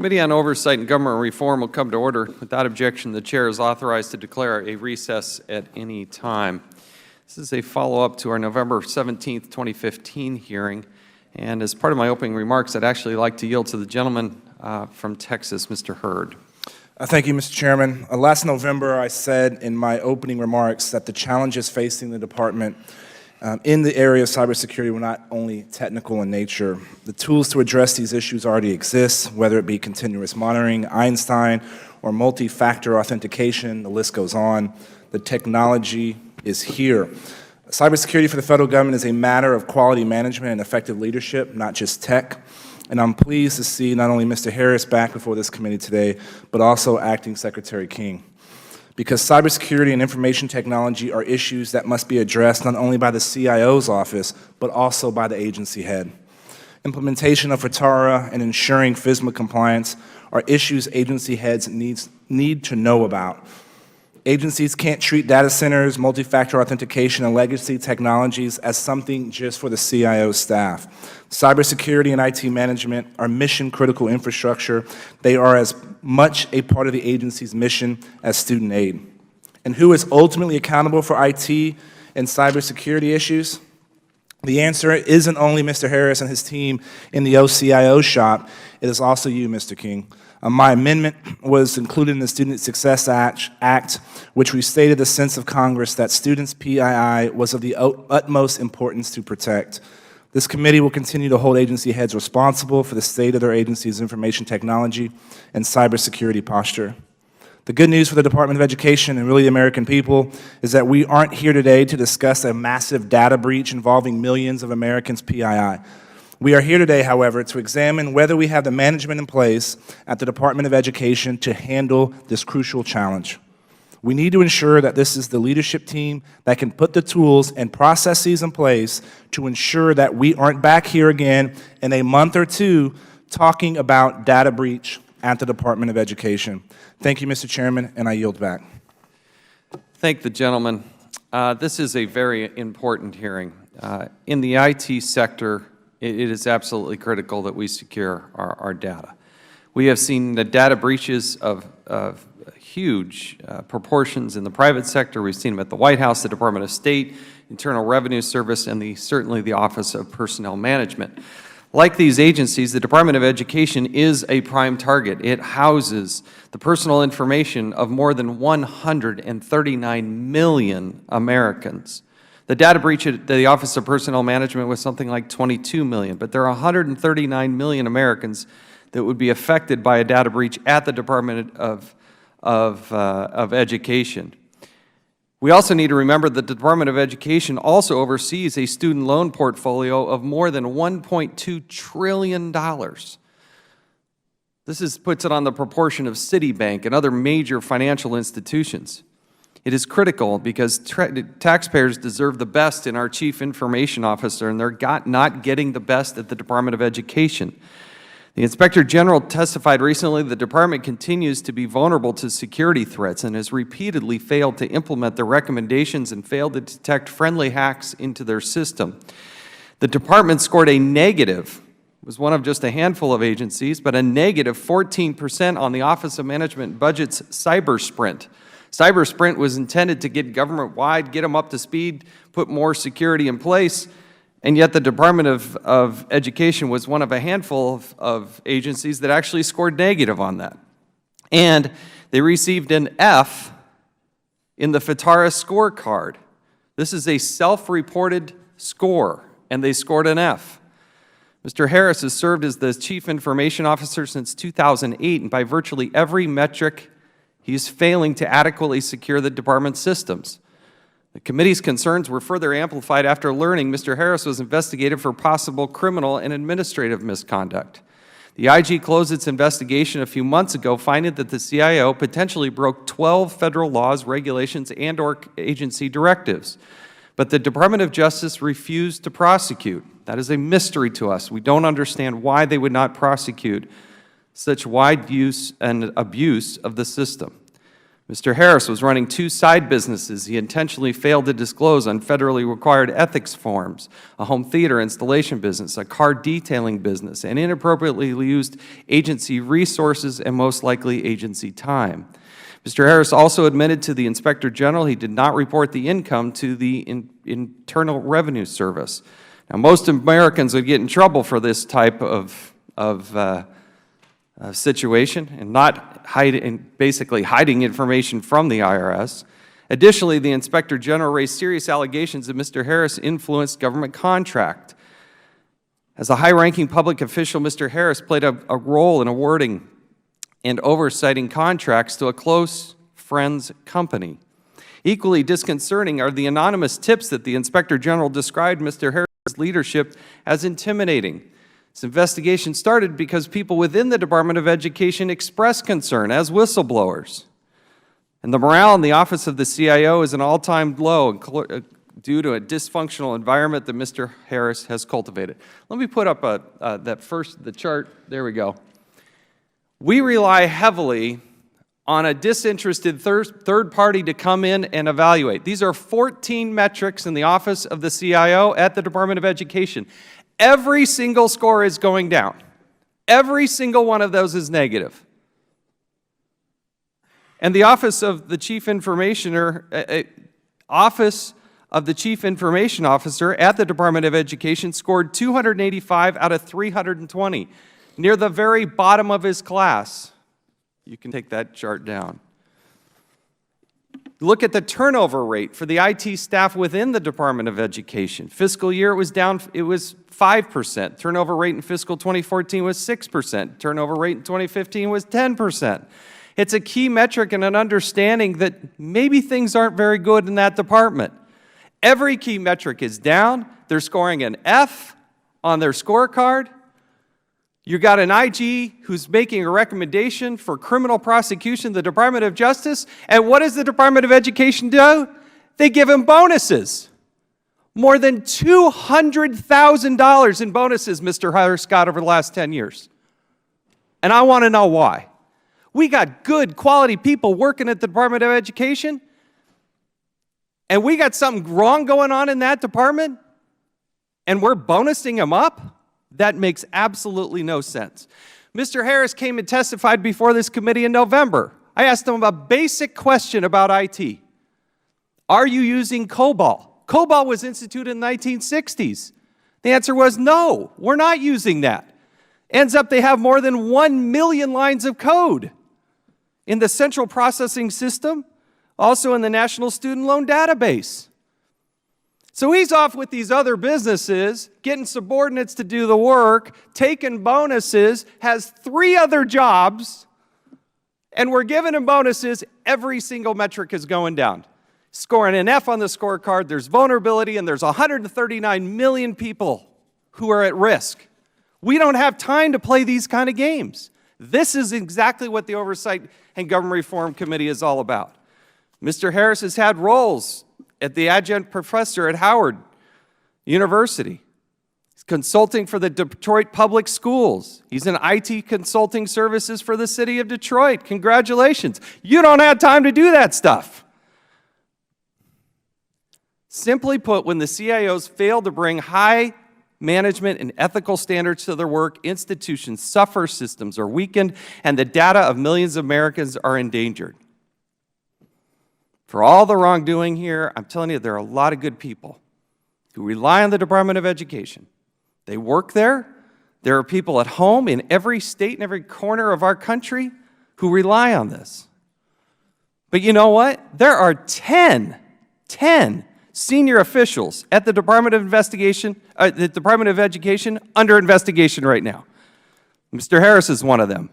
Committee on Oversight and Government Reform will come to order. Without objection, the Chair is authorized to declare a recess at any time. This is a follow-up to our November 17th, 2015 hearing. And as part of my opening remarks, I'd actually like to yield to the gentleman from Texas, Mr. Hurd. Thank you, Mr. Chairman. Last November, I said in my opening remarks that the challenges facing the Department in the area of cybersecurity were not only technical in nature. The tools to address these issues already exist, whether it be continuous monitoring, Einstein, or multi-factor authentication, the list goes on. The technology is here. Cybersecurity for the federal government is a matter of quality management and effective leadership, not just tech. And I'm pleased to see not only Mr. Harris back before this committee today, but also Acting Secretary King. Because cybersecurity and information technology are issues that must be addressed not only by the CIO's office, but also by the agency head. Implementation of FITARA and ensuring FISMA compliance are issues agency heads need to know about. Agencies can't treat data centers, multi-factor authentication, and legacy technologies as something just for the CIO staff. Cybersecurity and IT management are mission-critical infrastructure. They are as much a part of the agency's mission as student aid. And who is ultimately accountable for IT and cybersecurity issues? The answer isn't only Mr. Harris and his team in the OCIO shop, it is also you, Mr. King. My amendment was included in the Student Success Act, which restated the sense of Congress that students' PII was of the utmost importance to protect. This committee will continue to hold agency heads responsible for the state of their agency's information technology and cybersecurity posture. The good news for the Department of Education and really the American people is that we aren't here today to discuss a massive data breach involving millions of Americans' PII. We are here today, however, to examine whether we have the management in place at the Department of Education to handle this crucial challenge. We need to ensure that this is the leadership team that can put the tools and processes in place to ensure that we aren't back here again in a month or two talking about data breach at the Department of Education. Thank you, Mr. Chairman, and I yield back. Thank the gentleman. This is a very important hearing. In the IT sector, it is absolutely critical that we secure our data. We have seen the data breaches of huge proportions in the private sector. We've seen them at the White House, the Department of State, Internal Revenue Service, and certainly the Office of Personnel Management. Like these agencies, the Department of Education is a prime target. It houses the personal information of more than 139 million Americans. The data breach at the Office of Personnel Management was something like 22 million, but there are 139 million Americans that would be affected by a data breach at the Department of Education. We also need to remember that the Department of Education also oversees a student loan portfolio of more than $1.2 trillion. This puts it on the proportion of Citibank and other major financial institutions. It is critical because taxpayers deserve the best in our Chief Information Officer, and they're not getting the best at the Department of Education. The Inspector General testified recently that the Department continues to be vulnerable to security threats and has repeatedly failed to implement the recommendations and failed to detect friendly hacks into their system. The Department scored a negative, it was one of just a handful of agencies, but a negative 14% on the Office of Management Budget's Cyber Sprint. Cyber Sprint was intended to get government-wide, get them up to speed, put more security in place, and yet the Department of Education was one of a handful of agencies that actually scored negative on that. And they received an F in the FITARA scorecard. This is a self-reported score, and they scored an F. Mr. Harris has served as the Chief Information Officer since 2008, and by virtually every metric, he's failing to adequately secure the Department's systems. The committee's concerns were further amplified after learning Mr. Harris was investigated for possible criminal and administrative misconduct. The IG closed its investigation a few months ago, finding that the CIO potentially broke 12 federal laws, regulations, and/or agency directives. But the Department of Justice refused to prosecute. That is a mystery to us. We don't understand why they would not prosecute such wide use and abuse of the system. Mr. Harris was running 2 side businesses he intentionally failed to disclose on federally required ethics forms, a home theater installation business, a car detailing business, and inappropriately used agency resources and most likely agency time. Mr. Harris also admitted to the Inspector General he did not report the income to the Internal Revenue Service. Now, most Americans would get in trouble for this type of situation and not basically hiding information from the IRS. Additionally, the Inspector General raised serious allegations that Mr. Harris influenced government contract. As a high-ranking public official, Mr. Harris played a role in awarding and oversighting contracts to a close friend's company. Equally disconcerting are the anonymous tips that the Inspector General described Mr. Harris' leadership as intimidating. This investigation started because people within the Department of Education expressed concern as whistleblowers. And the morale in the office of the CIO is an all-time low due to a dysfunctional environment that Mr. Harris has cultivated. Let me put up the chart. There we go. We rely heavily on a disinterested third party to come in and evaluate. These are 14 metrics in the office of the CIO at the Department of Education. Every single score is going down. Every single one of those is negative. And the Office of the Chief Information Officer at the Department of Education scored 285 out of 320, near the very bottom of his class. You can take that chart down. Look at the turnover rate for the IT staff within the Department of Education. Fiscal year, it was 5%. Turnover rate in fiscal 2014 was 6%. Turnover rate in 2015 was 10%. It's a key metric and an understanding that maybe things aren't very good in that department. Every key metric is down. They're scoring an F on their scorecard. You got an IG who's making a recommendation for criminal prosecution, the Department of Justice, and what does the Department of Education do? They give him bonuses. More than $200,000 in bonuses, Mr. Harris got over the last 10 years. And I want to know why. We got good, quality people working at the Department of Education, and we got something wrong going on in that department, and we're bonusing them up? That makes absolutely no sense. Mr. Harris came and testified before this committee in November. I asked him a basic question about IT. Are you using COBOL? COBOL was instituted in the 1960s. The answer was no, we're not using that. Ends up they have more than 1 million lines of code in the central processing system, also in the National Student Loan Database. So he's off with these other businesses, getting subordinates to do the work, taking bonuses, has 3 other jobs, and we're giving him bonuses. Every single metric is going down. Scoring an F on the scorecard, there's vulnerability, and there's 139 million people who are at risk. We don't have time to play these kind of games. This is exactly what the Oversight and Government Reform Committee is all about. Mr. Harris has had roles at the adjunct professor at Howard University. He's consulting for the Detroit Public Schools. He's in IT consulting services for the city of Detroit. Congratulations. You don't have time to do that stuff. Simply put, when the CIOs fail to bring high management and ethical standards to their work, institutions suffer, systems are weakened, and the data of millions of Americans are endangered. For all the wrongdoing here, I'm telling you, there are a lot of good people who rely on the Department of Education. They work there. There are people at home in every state and every corner of our country who rely on this. But you know what? There are 10 senior officials at the Department of Education under investigation right now. Mr. Harris is one of them.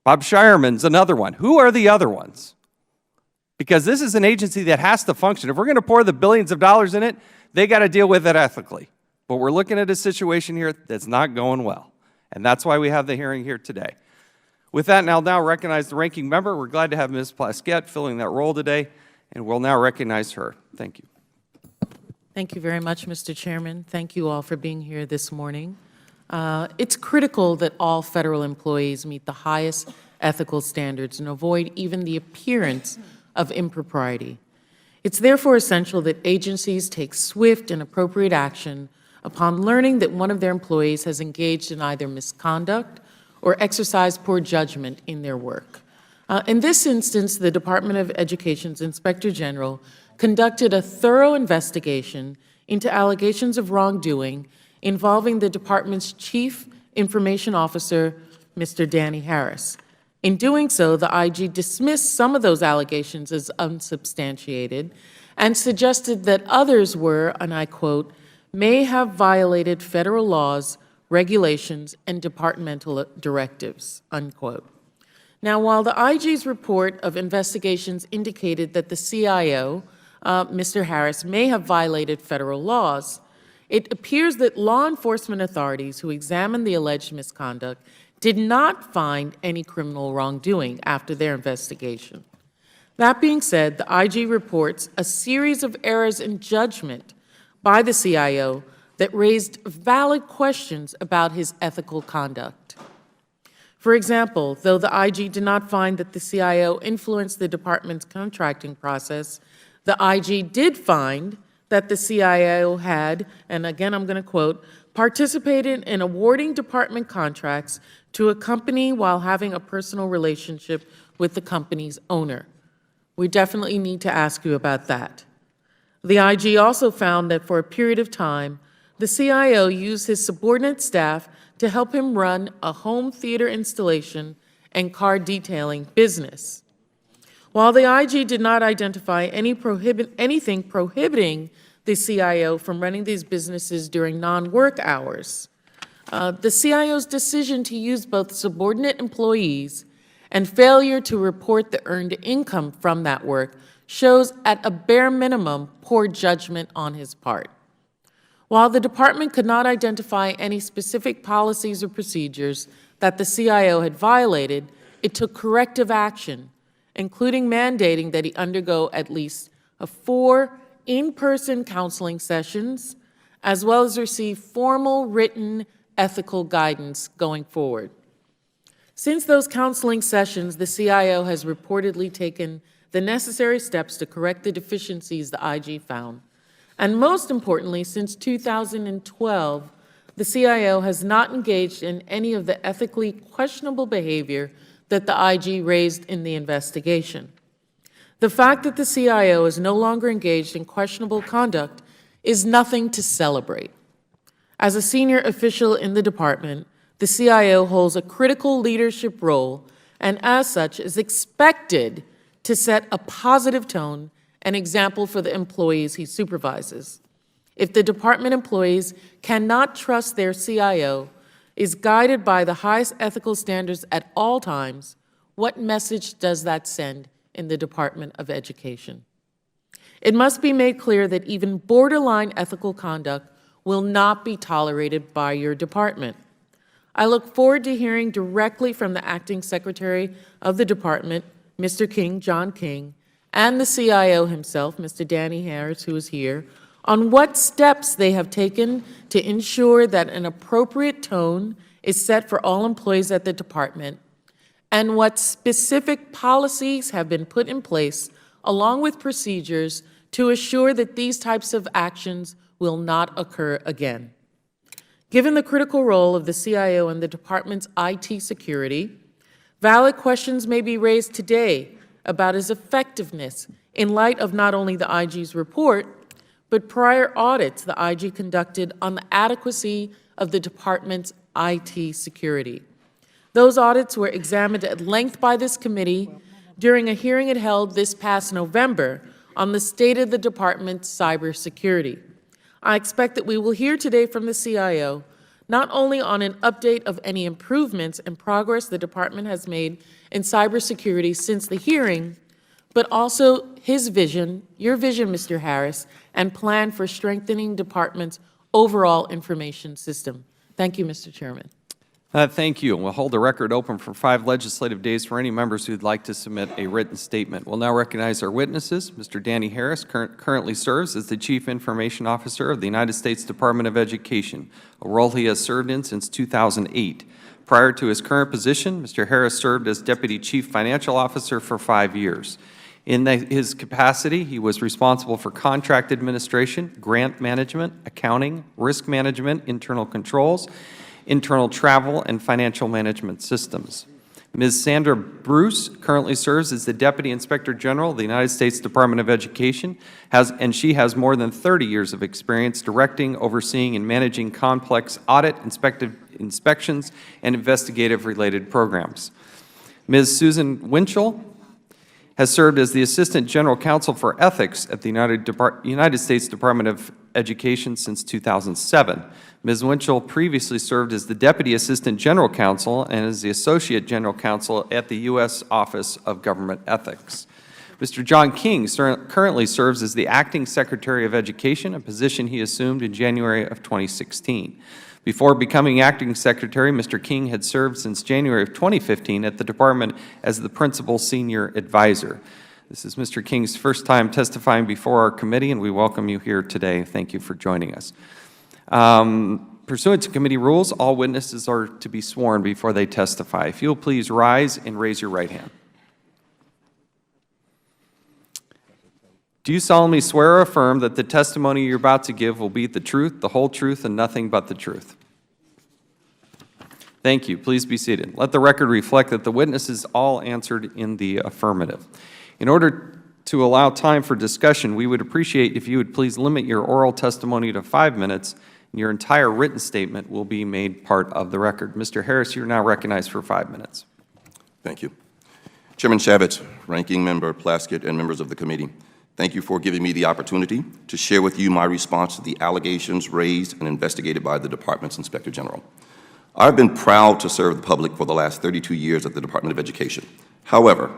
Bob Shireman's another one. Who are the other ones? Because this is an agency that has to function. If we're going to pour the billions of dollars in it, they got to deal with it ethically. But we're looking at a situation here that's not going well. And that's why we have the hearing here today. With that, I'll now recognize the ranking member. We're glad to have Ms. Plaskett filling that role today, and we'll now recognize her. Thank you. Thank you very much, Mr. Chairman. Thank you all for being here this morning. It's critical that all federal employees meet the highest ethical standards and avoid even the appearance of impropriety. It's therefore essential that agencies take swift and appropriate action upon learning that one of their employees has engaged in either misconduct or exercised poor judgment in their work. In this instance, the Department of Education's Inspector General conducted a thorough investigation into allegations of wrongdoing involving the department's Chief Information Officer, Mr. Danny Harris. In doing so, the IG dismissed some of those allegations as unsubstantiated and suggested that others were, and I quote, may have violated federal laws, regulations, and departmental directives, unquote. Now, while the IG's report of investigations indicated that the CIO, Mr. Harris, may have violated federal laws, it appears that law enforcement authorities who examined the alleged misconduct did not find any criminal wrongdoing after their investigation. That being said, the IG reports a series of errors in judgment by the CIO that raised valid questions about his ethical conduct. For example, though the IG did not find that the CIO influenced the department's contracting process, the IG did find that the CIO had, and again I'm going to quote, participated in awarding department contracts to a company while having a personal relationship with the company's owner. We definitely need to ask you about that. The IG also found that for a period of time, the CIO used his subordinate staff to help him run a home theater installation and car detailing business. While the IG did not identify anything prohibiting the CIO from running these businesses during non-work hours, the CIO's decision to use both subordinate employees and failure to report the earned income from that work shows at a bare minimum poor judgment on his part. While the department could not identify any specific policies or procedures that the CIO had violated, it took corrective action, including mandating that he undergo at least 4 in-person counseling sessions, as well as receive formal written ethical guidance going forward. Since those counseling sessions, the CIO has reportedly taken the necessary steps to correct the deficiencies the IG found. And most importantly, since 2012, the CIO has not engaged in any of the ethically questionable behavior that the IG raised in the investigation. The fact that the CIO is no longer engaged in questionable conduct is nothing to celebrate. As a senior official in the department, the CIO holds a critical leadership role and as such is expected to set a positive tone and example for the employees he supervises. If the department employees cannot trust their CIO is guided by the highest ethical standards at all times, what message does that send in the Department of Education? It must be made clear that even borderline ethical conduct will not be tolerated by your department. I look forward to hearing directly from the Acting Secretary of the Department, Mr. King, John King, and the CIO himself, Mr. Danny Harris, who is here, on what steps they have taken to ensure that an appropriate tone is set for all employees at the department, and what specific policies have been put in place, along with procedures, to assure that these types of actions will not occur again. Given the critical role of the CIO in the department's IT security, valid questions may be raised today about his effectiveness in light of not only the IG's report, but prior audits the IG conducted on the adequacy of the department's IT security. Those audits were examined at length by this committee during a hearing it held this past November on the state of the department's cybersecurity. I expect that we will hear today from the CIO not only on an update of any improvements and progress the department has made in cybersecurity since the hearing, but also his vision, your vision, Mr. Harris, and plan for strengthening department's overall information system. Thank you, Mr. Chairman. Thank you. We'll hold the record open for 5 legislative days for any members who would like to submit a written statement. We'll now recognize our witnesses. Mr. Danny Harris currently serves as the Chief Information Officer of the United States Department of Education, a role he has served in since 2008. Prior to his current position, Mr. Harris served as Deputy Chief Financial Officer for 5 years. In his capacity, he was responsible for contract administration, grant management, accounting, risk management, internal controls, internal travel, and financial management systems. Ms. Sandra Bruce currently serves as the Deputy Inspector General of the United States Department of Education, and she has more than 30 years of experience directing, overseeing, and managing complex audit, inspections, and investigative-related programs. Ms. Susan Winchell has served as the Assistant General Counsel for Ethics at the United States Department of Education since 2007. Ms. Winchell previously served as the Deputy Assistant General Counsel and as the Associate General Counsel at the U.S. Office of Government Ethics. Mr. John King currently serves as the Acting Secretary of Education, a position he assumed in January of 2016. Before becoming Acting Secretary, Mr. King had served since January of 2015 at the Department as the Principal Senior Advisor. This is Mr. King's first time testifying before our committee, and we welcome you here today. Thank you for joining us. Pursuant to committee rules, all witnesses are to be sworn before they testify. If you'll please rise and raise your right hand. Do you solemnly swear or affirm that the testimony you're about to give will be the truth, the whole truth, and nothing but the truth? Thank you. Please be seated. Let the record reflect that the witnesses all answered in the affirmative. In order to allow time for discussion, we would appreciate if you would please limit your oral testimony to 5 minutes, and your entire written statement will be made part of the record. Mr. Harris, you're now recognized for 5 minutes. Thank you. Chairman Chavez, Ranking Member Plaskett, and members of the committee, thank you for giving me the opportunity to share with you my response to the allegations raised and investigated by the Department's Inspector General. I've been proud to serve the public for the last 32 years at the Department of Education. However,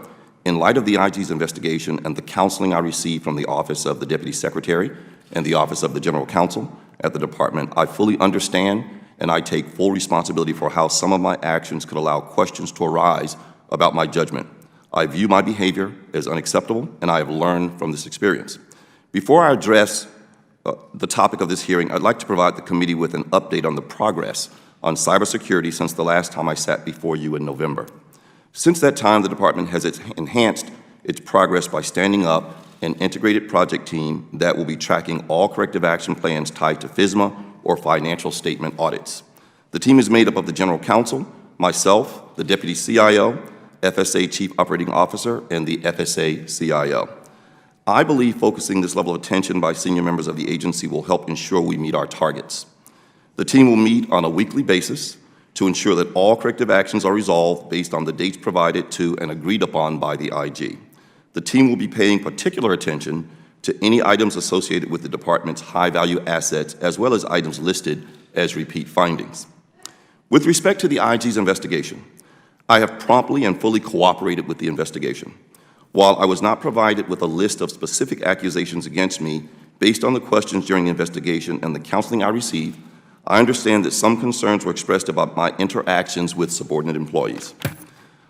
in light of the IG's investigation and the counseling I received from the Office of the Deputy Secretary and the Office of the General Counsel at the Department, I fully understand and I take full responsibility for how some of my actions could allow questions to arise about my judgment. I view my behavior as unacceptable, and I have learned from this experience. Before I address the topic of this hearing, I'd like to provide the committee with an update on the progress on cybersecurity since the last time I sat before you in November. Since that time, the Department has enhanced its progress by standing up an integrated project team that will be tracking all corrective action plans tied to FSMA or financial statement audits. The team is made up of the General Counsel, myself, the Deputy CIO, FSA Chief Operating Officer, and the FSA CIO. I believe focusing this level of attention by senior members of the agency will help ensure we meet our targets. The team will meet on a weekly basis to ensure that all corrective actions are resolved based on the dates provided to and agreed upon by the IG. The team will be paying particular attention to any items associated with the Department's high-value assets, as well as items listed as repeat findings. With respect to the IG's investigation, I have promptly and fully cooperated with the investigation. While I was not provided with a list of specific accusations against me based on the questions during the investigation and the counseling I received, I understand that some concerns were expressed about my interactions with subordinate employees.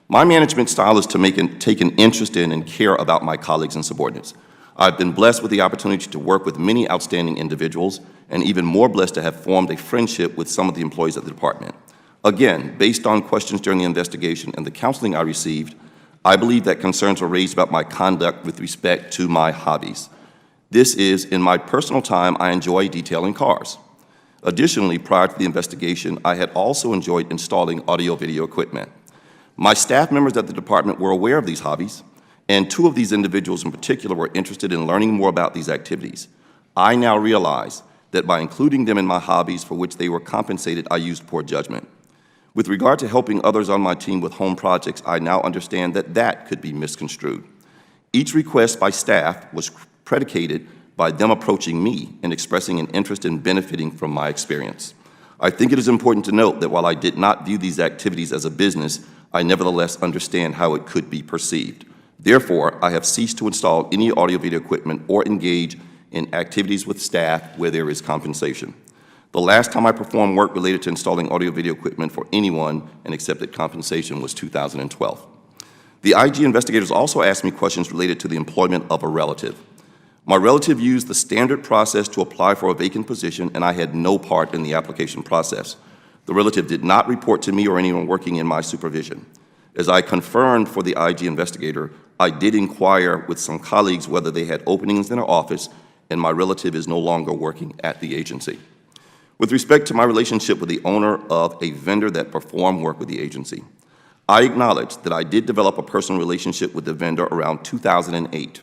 My management style is to take an interest in and care about my colleagues and subordinates. I've been blessed with the opportunity to work with many outstanding individuals, and even more blessed to have formed a friendship with some of the employees at the Department. Again, based on questions during the investigation and the counseling I received, I believe that concerns were raised about my conduct with respect to my hobbies. This is, in my personal time, I enjoy detailing cars. Additionally, prior to the investigation, I had also enjoyed installing audio-video equipment. My staff members at the Department were aware of these hobbies, and 2 of these individuals in particular were interested in learning more about these activities. I now realize that by including them in my hobbies for which they were compensated, I used poor judgment. With regard to helping others on my team with home projects, I now understand that that could be misconstrued. Each request by staff was predicated by them approaching me and expressing an interest in benefiting from my experience. I think it is important to note that while I did not view these activities as a business, I nevertheless understand how it could be perceived. Therefore, I have ceased to install any audio-video equipment or engage in activities with staff where there is compensation. The last time I performed work related to installing audio-video equipment for anyone and accepted compensation was 2012. The IG investigators also asked me questions related to the employment of a relative. My relative used the standard process to apply for a vacant position, and I had no part in the application process. The relative did not report to me or anyone working in my supervision. As I confirmed for the IG investigator, I did inquire with some colleagues whether they had openings in our office, and my relative is no longer working at the agency. With respect to my relationship with the owner of a vendor that performed work with the agency, I acknowledge that I did develop a personal relationship with the vendor around 2008.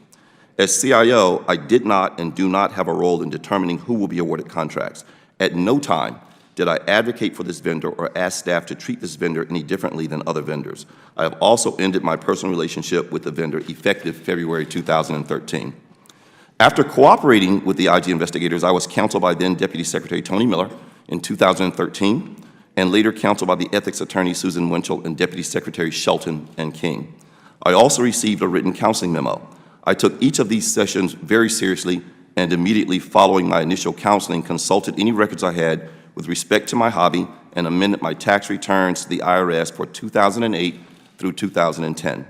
As CIO, I did not and do not have a role in determining who will be awarded contracts. At no time did I advocate for this vendor or ask staff to treat this vendor any differently than other vendors. I have also ended my personal relationship with the vendor effective February 2013. After cooperating with the IG investigators, I was counseled by then Deputy Secretary Tony Miller in 2013, and later counseled by the ethics attorney Susan Winchell and Deputy Secretary Shelton and King. I also received a written counseling memo. I took each of these sessions very seriously, and immediately following my initial counseling, consulted any records I had with respect to my hobby and amended my tax returns to the IRS for 2008 through 2010.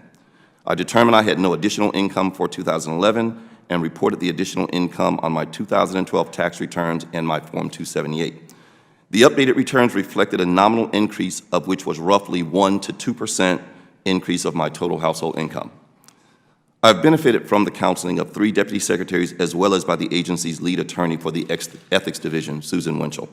I determined I had no additional income for 2011 and reported the additional income on my 2012 tax returns and my Form 278. The updated returns reflected a nominal increase of which was roughly 1% to 2% increase of my total household income. I've benefited from the counseling of 3 deputy secretaries as well as by the agency's lead attorney for the ethics division, Susan Winchell.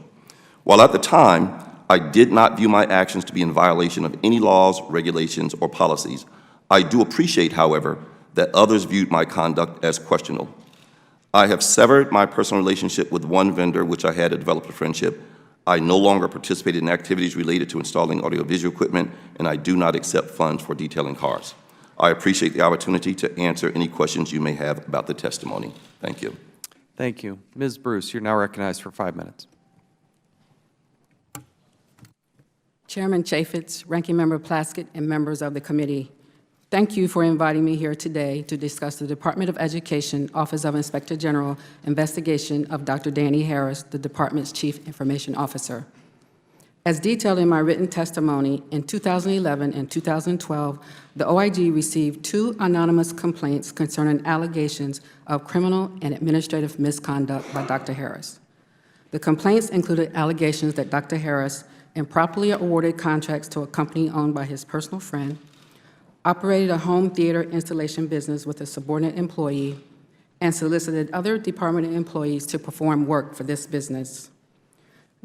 While at the time, I did not view my actions to be in violation of any laws, regulations, or policies, I do appreciate, however, that others viewed my conduct as questionable. I have severed my personal relationship with one vendor which I had developed a friendship. I no longer participate in activities related to installing audiovisual equipment, and I do not accept funds for detailing cars. I appreciate the opportunity to answer any questions you may have about the testimony. Thank you. Thank you. Ms. Bruce, you're now recognized for 5 minutes. Chairman Chaffetz, Ranking Member Plaskett, and members of the committee, thank you for inviting me here today to discuss the Department of Education Office of Inspector General investigation of Dr. Danny Harris, the department's Chief Information Officer. As detailed in my written testimony, in 2011 and 2012, the OIG received 2 anonymous complaints concerning allegations of criminal and administrative misconduct by Dr. Harris. The complaints included allegations that Dr. Harris improperly awarded contracts to a company owned by his personal friend, operated a home theater installation business with a subordinate employee, and solicited other department employees to perform work for this business.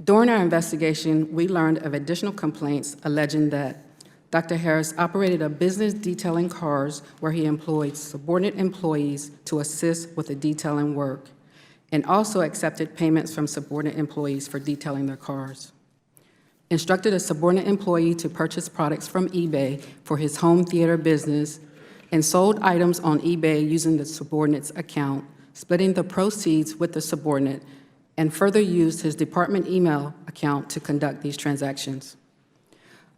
During our investigation, we learned of additional complaints alleging that Dr. Harris operated a business detailing cars where he employed subordinate employees to assist with the detailing work, and also accepted payments from subordinate employees for detailing their cars. Instructed a subordinate employee to purchase products from eBay for his home theater business, and sold items on eBay using the subordinate's account, splitting the proceeds with the subordinate, and further used his department email account to conduct these transactions.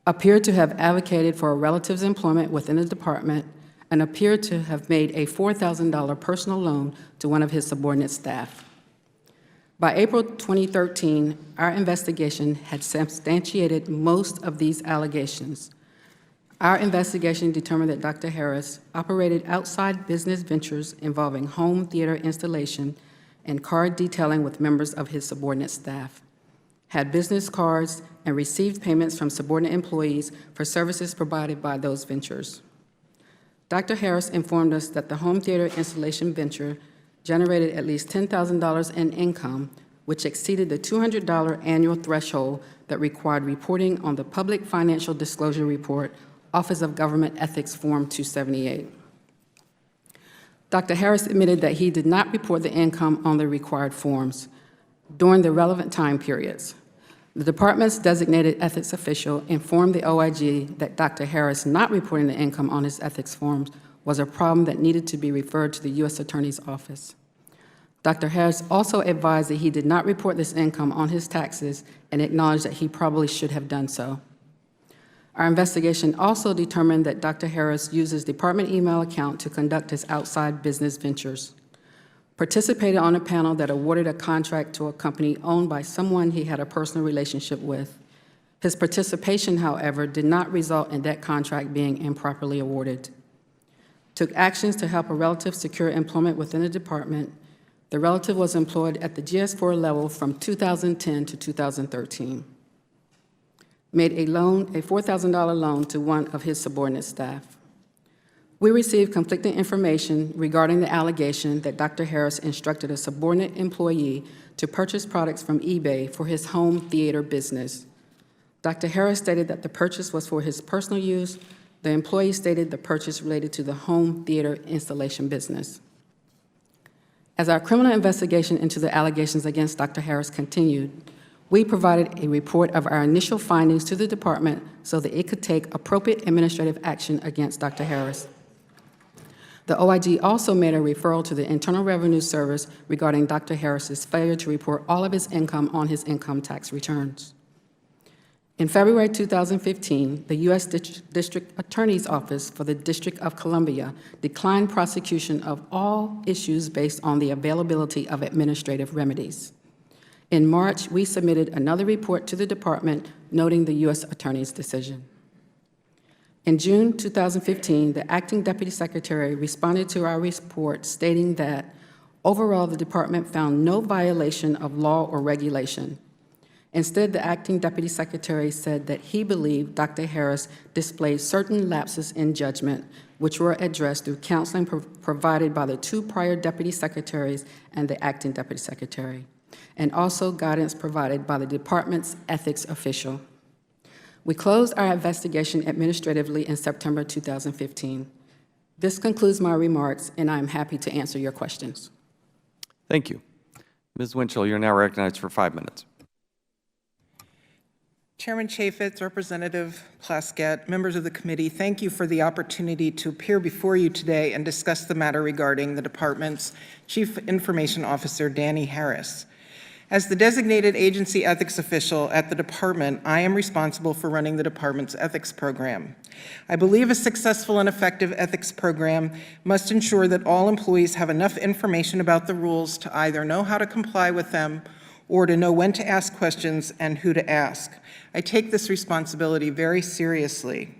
Appeared to have advocated for a relative's employment within the department, and appeared to have made a $4,000 personal loan to one of his subordinate staff. By April 2013, our investigation had substantiated most of these allegations. Our investigation determined that Dr. Harris operated outside business ventures involving home theater installation and car detailing with members of his subordinate staff, had business cards, and received payments from subordinate employees for services provided by those ventures. Dr. Harris informed us that the home theater installation venture generated at least $10,000 in income, which exceeded the $200 annual threshold that required reporting on the Public Financial Disclosure Report, Office of Government Ethics Form 278. Dr. Harris admitted that he did not report the income on the required forms during the relevant time periods. The department's designated ethics official informed the OIG that Dr. Harris not reporting the income on his ethics forms was a problem that needed to be referred to the U.S. Attorney's Office. Dr. Harris also advised that he did not report this income on his taxes and acknowledged that he probably should have done so. Our investigation also determined that Dr. Harris used his department email account to conduct his outside business ventures, participated on a panel that awarded a contract to a company owned by someone he had a personal relationship with. His participation, however, did not result in that contract being improperly awarded. Took actions to help a relative secure employment within the department. The relative was employed at the GS4 level from 2010 to 2013. made a $4,000 loan to one of his subordinate staff. We received conflicting information regarding the allegation that Dr. Harris instructed a subordinate employee to purchase products from eBay for his home theater business. Dr. Harris stated that the purchase was for his personal use. The employee stated the purchase related to the home theater installation business. As our criminal investigation into the allegations against Dr. Harris continued, we provided a report of our initial findings to the department so that it could take appropriate administrative action against Dr. Harris. The OIG also made a referral to the Internal Revenue Service regarding Dr. Harris's failure to report all of his income on his income tax returns. In February 2015, the U.S. District Attorney's Office for the District of Columbia declined prosecution of all issues based on the availability of administrative remedies. In March, we submitted another report to the department noting the U.S. Attorney's decision. In June 2015, the Acting Deputy Secretary responded to our report stating that, overall, the department found no violation of law or regulation. Instead, the Acting Deputy Secretary said that he believed Dr. Harris displayed certain lapses in judgment, which were addressed through counseling provided by the two prior Deputy Secretaries and the Acting Deputy Secretary, and also guidance provided by the department's ethics official. We closed our investigation administratively in September 2015. This concludes my remarks, and I am happy to answer your questions. Thank you. Ms. Winchell, you're now recognized for 5 minutes. Chairman Chaffetz, Representative Plaskett, members of the committee, thank you for the opportunity to appear before you today and discuss the matter regarding the department's Chief Information Officer, Danny Harris. As the designated agency ethics official at the department, I am responsible for running the department's ethics program. I believe a successful and effective ethics program must ensure that all employees have enough information about the rules to either know how to comply with them or to know when to ask questions and who to ask. I take this responsibility very seriously.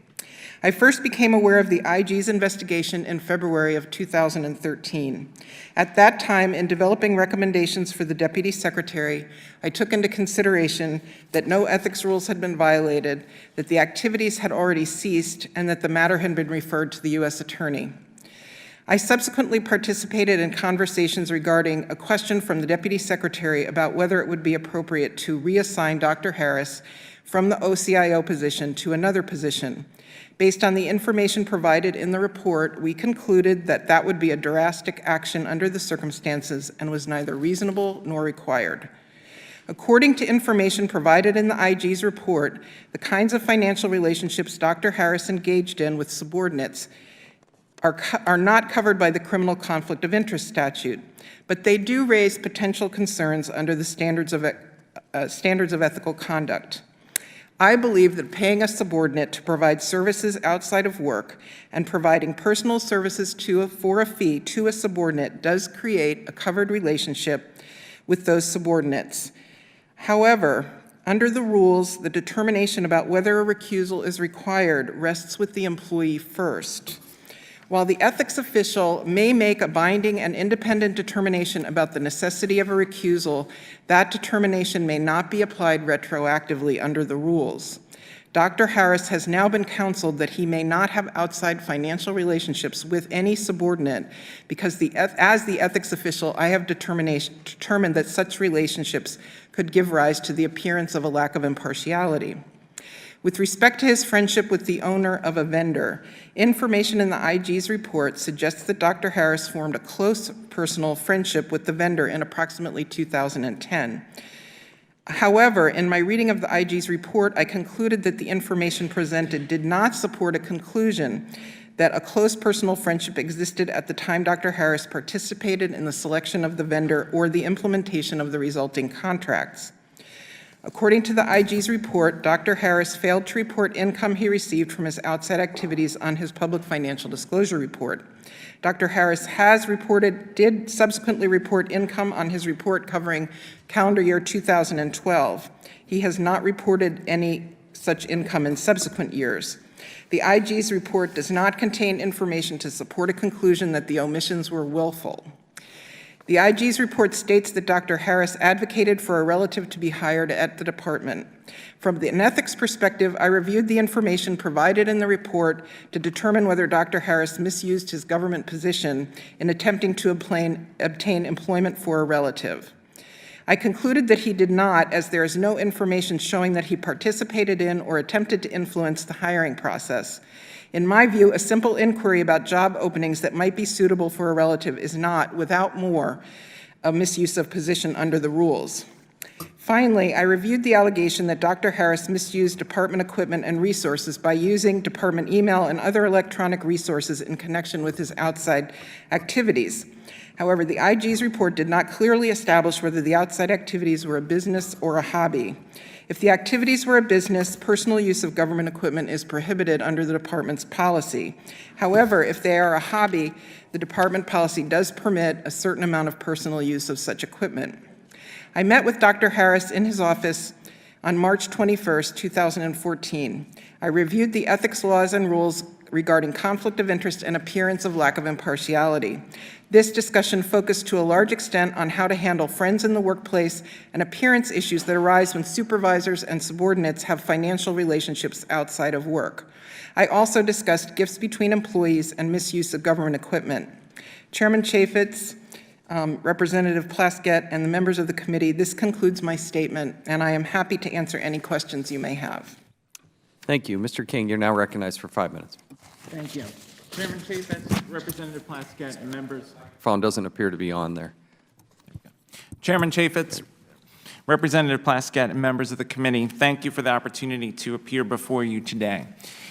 I first became aware of the IG's investigation in February of 2013. At that time, in developing recommendations for the Deputy Secretary, I took into consideration that no ethics rules had been violated, that the activities had already ceased, and that the matter had been referred to the U.S. Attorney. I subsequently participated in conversations regarding a question from the Deputy Secretary about whether it would be appropriate to reassign Dr. Harris from the OCIO position to another position. Based on the information provided in the report, we concluded that that would be a drastic action under the circumstances and was neither reasonable nor required. According to information provided in the IG's report, the kinds of financial relationships Dr. Harris engaged in with subordinates are not covered by the criminal conflict of interest statute, but they do raise potential concerns under the standards of ethical conduct. I believe that paying a subordinate to provide services outside of work and providing personal services for a fee to a subordinate does create a covered relationship with those subordinates. However, under the rules, the determination about whether a recusal is required rests with the employee first. While the ethics official may make a binding and independent determination about the necessity of a recusal, that determination may not be applied retroactively under the rules. Dr. Harris has now been counseled that he may not have outside financial relationships with any subordinate because as the ethics official, I have determined that such relationships could give rise to the appearance of a lack of impartiality. With respect to his friendship with the owner of a vendor, information in the IG's report suggests that Dr. Harris formed a close personal friendship with the vendor in approximately 2010. However, in my reading of the IG's report, I concluded that the information presented did not support a conclusion that a close personal friendship existed at the time Dr. Harris participated in the selection of the vendor or the implementation of the resulting contracts. According to the IG's report, Dr. Harris failed to report income he received from his outside activities on his public financial disclosure report. Dr. Harris did subsequently report income on his report covering calendar year 2012. He has not reported any such income in subsequent years. The IG's report does not contain information to support a conclusion that the omissions were willful. The IG's report states that Dr. Harris advocated for a relative to be hired at the department. From an ethics perspective, I reviewed the information provided in the report to determine whether Dr. Harris misused his government position in attempting to obtain employment for a relative. I concluded that he did not, as there is no information showing that he participated in or attempted to influence the hiring process. In my view, a simple inquiry about job openings that might be suitable for a relative is not, without more, a misuse of position under the rules. Finally, I reviewed the allegation that Dr. Harris misused department equipment and resources by using department email and other electronic resources in connection with his outside activities. However, the IG's report did not clearly establish whether the outside activities were a business or a hobby. If the activities were a business, personal use of government equipment is prohibited under the department's policy. However, if they are a hobby, the department policy does permit a certain amount of personal use of such equipment. I met with Dr. Harris in his office on March 21st, 2014. I reviewed the ethics laws and rules regarding conflict of interest and appearance of lack of impartiality. This discussion focused to a large extent on how to handle friends in the workplace and appearance issues that arise when supervisors and subordinates have financial relationships outside of work. I also discussed gifts between employees and misuse of government equipment. Chairman Chaffetz, Representative Plaskett, and the members of the committee, this concludes my statement, and I am happy to answer any questions you may have. Thank you. Mr. King, you're now recognized for 5 minutes. Thank you. Chairman Chaffetz, Representative Plaskett, and members. Phone doesn't appear to be on there. Chairman Chaffetz, Representative Plaskett, and members of the committee, thank you for the opportunity to appear before you today.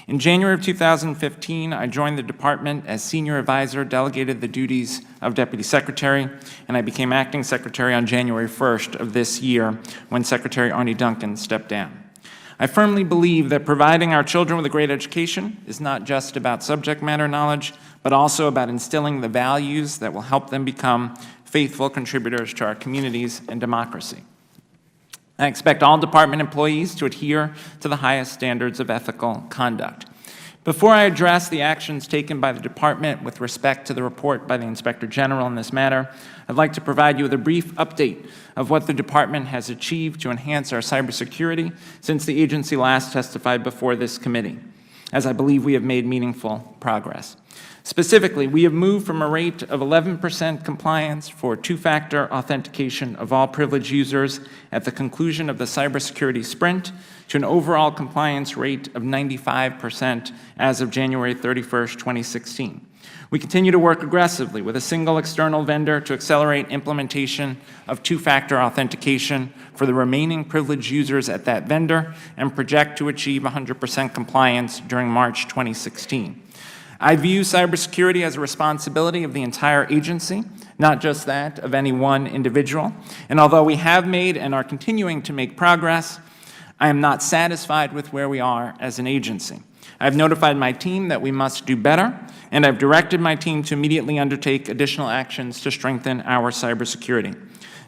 In January of 2015, I joined the department as senior advisor, delegated the duties of deputy secretary, and I became acting secretary on January 1st of this year when Secretary Arnie Duncan stepped down. I firmly believe that providing our children with a great education is not just about subject matter knowledge, but also about instilling the values that will help them become faithful contributors to our communities and democracy. I expect all department employees to adhere to the highest standards of ethical conduct. Before I address the actions taken by the department with respect to the report by the Inspector General in this matter, I'd like to provide you with a brief update of what the department has achieved to enhance our cybersecurity since the agency last testified before this committee, as I believe we have made meaningful progress. Specifically, we have moved from a rate of 11% compliance for two-factor authentication of all privileged users at the conclusion of the cybersecurity sprint to an overall compliance rate of 95% as of January 31st, 2016. We continue to work aggressively with a single external vendor to accelerate implementation of two-factor authentication for the remaining privileged users at that vendor and project to achieve 100% compliance during March 2016. I view cybersecurity as a responsibility of the entire agency, not just that of any one individual. And although we have made and are continuing to make progress, I am not satisfied with where we are as an agency. I've notified my team that we must do better, and I've directed my team to immediately undertake additional actions to strengthen our cybersecurity.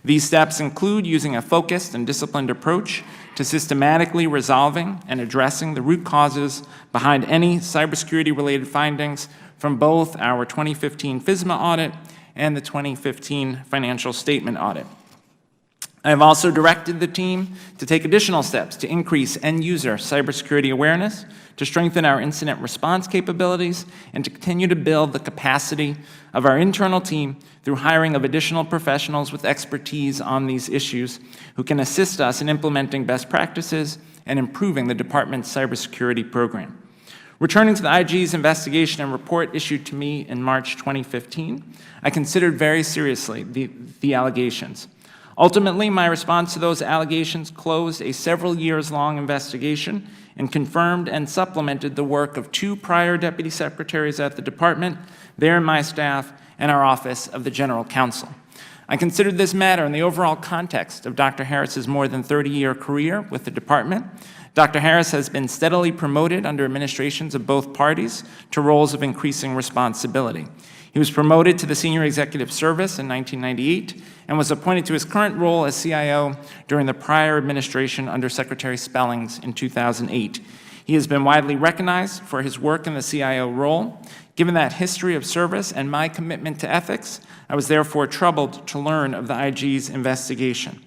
These steps include using a focused and disciplined approach to systematically resolving and addressing the root causes behind any cybersecurity-related findings from both our 2015 FISMA audit and the 2015 financial statement audit. I have also directed the team to take additional steps to increase end-user cybersecurity awareness, to strengthen our incident response capabilities, and to continue to build the capacity of our internal team through hiring of additional professionals with expertise on these issues who can assist us in implementing best practices and improving the department's cybersecurity program. Returning to the IG's investigation and report issued to me in March 2015, I considered very seriously the allegations. Ultimately, my response to those allegations closed a several-years-long investigation and confirmed and supplemented the work of two prior deputy secretaries at the department, their and my staff, and our Office of the General Counsel. I considered this matter in the overall context of Dr. Harris's more than 30-year career with the department. Dr. Harris has been steadily promoted under administrations of both parties to roles of increasing responsibility. He was promoted to the Senior Executive Service in 1998 and was appointed to his current role as CIO during the prior administration under Secretary Spellings in 2008. He has been widely recognized for his work in the CIO role, Given that history of service and my commitment to ethics, I was therefore troubled to learn of the IG's investigation.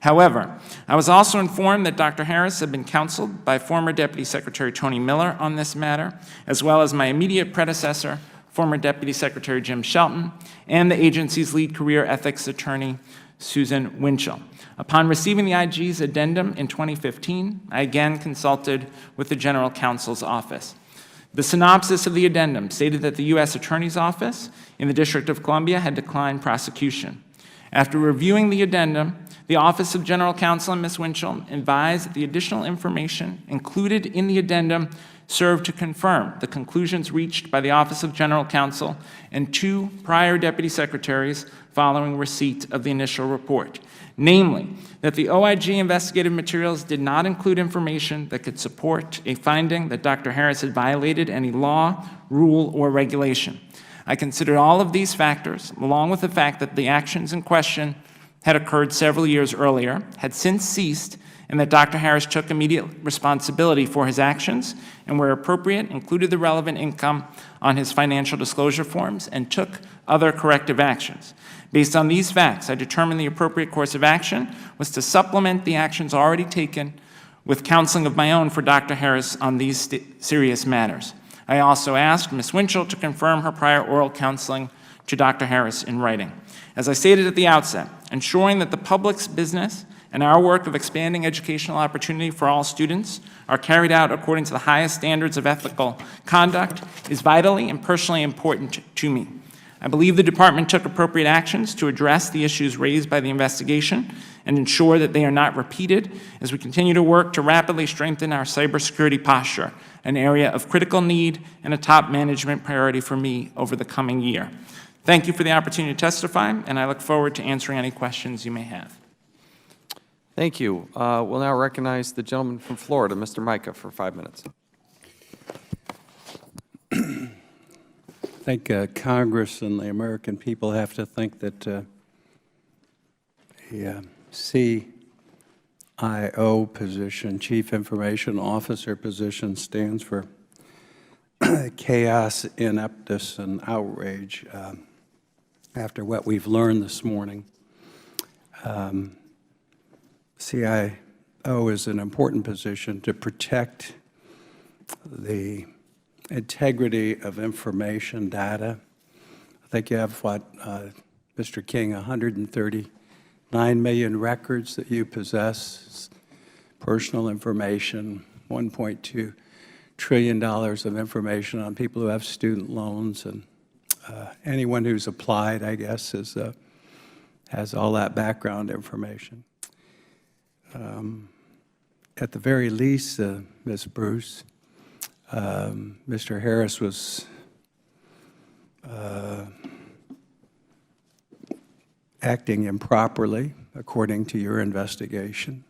However, I was also informed that Dr. Harris had been counseled by former Deputy Secretary Tony Miller on this matter, as well as my immediate predecessor, former Deputy Secretary Jim Shelton, and the agency's lead career ethics attorney, Susan Winchell. Upon receiving the IG's addendum in 2015, I again consulted with the General Counsel's office. The synopsis of the addendum stated that the U.S. Attorney's Office in the District of Columbia had declined prosecution. After reviewing the addendum, the Office of General Counsel and Ms. Winchell advised that the additional information included in the addendum served to confirm the conclusions reached by the Office of General Counsel and 2 prior deputy secretaries following receipt of the initial report, namely, that the OIG investigative materials did not include information that could support a finding that Dr. Harris had violated any law, rule, or regulation. I considered all of these factors, along with the fact that the actions in question had occurred several years earlier, had since ceased, and that Dr. Harris took immediate responsibility for his actions and, where appropriate, included the relevant income on his financial disclosure forms and took other corrective actions. Based on these facts, I determined the appropriate course of action was to supplement the actions already taken with counseling of my own for Dr. Harris on these serious matters. I also asked Ms. Winchell to confirm her prior oral counseling to Dr. Harris in writing. As I stated at the outset, ensuring that the public's business and our work of expanding educational opportunity for all students are carried out according to the highest standards of ethical conduct is vitally and personally important to me. I believe the department took appropriate actions to address the issues raised by the investigation and ensure that they are not repeated as we continue to work to rapidly strengthen our cybersecurity posture, an area of critical need and a top management priority for me over the coming year. Thank you for the opportunity to testify, and I look forward to answering any questions you may have. Thank you. We'll now recognize the gentleman from Florida, Mr. Micah, for 5 minutes. I think Congress and the American people have to think that the CIO position, Chief Information Officer position, stands for chaos, ineptness, and outrage. After what we've learned this morning, CIO is an important position to protect the integrity of information data. I think you have, Mr. King, 139 million records that you possess, personal information, $1.2 trillion of information on people who have student loans, and anyone who's applied, I guess, has all that background information. At the very least, Ms. Bruce, Mr. Harris was acting improperly, according to your investigation.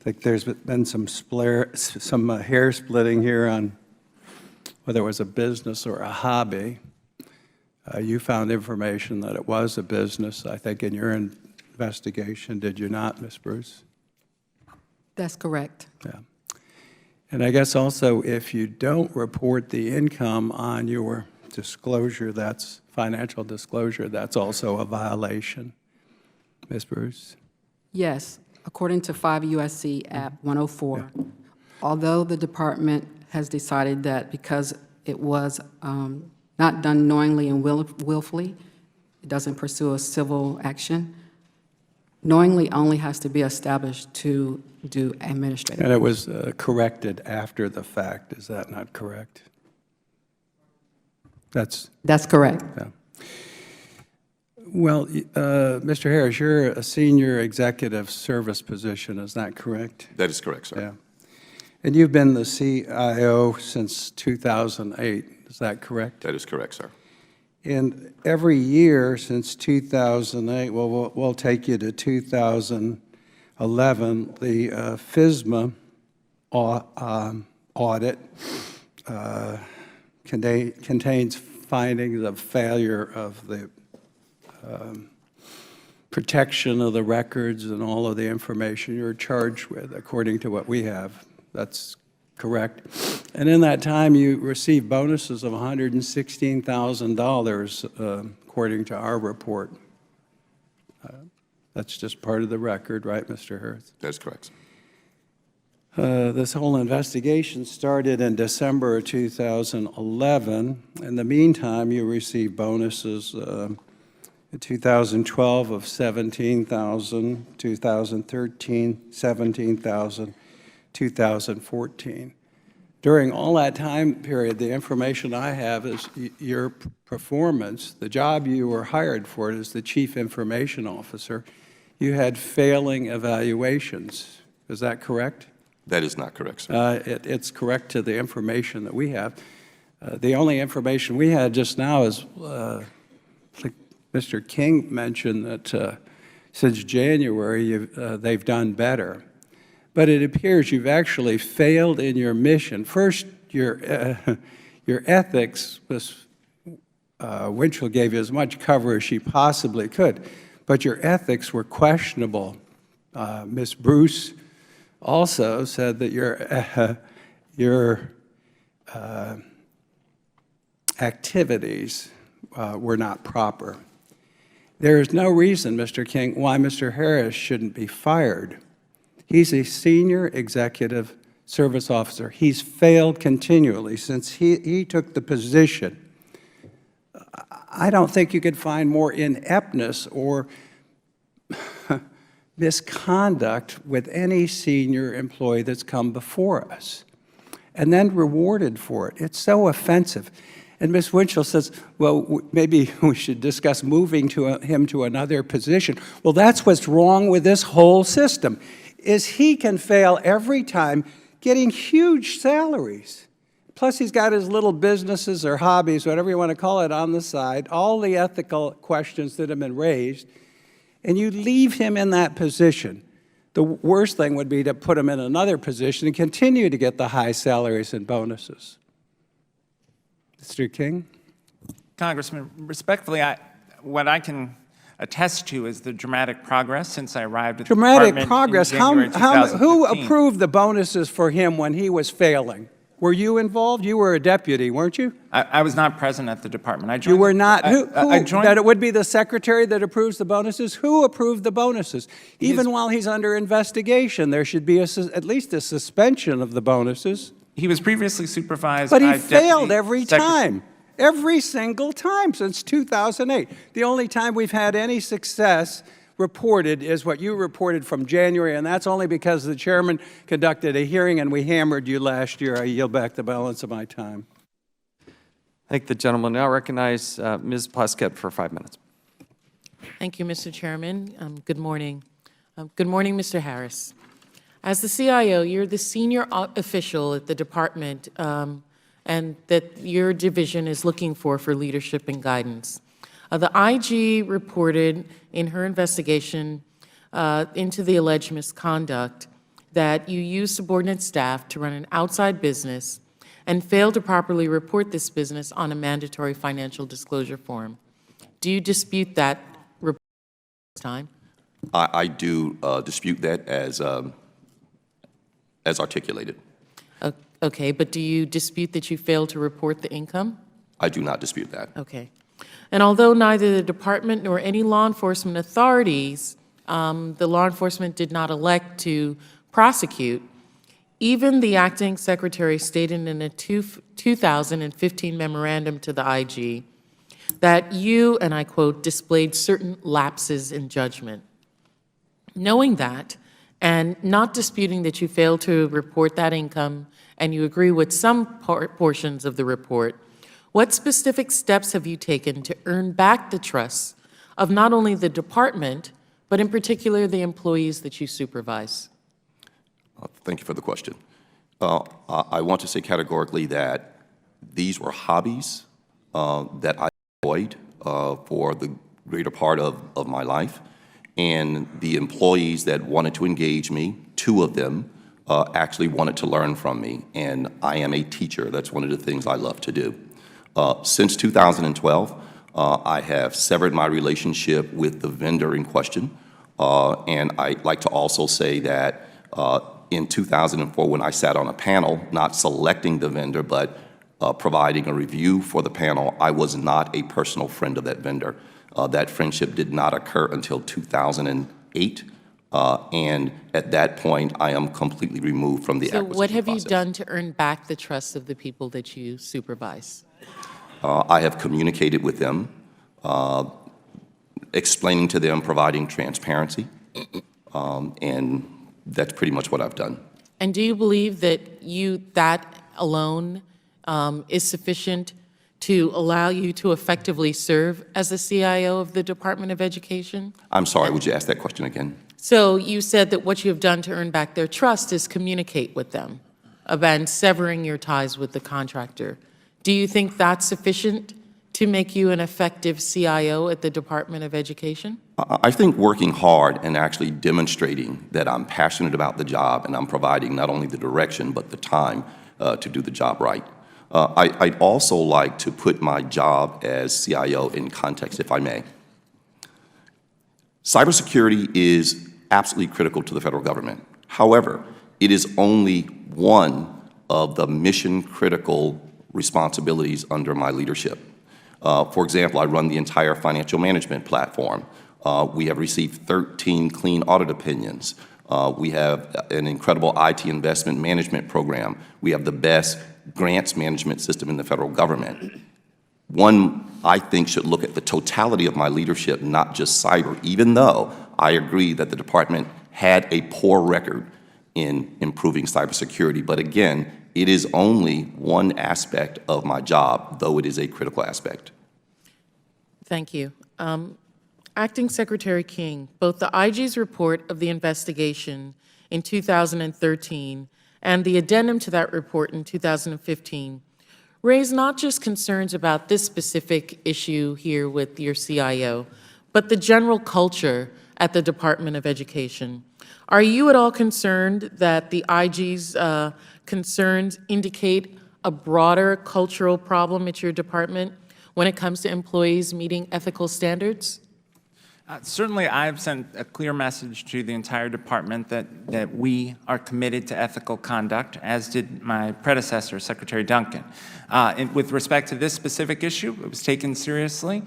I think there's been some hair splitting here on whether it was a business or a hobby. You found information that it was a business, I think, in your investigation, did you not, Ms. Bruce? That's correct. Yeah. And I guess also, if you don't report the income on your disclosure, that's financial disclosure, that's also a violation. Ms. Bruce? Yes, according to 5 U.S.C. Act 104, although the department has decided that because it was not done knowingly and willfully, it doesn't pursue a civil action, knowingly only has to be established to do administrative. And it was corrected after the fact, is that not correct? That's correct. Yeah. Well, Mr. Harris, you're a senior executive service position, is that correct? That is correct, sir. Yeah. And you've been the CIO since 2008, is that correct? That is correct, sir. And every year since 2008, well, we'll take you to 2011, the FSMA audit contains findings of failure of the protection of the records and all of the information you're charged with, according to what we have. That's correct? And in that time, you received bonuses of $116,000, according to our report. That's just part of the record, right, Mr. Harris? That's correct. This whole investigation started in December of 2011. In the meantime, you received bonuses in 2012 of $17,000, 2013, $17,000, 2014. During all that time period, the information I have is your performance, the job you were hired for as the Chief Information Officer, you had failing evaluations. Is that correct? That is not correct, sir. It's correct to the information that we have. The only information we had just now is, like Mr. King mentioned, that since January they've done better. But it appears you've actually failed in your mission. First, your ethics, Ms. Winchell gave you as much cover as she possibly could, but your ethics were questionable. Ms. Bruce also said that your activities were not proper. There is no reason, Mr. King, why Mr. Harris shouldn't be fired. He's a senior executive service officer. He's failed continually since he took the position. I don't think you could find more ineptness or misconduct with any senior employee that's come before us, and then rewarded for it. It's so offensive. And Ms. Winchell says, well, maybe we should discuss moving him to another position. Well, that's what's wrong with this whole system, is he can fail every time getting huge salaries. Plus, he's got his little businesses or hobbies, whatever you want to call it, on the side, all the ethical questions that have been raised, and you leave him in that position. The worst thing would be to put him in another position and continue to get the high salaries and bonuses. Mr. King? Congressman, respectfully, what I can attest to is the dramatic progress since I arrived at the Dramatic department progress? in January Who 2015. approved the bonuses for him when he was failing? Were you involved? You were a deputy, weren't you? I was not present at the department. I joined, You were not. I joined, That it would be the secretary that approves the bonuses? Who approved the bonuses? Even while he's under investigation, there should be at least a suspension of the bonuses. he was previously supervised But he by failed Deputy every Secretary- time. Every single time since 2008. The only time we've had any success reported is what you reported from January, and that's only because the chairman conducted a hearing and we hammered you last year. I yield back the balance of my time. Thank the gentleman. Now recognize Ms. Plaskett for 5 minutes. Thank you, Mr. Chairman. Good morning. Good morning, Mr. Harris. As the CIO, you're the senior official at the department and that your division is looking for leadership and guidance. The IG reported in her investigation into the alleged misconduct that you used subordinate staff to run an outside business and failed to properly report this business on a mandatory financial disclosure form. Do you dispute that report this time? I do dispute that as articulated. Okay, but do you dispute that you failed to report the income? I do not dispute that. Okay. And although neither the department nor any law enforcement authorities, the law enforcement did not elect to prosecute, even the acting secretary stated in a 2015 memorandum to the IG that you, and I quote, displayed certain lapses in judgment. Knowing that, and not disputing that you failed to report that income, and you agree with some portions of the report, what specific steps have you taken to earn back the trust of not only the department, but in particular the employees that you supervise? Thank you for the question. I want to say categorically that these were hobbies that I enjoyed for the greater part of my life. And the employees that wanted to engage me, 2 of them, actually wanted to learn from me. And I am a teacher. That's one of the things I love to do. Since 2012, I have severed my relationship with the vendor in question. And I'd like to also say that in 2004 when I sat on a panel, not selecting the vendor, but providing a review for the panel. I was not a personal friend of that vendor. That friendship did not occur until 2008. And at that point, I am completely removed from the So acquisition what have you process. done to earn back the trust of the people that you supervise? I have communicated with them, explaining to them, providing transparency, and that's pretty much what I've done. And do you believe that that alone is sufficient to allow you to effectively serve as the CIO of the Department of Education? I'm sorry, would you ask that question again? So you said that what you have done to earn back their trust is communicate with them about severing your ties with the contractor. Do you think that's sufficient to make you an effective CIO at the Department of Education? I think working hard and actually demonstrating that I'm passionate about the job and I'm providing not only the direction but the time to do the job right. I'd also like to put my job as CIO in context, if I may. Cybersecurity is absolutely critical to the federal government. However, it is only one of the mission-critical responsibilities under my leadership. For example, I run the entire financial management platform. We have received 13 clean audit opinions. We have an incredible IT investment management program. We have the best grants management system in the federal government. One, I think, should look at the totality of my leadership, not just cyber, even though I agree that the department had a poor record in improving cybersecurity. But again, it is only one aspect of my job, though it is a critical aspect. Thank you. Acting Secretary King, both the IG's report of the investigation in 2013 and the addendum to that report in 2015 raised not just concerns about this specific issue here with your CIO, but the general culture at the Department of Education. Are you at all concerned that the IG's concerns indicate a broader cultural problem at your department when it comes to employees meeting ethical standards? Certainly, I've sent a clear message to the entire department that we are committed to ethical conduct, as did my predecessor, Secretary Duncan. With respect to this specific issue, it was taken seriously.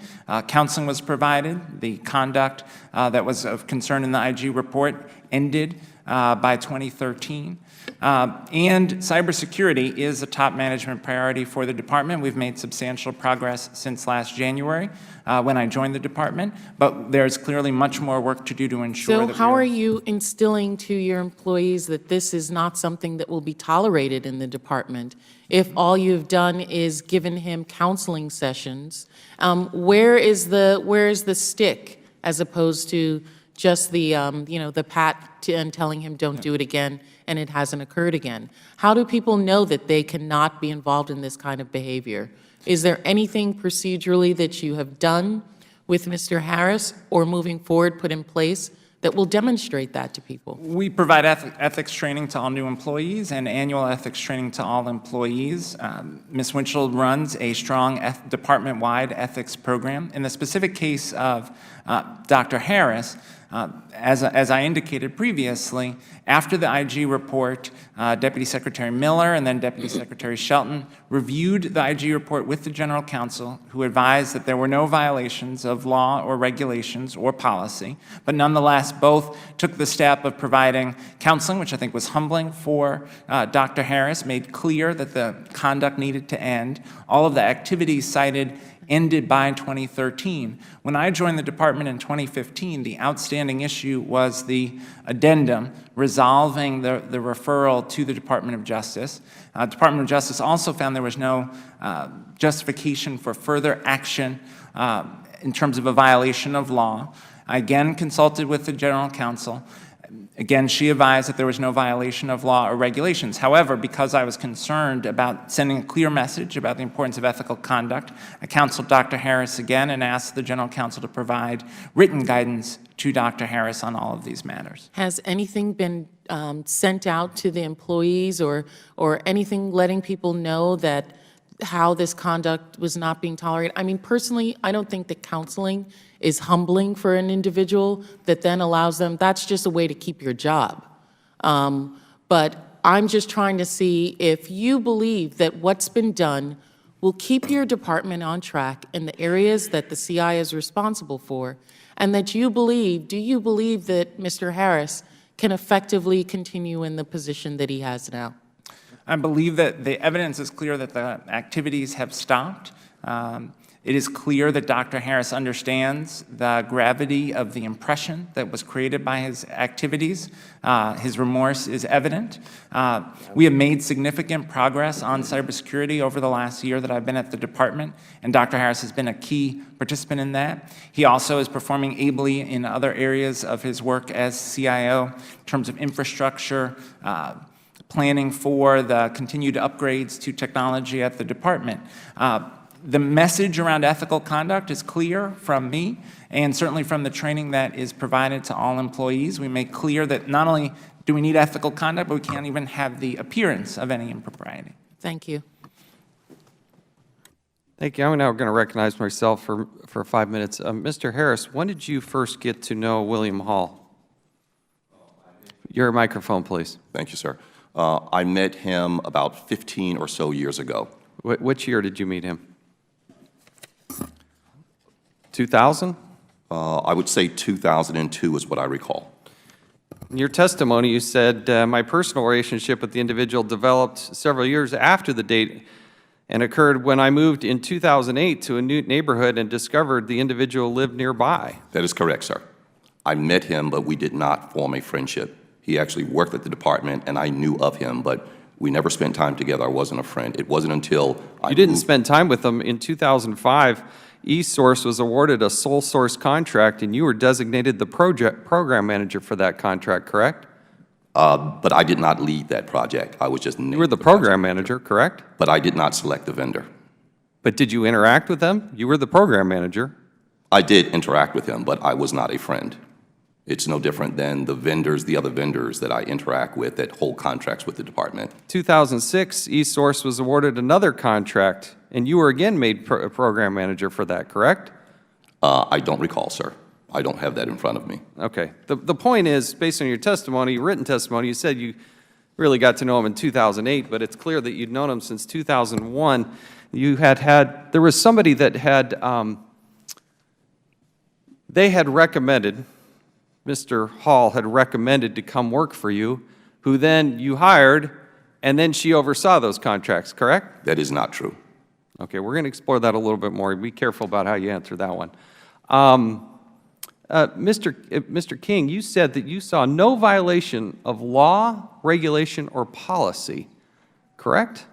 Counseling was provided. The conduct that was of concern in the IG report ended by 2013. And cybersecurity is a top management priority for the department. We've made substantial progress since last January when I joined the department, but there's clearly much more work to do to ensure that how are you instilling to your employees that this is not something that will be tolerated in the department if all you've done is given him counseling sessions? Where is the stick as opposed to just the the pat and telling him don't do it again and it hasn't occurred again? How do people know that they cannot be involved in this kind of behavior? Is there anything procedurally that you have done with Mr. Harris or moving forward put in place that will demonstrate that to people? We provide ethics training to all new employees and annual ethics training to all employees. Ms. Winchell runs a strong department-wide ethics program. In the specific case of Dr. Harris, as I indicated previously, after the IG report, Deputy Secretary Miller and then Deputy Secretary Shelton reviewed the IG report with the General Counsel, who advised that there were no violations of law or regulations or policy, but nonetheless both took the step of providing counseling, which I think was humbling for Dr. Harris, made clear that the conduct needed to end. All of the activities cited ended by 2013. When I joined the department in 2015, the outstanding issue was the addendum resolving the referral to the Department of Justice. Department of Justice also found there was no justification for further action in terms of a violation of law. I again consulted with the General Counsel. Again, she advised that there was no violation of law or regulations. However, because I was concerned about sending a clear message about the importance of ethical conduct, I counseled Dr. Harris again and asked the General Counsel to provide written guidance to Dr. Harris on all of these matters. Has anything been sent out to the employees or anything letting people know that how this conduct was not being tolerated? I mean, personally, I don't think that counseling is humbling for an individual that then allows them, that's just a way to keep your job. but I'm just trying to see if you believe that what's been done will keep your department on track in the areas that the CI is responsible for, and that do you believe that Mr. Harris can effectively continue in the position that he has now? I believe that the evidence is clear that the activities have stopped. It is clear that Dr. Harris understands the gravity of the impression that was created by his activities. His remorse is evident. We have made significant progress on cybersecurity over the last year that I've been at the department, and Dr. Harris has been a key participant in that. He also is performing ably in other areas of his work as CIO in terms of infrastructure, planning for the continued upgrades to technology at the department. The message around ethical conduct is clear from me, and certainly from the training that is provided to all employees. We make clear that not only do we need ethical conduct, but we can't even have the appearance of any impropriety. Thank you. Thank you. I'm now going to recognize myself for 5 minutes. Mr. Harris, when did you first get to know William Hall? Your microphone, please. Thank you, sir. I met him about 15 or so years ago. Which year did you meet him? 2000? I would say 2002 is what I recall. In your testimony, you said, my personal relationship with the individual developed several years after the date and occurred when I moved in 2008 to a new neighborhood and discovered the individual lived nearby. That is correct, sir. I met him, but we did not form a friendship. He actually worked at the department, and I knew of him, but we never spent time together. I wasn't a friend. It wasn't until I You didn't moved. spend time with him. In 2005, eSource was awarded a sole source contract, and you were designated the program manager for that contract, correct? But I did not lead that project. I was just named You were the program manager, correct? But I did not select the vendor. But did you interact with them? You were the program manager. I did interact with him, but I was not a friend. It's no different than the other vendors that I interact with that hold contracts with the department. 2006, eSource was awarded another contract, and you were again made program manager for that, correct? I don't recall, sir. I don't have that in front of me. Okay. The point is, based on your testimony, your written testimony, you said you really got to know him in 2008, but it's clear that you'd known him since 2001. There was somebody that they had recommended, Mr. Hall had recommended to come work for you, who then you hired, and then she oversaw those contracts, correct? That is not true. Okay, we're going to explore that a little bit more. Be careful about how you answer that one. Mr. King, you said that you saw no violation of law, regulation, or policy, correct?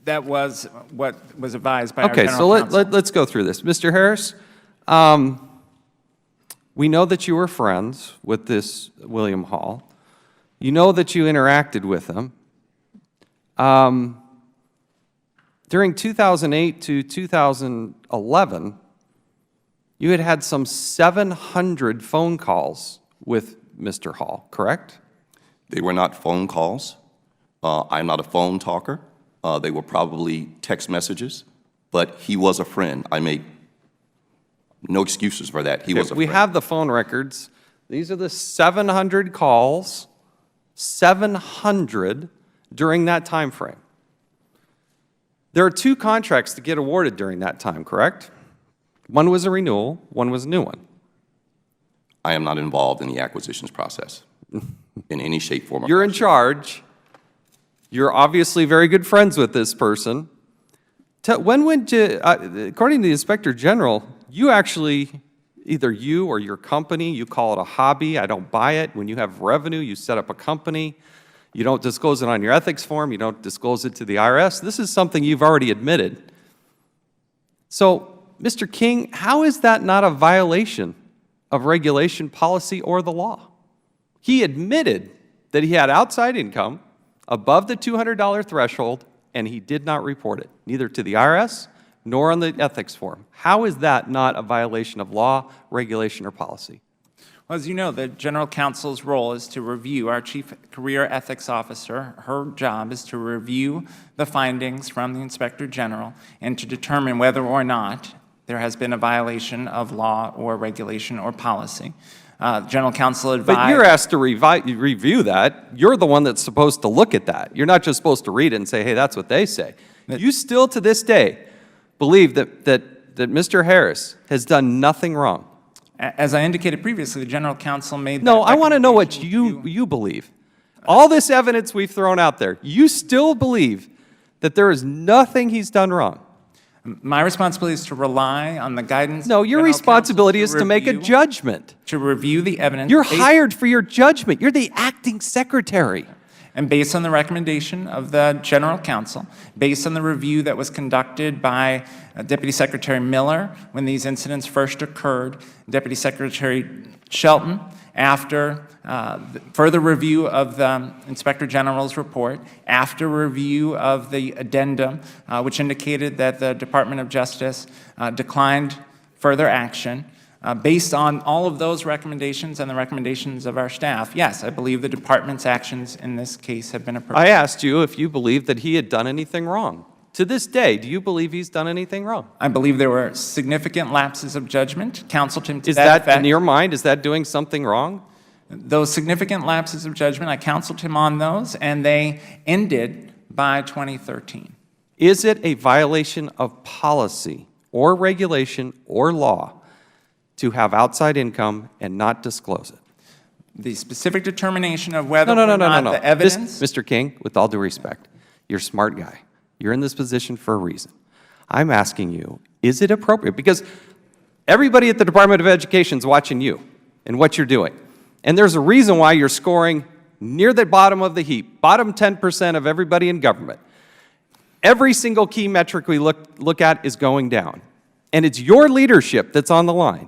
That was what was advised by our Okay, general so counsel. let's go through this. Mr. Harris, we know that you were friends with this William Hall. You know that you interacted with him. During 2008 to 2011, you had some 700 phone calls with Mr. Hall, correct? They were not phone calls. I'm not a phone talker. They were probably text messages, but he was a friend. I make no excuses for that. He was a friend. We have the phone records. These are the 700 calls, 700 during that time frame. There are two contracts to get awarded during that time, correct? One was a renewal, one was a new one. I am not involved in the acquisitions process in any shape, form, or You're in fashion. charge. You're obviously very good friends with this person. When would you, according to the Inspector General, you actually, either you or your company, you call it a hobby, I don't buy it. When you have revenue, you set up a company. You don't disclose it on your ethics form. You don't disclose it to the IRS. This is something you've already admitted. So, Mr. King, how is that not a violation of regulation, policy, or the law? He admitted that he had outside income above the $200 threshold, and he did not report it, neither to the IRS nor on the ethics form. How is that not a violation of law, regulation, or policy? Well, as you know, the General Counsel's role is to review, our Chief Career Ethics Officer, her job is to review the findings from the Inspector General and to determine whether or not there has been a violation of law or regulation or policy. General counsel advised. But you're asked to review that. You're the one that's supposed to look at that. You're not just supposed to read it and say, hey, that's what they say. You still, to this day, believe that Mr. Harris has done nothing wrong. As I indicated previously, the general counsel made that No, I want to know what recommendation to- you believe. All this evidence we've thrown out there, you still believe that there is nothing he's done wrong. My responsibility is to rely on the guidance. No, of your general responsibility is counsel to make a review- judgment. To review the evidence. You're based- hired for your judgment. You're the acting secretary. And based on the recommendation of the general counsel, based on the review that was conducted by Deputy Secretary Miller when these incidents first occurred, Deputy Secretary Shelton, after further review of the Inspector General's report, after review of the addendum, which indicated that the Department of Justice declined further action, based on all of those recommendations and the recommendations of our staff, yes, I believe the department's actions in this case have been appropriate. I asked you if you believed that he had done anything wrong. To this day, do you believe he's done anything wrong? I believe there were significant lapses of judgment. Counseled him to Is that that, effect. in your mind, is that doing something wrong? Those significant lapses of judgment, I counseled him on those, and they ended by 2013. Is it a violation of policy or regulation or law to have outside income and not disclose it? The specific determination of whether No. or not the evidence. Mr. King, with all due respect, you're a smart guy. You're in this position for a reason. I'm asking you, is it appropriate? Because everybody at the Department of Education is watching you and what you're doing. And there's a reason why you're scoring near the bottom of the heap, bottom 10% of everybody in government. Every single key metric we look at is going down. And it's your leadership that's on the line.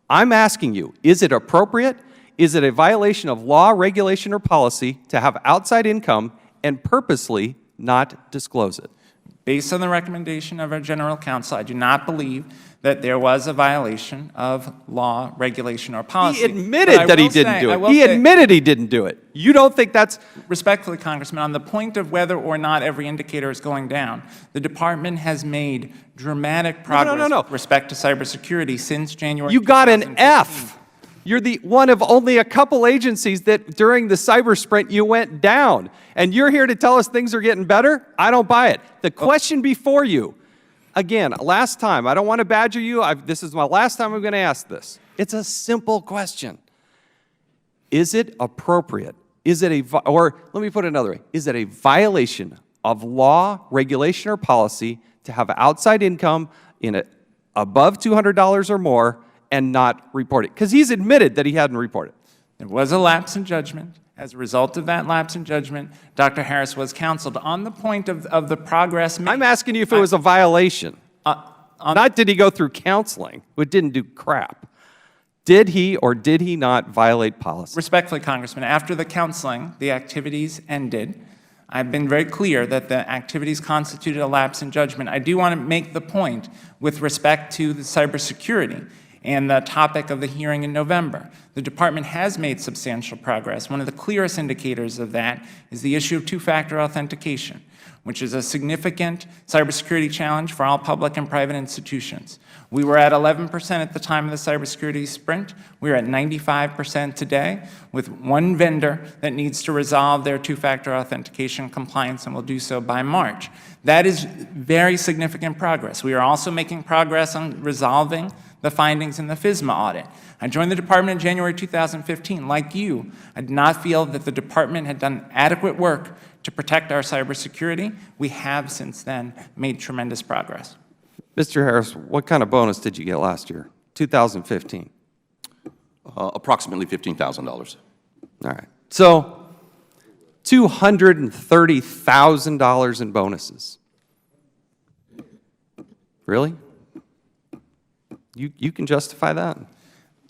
I'm asking you, is it appropriate? Is it a violation of law, regulation, or policy to have outside income and purposely not disclose it? Based on the recommendation of our general counsel, I do not believe that there was a violation of law, regulation, or policy. He admitted that he didn't do it. He admitted he didn't do it. You don't think that's... Respectfully, Congressman, on the point of whether or not every indicator is going down, the department has made dramatic progress No. with respect to cybersecurity since January You got an 2015. F. You're the one of only a couple agencies that during the cyber sprint you went down. And you're here to tell us things are getting better? I don't buy it. The question before you, again, last time, I don't want to badger you. This is my last time I'm going to ask this. It's a simple question. Is it appropriate? Is it or let me put it another way. Is it a violation of law, regulation, or policy to have outside income in above $200 or more and not report it? Because he's admitted that he hadn't reported. There was a lapse in judgment. As a result of that lapse in judgment, Dr. Harris was counseled on the point of the progress made. I'm asking you if it was a violation. Not did he go through counseling, which didn't do crap. Did he or did he not violate policy? Respectfully, Congressman, after the counseling, the activities ended. I've been very clear that the activities constituted a lapse in judgment. I do want to make the point with respect to the cybersecurity and the topic of the hearing in November. The department has made substantial progress. One of the clearest indicators of that is the issue of two-factor authentication, which is a significant cybersecurity challenge for all public and private institutions. We were at 11% at the time of the cybersecurity sprint. We're at 95% today, with one vendor that needs to resolve their two-factor authentication compliance and will do so by March. That is very significant progress. We are also making progress on resolving the findings in the FISMA audit. I joined the department in January 2015. Like you, I did not feel that the department had done adequate work to protect our cybersecurity. We have since then made tremendous progress. Mr. Harris, what kind of bonus did you get last year, 2015? Approximately $15,000. All right. So $230,000 in bonuses. Really? You can justify that?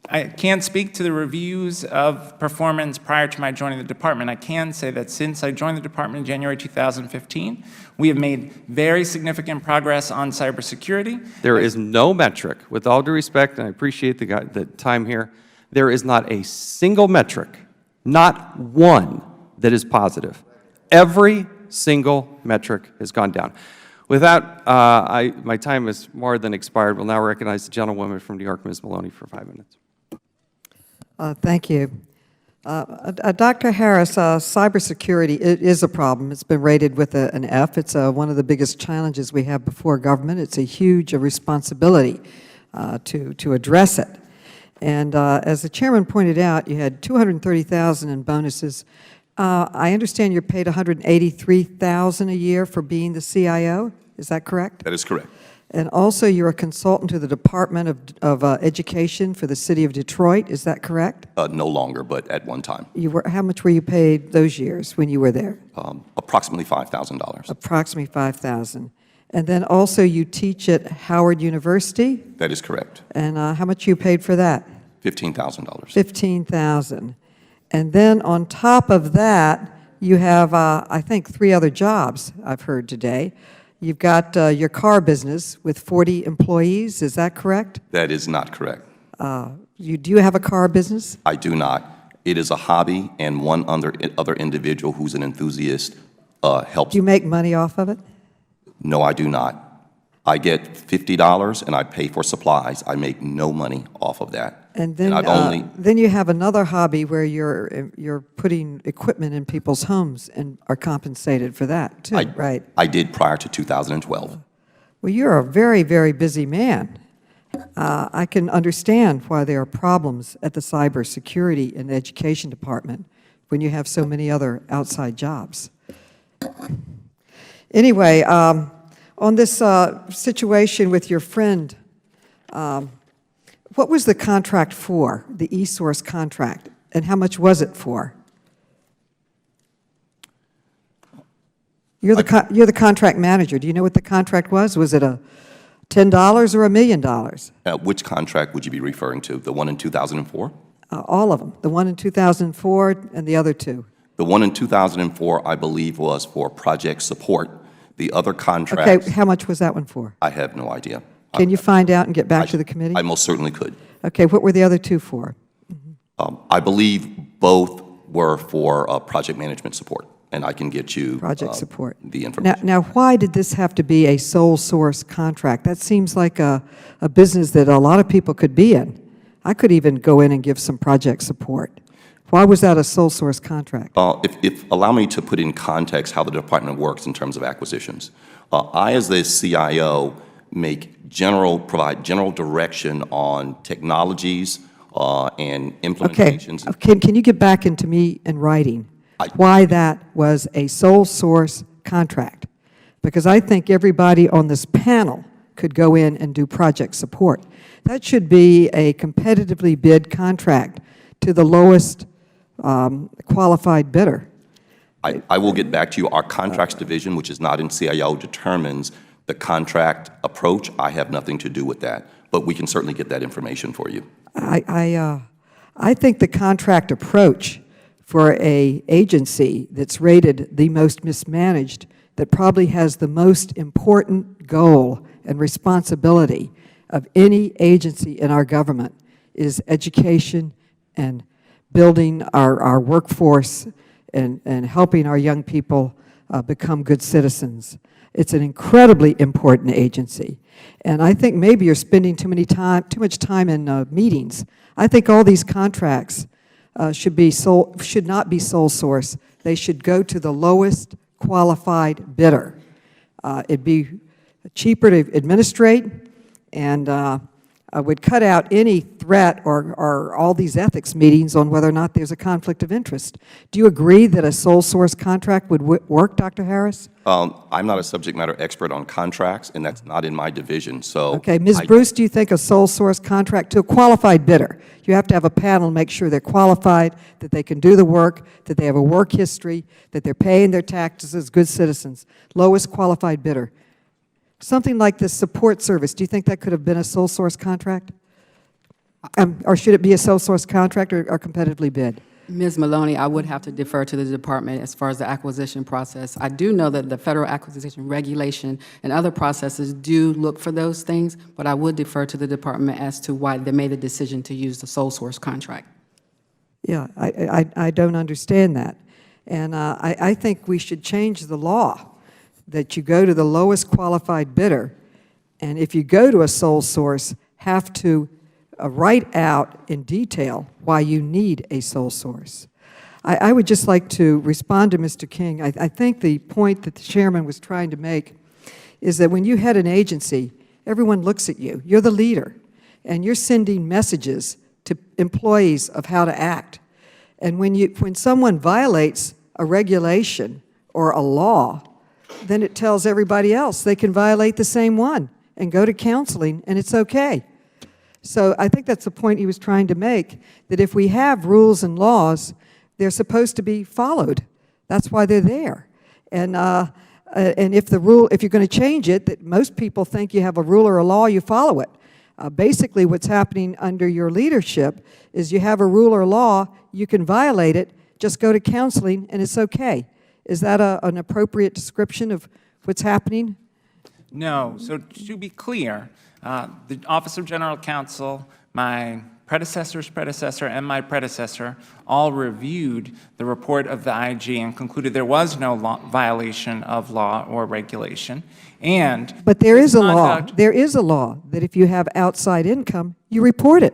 I can't speak to the reviews of performance prior to my joining the department. I can say that since I joined the department in January 2015, we have made very significant progress on cybersecurity. There is no metric, with all due respect, and I appreciate the time here, there is not a single metric, not one, that is positive. Every single metric has gone down. With that, my time is more than expired. We'll now recognize the gentlewoman from New York, Ms. Maloney, for 5 minutes. Thank you. Dr. Harris, cybersecurity is a problem. It's been rated with an F. It's one of the biggest challenges we have before government. It's a huge responsibility to address it. And as the chairman pointed out, you had $230,000 in bonuses. I understand you're paid $183,000 a year for being the CIO. Is that correct? That is correct. And also, you're a consultant to the Department of Education for the City of Detroit. Is that correct? No longer, but at one time. How much were you paid those years when you were there? Approximately $5,000. Approximately $5,000. And then also, you teach at Howard University. That is correct. And how much you paid for that? $15,000. $15,000. And then on top of that, you have, I think, 3 other jobs I've heard today. You've got your car business with 40 employees. Is that correct? That is not correct. Do you have a car business? I do not. It is a hobby, and one other individual who's an enthusiast helps. Do you make money off of it? No, I do not. I get $50 and I pay for supplies. I make no money off of that. And then, then you have another hobby where you're putting equipment in people's homes and are compensated for that too, right? I did prior to 2012. Well, you're a very, very busy man. I can understand why there are problems at the cybersecurity and education department when you have so many other outside jobs. Anyway, on this situation with your friend, what was the contract for, the eSource contract, and how much was it for? You're the contract manager. Do you know what the contract was? Was it a $10 or $1 million? Which contract would you be referring to? The one in 2004? All of them. The one in 2004 and the other 2. The one in 2004, I believe, was for project support. The other contracts... Okay, how much was that one for? I have no idea. Can you find out and get back to the committee? I most certainly could. Okay, what were the other 2 for? I believe both were for project management support, and I can get you Project support. The information. Now, why did this have to be a sole source contract? That seems like a business that a lot of people could be in. I could even go in and give some project support. Why was that a sole source contract? Allow me to put in context how the department works in terms of acquisitions. I, as the CIO, provide general direction on technologies and implementations. Okay, can you get back into me in writing why that was a sole source contract? Because I think everybody on this panel could go in and do project support. That should be a competitively bid contract to the lowest qualified bidder. I will get back to you. Our contracts division, which is not in CIO, determines the contract approach. I have nothing to do with that, but we can certainly get that information for you. I think the contract approach for an agency that's rated the most mismanaged, that probably has the most important goal and responsibility of any agency in our government, is education and building our workforce and helping our young people become good citizens. It's an incredibly important agency. And I think maybe you're spending too much time in meetings. I think all these contracts should not be sole source. They should go to the lowest qualified bidder. It'd be cheaper to administrate, and would cut out any threat or all these ethics meetings on whether or not there's a conflict of interest. Do you agree that a sole source contract would work, Dr. Harris? I'm not a subject matter expert on contracts, and that's not in my division. So, okay, Ms. Bruce, do you think a sole source contract to a qualified bidder? You have to have a panel make sure they're qualified, that they can do the work, that they have a work history, that they're paying their taxes as good citizens. Lowest qualified bidder. Something like the support service, do you think that could have been a sole source contract? Or should it be a sole source contract or competitively bid? Ms. Maloney, I would have to defer to the department as far as the acquisition process. I do know that the Federal Acquisition Regulation and other processes do look for those things, but I would defer to the department as to why they made the decision to use the sole source contract. Yeah, I don't understand that. And I think we should change the law, that you go to the lowest qualified bidder, and if you go to a sole source, have to write out in detail why you need a sole source. I would just like to respond to Mr. King. I think the point that the chairman was trying to make is that when you head an agency, everyone looks at you. You're the leader, and you're sending messages to employees of how to act. And when someone violates a regulation or a law, then it tells everybody else they can violate the same one and go to counseling, and it's okay. So I think that's the point he was trying to make, that if we have rules and laws, they're supposed to be followed. That's why they're there. And if you're going to change it, that most people think you have a rule or a law, you follow it. Basically, what's happening under your leadership is you have a rule or law, you can violate it, just go to counseling, and it's okay. Is that an appropriate description of what's happening? No. So to be clear, the Office of General Counsel, my predecessor's predecessor, and my predecessor all reviewed the report of the IG and concluded there was no violation of law or regulation. But there is a law. There is a law that if you have outside income, you report it.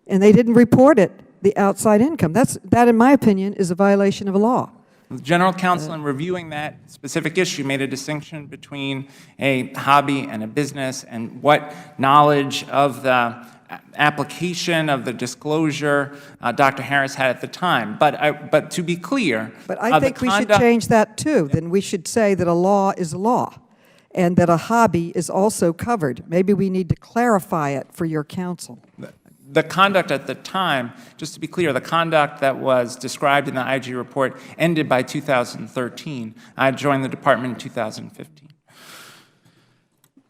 And they didn't report it, the outside income. That, in my opinion, is a violation of a law. The General Counsel, in reviewing that specific issue, made a distinction between a hobby and a business and what knowledge of the application of the disclosure Dr. Harris had at the time. But to be clear, but I think we should change that too. Then we should say that a law is a law and that a hobby is also covered. Maybe we need to clarify it for your counsel. The conduct at the time, just to be clear, the conduct that was described in the IG report ended by 2013. I joined the department in 2015.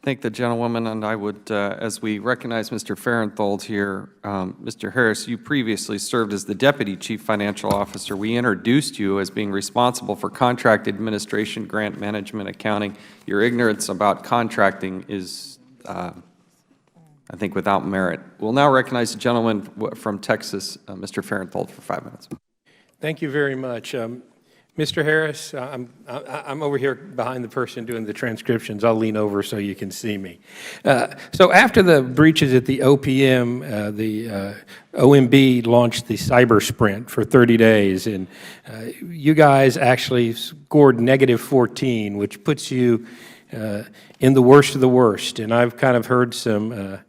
Thank the gentlewoman, and I would, as we recognize Mr. Farenthold here, Mr. Harris, you previously served as the Deputy Chief Financial Officer. We introduced you as being responsible for contract administration, grant management, accounting. Your ignorance about contracting is, I think, without merit. We'll now recognize the gentleman from Texas, Mr. Farenthold, for 5 minutes. Thank you very much. Mr. Harris, I'm over here behind the person doing the transcriptions. I'll lean over so you can see me. So after the breaches at the OPM, the OMB launched the cyber sprint for 30 days, and you guys actually scored -14, which puts you in the worst of the worst. And I've kind of heard some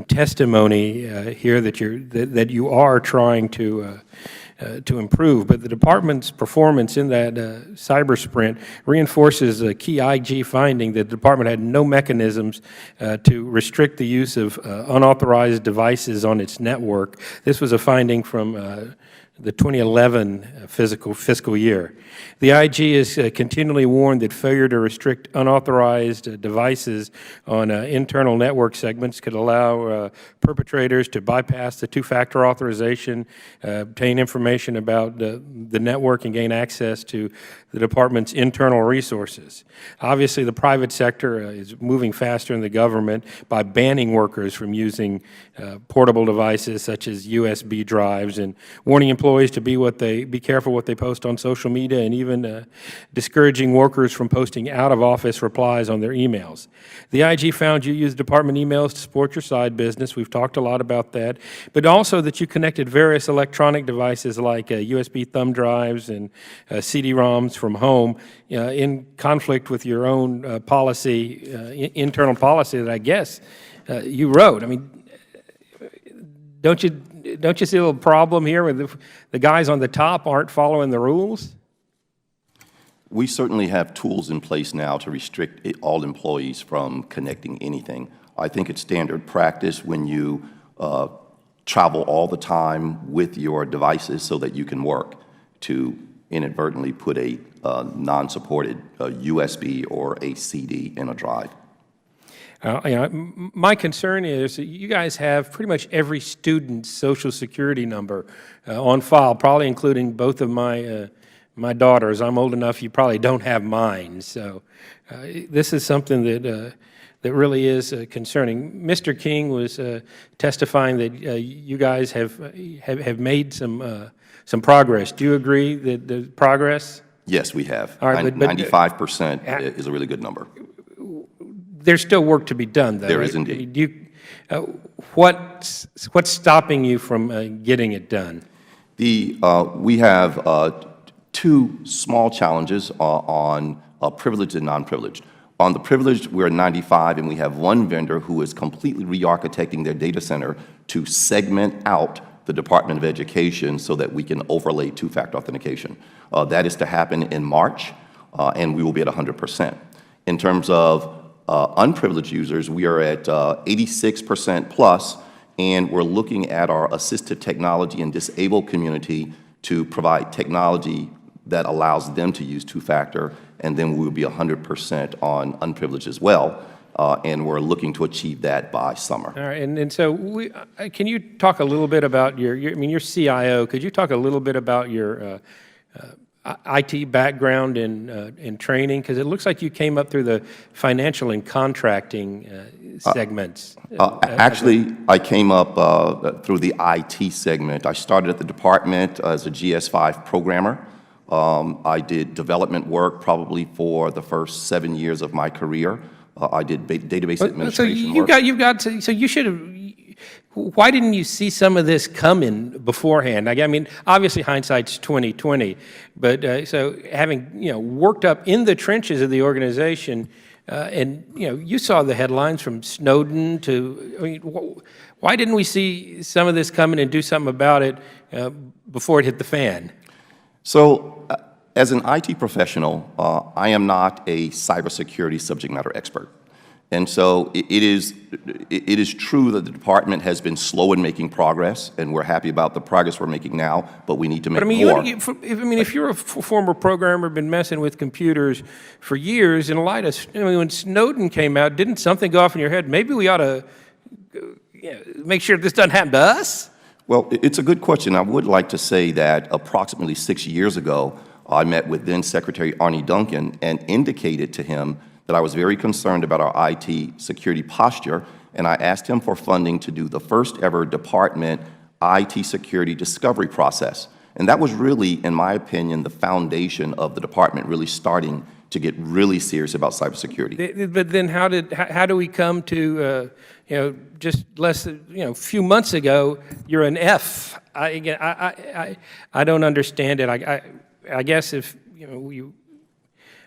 testimony here that you are trying to improve, but the department's performance in that cyber sprint reinforces a key IG finding that the department had no mechanisms to restrict the use of unauthorized devices on its network. This was a finding from the 2011 fiscal year. The IG is continually warned that failure to restrict unauthorized devices on internal network segments could allow perpetrators to bypass the two-factor authorization, obtain information about the network, and gain access to the department's internal resources. Obviously, the private sector is moving faster than the government by banning workers from using portable devices such as USB drives and warning employees to be careful what they post on social media, and even discouraging workers from posting out-of-office replies on their emails. The IG found you used department emails to support your side business. We've talked a lot about that, but also that you connected various electronic devices like USB thumb drives and CD-ROMs from home in conflict with your own policy, internal policy that I guess you wrote. I mean, don't you see a little problem here with the guys on the top aren't following the rules? We certainly have tools in place now to restrict all employees from connecting anything. I think it's standard practice when you travel all the time with your devices so that you can work to inadvertently put a non-supported USB or a CD in a drive. My concern is that you guys have pretty much every student's Social Security number on file, probably including both of my daughters. I'm old enough, you probably don't have mine. So this is something that really is concerning. Mr. King was testifying that you guys have made some progress. Do you agree that the progress? Yes, we have. All right, 95% is a really good number. There's still work to be done, though. There is indeed. What's stopping you from getting it done? We have two small challenges on privileged and non-privileged. On the privileged, we're at 95, and we have one vendor who is completely re-architecting their data center to segment out the Department of Education so that we can overlay two-factor authentication. That is to happen in March, and we will be at 100%. In terms of unprivileged users, we are at 86% plus, and we're looking at our assistive technology and disabled community to provide technology that allows them to use two-factor, and then we will be 100% on unprivileged as well, and we're looking to achieve that by summer. All right, and so can you talk a little bit about your CIO, could you talk a little bit about your IT background and training? Because it looks like you came up through the financial and contracting segments. Actually, I came up through the IT segment. I started at the department as a GS5 programmer. I did development work probably for the first 7 years of my career. I did database administration work. So you should have. Why didn't you see some of this coming beforehand? I mean, obviously hindsight's 20/20, but so having worked up in the trenches of the organization, and you saw the headlines from Snowden to. I mean, why didn't we see some of this coming and do something about it before it hit the fan? So, as an IT professional, I am not a cybersecurity subject matter expert. And so it is true that the department has been slow in making progress, and we're happy about the progress we're making now, but we need to make more. If you're a former programmer, been messing with computers for years, in light of when Snowden came out, didn't something go off in your head? Maybe we ought to make sure this doesn't happen to us? Well, it's a good question. I would like to say that approximately 6 years ago, I met with then Secretary Arne Duncan and indicated to him that I was very concerned about our IT security posture, and I asked him for funding to do the first ever department IT security discovery process. And that was really, in my opinion, the foundation of the department really starting to get really serious about cybersecurity. But then how do we come to, just less than, few months ago, you're an F. I don't understand it. I guess if,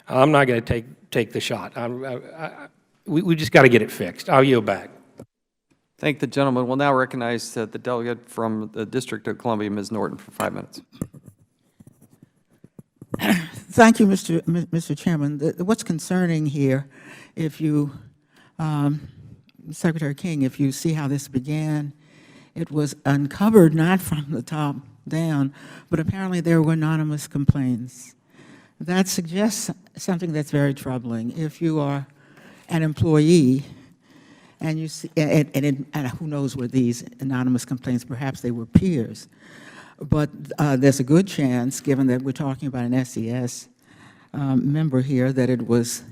I'm not going to take the shot. We just got to get it fixed. I'll yield back. Thank the gentleman. We'll now recognize the delegate from the District of Columbia, Ms. Norton, for 5 minutes. Thank you, Mr. Chairman. What's concerning here, if you, Secretary King, if you see how this began, it was uncovered not from the top down, but apparently there were anonymous complaints. That suggests something that's very troubling. If you are an employee and you see, and who knows where these anonymous complaints, perhaps they were peers, but there's a good chance, given that we're talking about an SES member here, that it was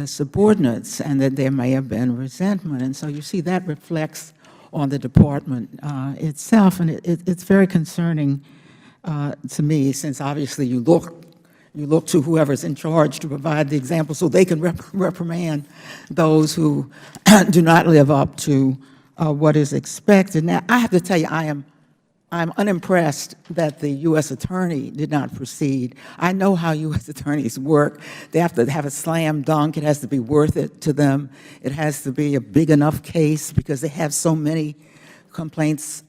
subordinates and that there may have been resentment. And so you see that reflects on the department itself, and it's very concerning to me, since obviously you look to whoever's in charge to provide the example so they can reprimand those who do not live up to what is expected. Now, I have to tell you, I'm unimpressed that the U.S. Attorney did not proceed. I know how U.S. attorneys work. They have to have a slam dunk. It has to be worth it to them. It has to be a big enough case because they have so many complaints,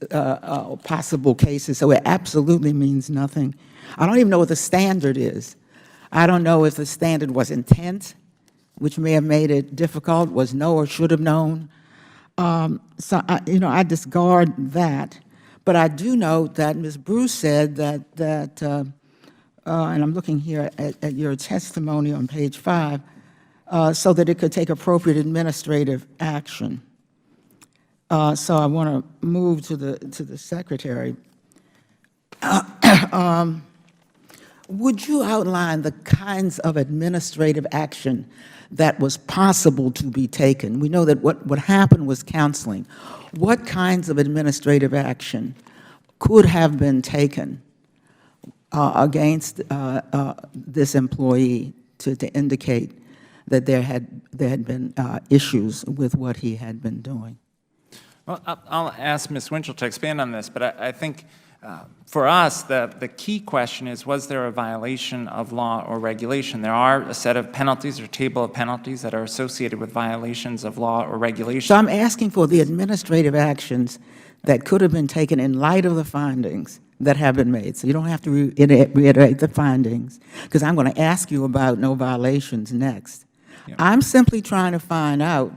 possible cases, so it absolutely means nothing. I don't even know what the standard is. I don't know if the standard was intent, which may have made it difficult, was know or should have known. So, I discard that. But I do note that Ms. Bruce said that and I'm looking here at your testimony on page 5, so that it could take appropriate administrative action. So I want to move to the Secretary. Would you outline the kinds of administrative action that was possible to be taken? We know that what happened was counseling. What kinds of administrative action could have been taken against this employee to indicate that there had been issues with what he had been doing? Well, I'll ask Ms. Winchell to expand on this, but I think for us, the key question is, was there a violation of law or regulation? There are a set of penalties or table of penalties that are associated with violations of law or regulation. So I'm asking for the administrative actions that could have been taken in light of the findings that have been made. So you don't have to reiterate the findings, because I'm going to ask you about no violations next. Yeah. I'm simply trying to find out,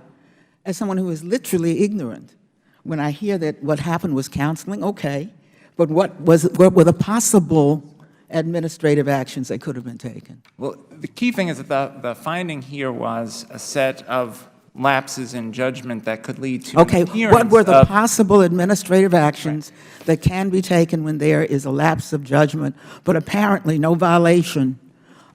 as someone who is literally ignorant, when I hear that what happened was counseling, okay, but what were the possible administrative actions that could have been taken? Well, the key thing is that the finding here was a set of lapses in judgment that could lead to Okay, an appearance what were the of- possible administrative actions that can be taken when there is a lapse of judgment, but apparently no violation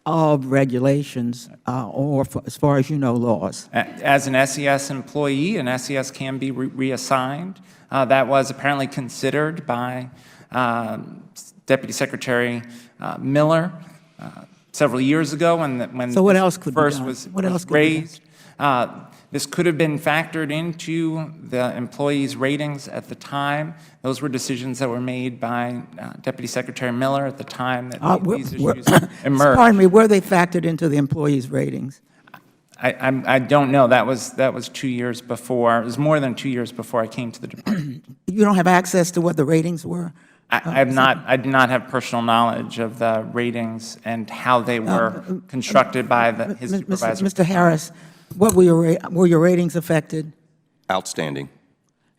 of regulations or, as far as you know, laws? As an SES employee, an SES can be reassigned. That was apparently considered by Deputy Secretary Miller several years ago when So what else could be first done? was What else could be done? raised. This could have been factored into the employees' ratings at the time. Those were decisions that were made by Deputy Secretary Miller at the time that these issues emerged. Pardon me, were they factored into the employees' ratings? I don't know. That was 2 years before. It was more than 2 years before I came to the department. You don't have access to what the ratings were? I do not have personal knowledge of the ratings and how they were constructed by his supervisor. Mr. Harris, what were your ratings affected? Outstanding.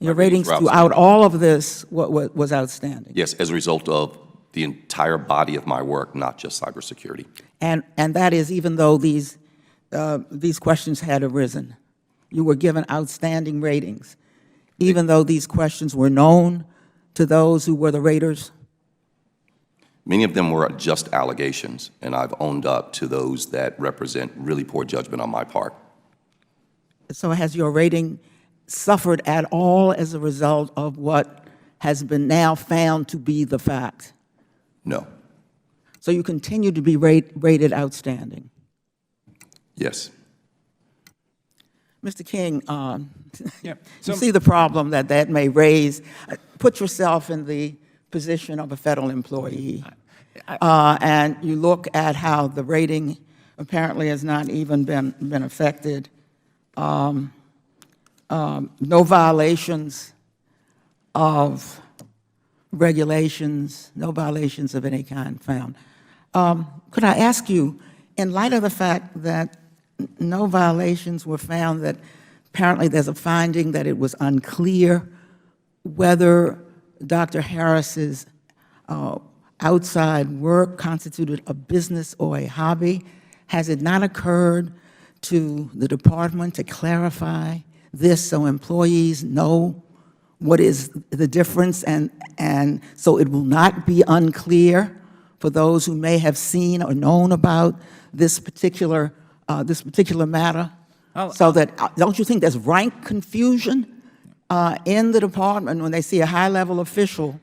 Your My ratings ratings were throughout outstanding. all of this was outstanding? Yes, as a result of the entire body of my work, not just cybersecurity. And that is even though these questions had arisen? You were given outstanding ratings, even though these questions were known to those who were the raters? Many of them were just allegations, and I've owned up to those that represent really poor judgment on my part. So has your rating suffered at all as a result of what has been now found to be the fact? No. So you continue to be rated outstanding? Yes. Mr. King, Yeah. you see the problem that may raise. Put yourself in the position of a federal employee, and you look at how the rating apparently has not even been affected. No violations of regulations, no violations of any kind found. Could I ask you, in light of the fact that no violations were found, that apparently there's a finding that it was unclear whether Dr. Harris's outside work constituted a business or a hobby, has it not occurred to the department to clarify this so employees know what is the difference, and so it will not be unclear for those who may have seen or known about this particular matter? So that, don't you think there's rank confusion in the department when they see a high-level official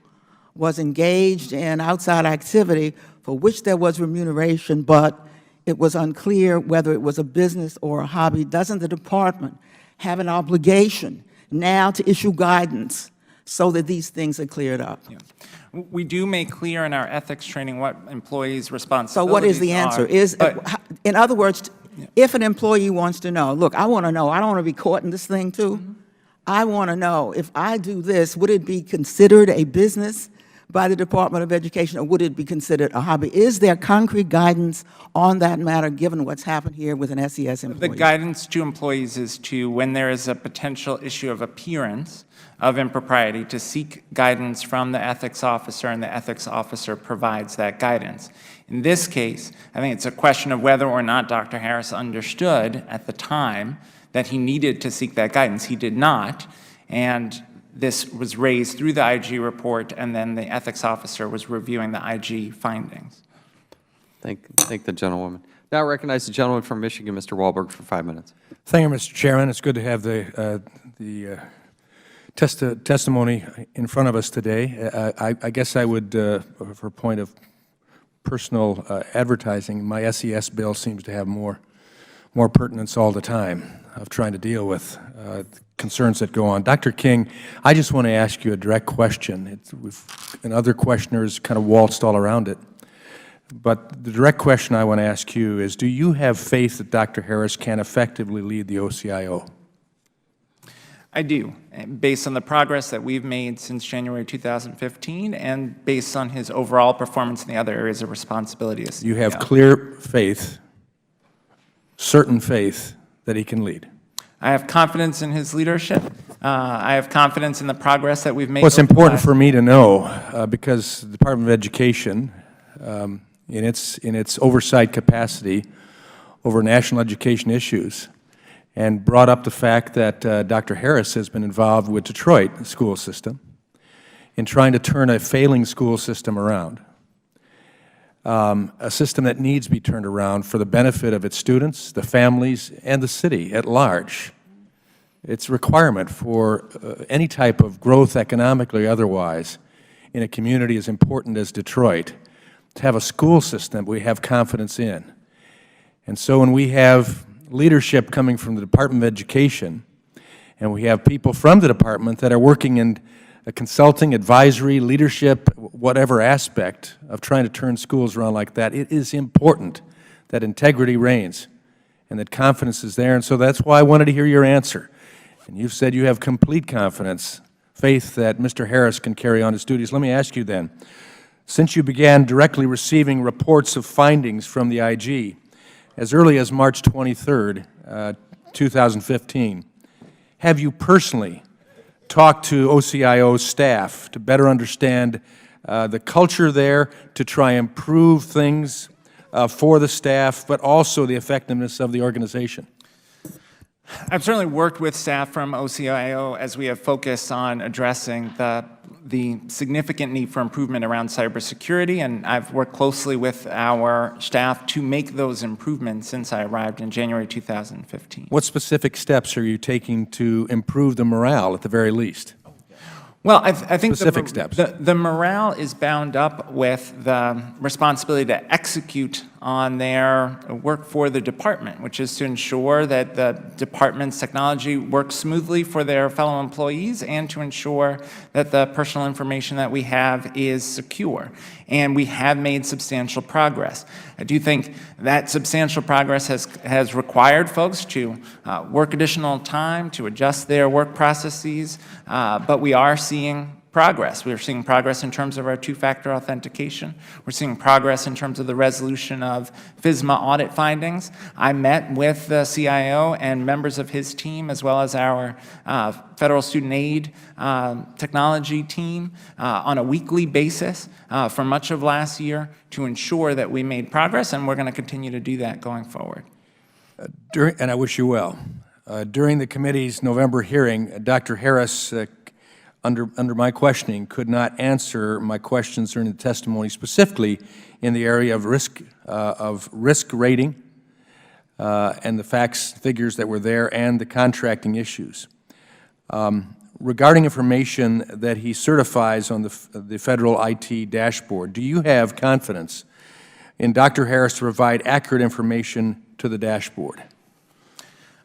was engaged in outside activity for which there was remuneration, but it was unclear whether it was a business or a hobby? Doesn't the department have an obligation now to issue guidance so that these things are cleared up? Yeah. We do make clear in our ethics training what employees' responsibilities So what is the answer? In other words, if an employee wants to know, look, I want to know, I don't want to be caught in this thing too. I want to know, if I do this, would it be considered a business by the Department of Education, or would it be considered a hobby? Is there concrete guidance on that matter, given what's happened here with an SES employee? The guidance to employees is to, when there is a potential issue of appearance of impropriety, to seek guidance from the ethics officer, and the ethics officer provides that guidance. In this case, I think it's a question of whether or not Dr. Harris understood at the time that he needed to seek that guidance. He did not, and this was raised through the IG report, and then the ethics officer was reviewing the IG findings. Thank the gentlewoman. Now I recognize the gentleman from Michigan, Mr. Wahlberg, for 5 minutes. Thank you, Mr. Chairman. It's good to have the testimony in front of us today. I guess I would, for a point of personal advertising, my SES bill seems to have more pertinence all the time. of trying to deal with concerns that go on. Dr. King, I just want to ask you a direct question. And other questioners kind of waltzed all around it. But the direct question I want to ask you is, do you have faith that Dr. Harris can effectively lead the OCIO? I do, based on the progress that we've made since January 2015 and based on his overall performance in the other areas of responsibility as You have CEO. clear faith, certain faith, that he can lead. I have confidence in his leadership. I have confidence in the progress that we've made. Well, it's over the important last- for me to know because the Department of Education, in its oversight capacity over national education issues, and brought up the fact that Dr. Harris has been involved with Detroit school system in trying to turn a failing school system around, a system that needs to be turned around for the benefit of its students, the families, and the city at large. It's a requirement for any type of growth, economically or otherwise, in a community as important as Detroit, to have a school system we have confidence in. And so when we have leadership coming from the Department of Education, and we have people from the department that are working in a consulting, advisory, leadership, whatever aspect of trying to turn schools around like that, it is important that integrity reigns and that confidence is there. And so that's why I wanted to hear your answer. And you've said you have complete confidence, faith that Mr. Harris can carry on his duties. Let me ask you then, since you began directly receiving reports of findings from the IG, as early as March 23rd, 2015, have you personally talked to OCIO staff to better understand the culture there, to try and improve things for the staff, but also the effectiveness of the organization? I've certainly worked with staff from OCIO as we have focused on addressing the significant need for improvement around cybersecurity, and I've worked closely with our staff to make those improvements since I arrived in January 2015. What specific steps are you taking to improve the morale at the very least? Well, I think Specific steps. the morale is bound up with the responsibility to execute on their work for the department, which is to ensure that the department's technology works smoothly for their fellow employees and to ensure that the personal information that we have is secure. And we have made substantial progress. I do think that substantial progress has required folks to work additional time, to adjust their work processes, but we are seeing progress. We are seeing progress in terms of our two-factor authentication. We're seeing progress in terms of the resolution of FSMA audit findings. I met with the CIO and members of his team, as well as our federal student aid technology team on a weekly basis for much of last year to ensure that we made progress, and we're going to continue to do that going forward. And I wish you well. During the committee's November hearing, Dr. Harris, under my questioning, could not answer my questions during the testimony, specifically in the area of risk rating and the facts, figures that were there, and the contracting issues. Regarding information that he certifies on the federal IT dashboard, do you have confidence in Dr. Harris to provide accurate information to the dashboard?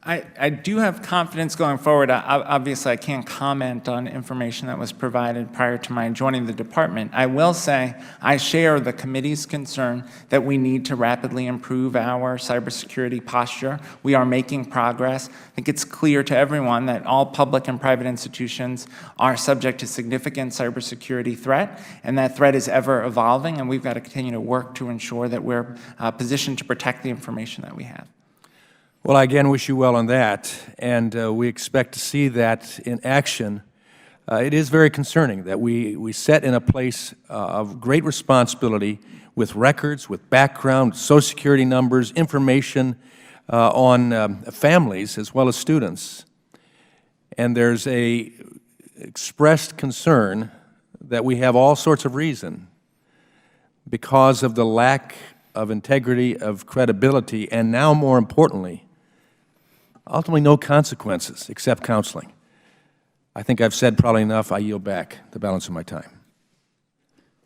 I do have confidence going forward. Obviously, I can't comment on information that was provided prior to my joining the department. I will say I share the committee's concern that we need to rapidly improve our cybersecurity posture. We are making progress. I think it's clear to everyone that all public and private institutions are subject to significant cybersecurity threat, and that threat is ever evolving, and we've got to continue to work to ensure that we're positioned to protect the information that we have. Well, I again wish you well on that, and we expect to see that in action. It is very concerning that we set in a place of great responsibility with records, with background, Social Security numbers, information on families as well as students. And there's a expressed concern that we have all sorts of reason because of the lack of integrity, of credibility, and now more importantly, ultimately no consequences except counseling. I think I've said probably enough. I yield back the balance of my time.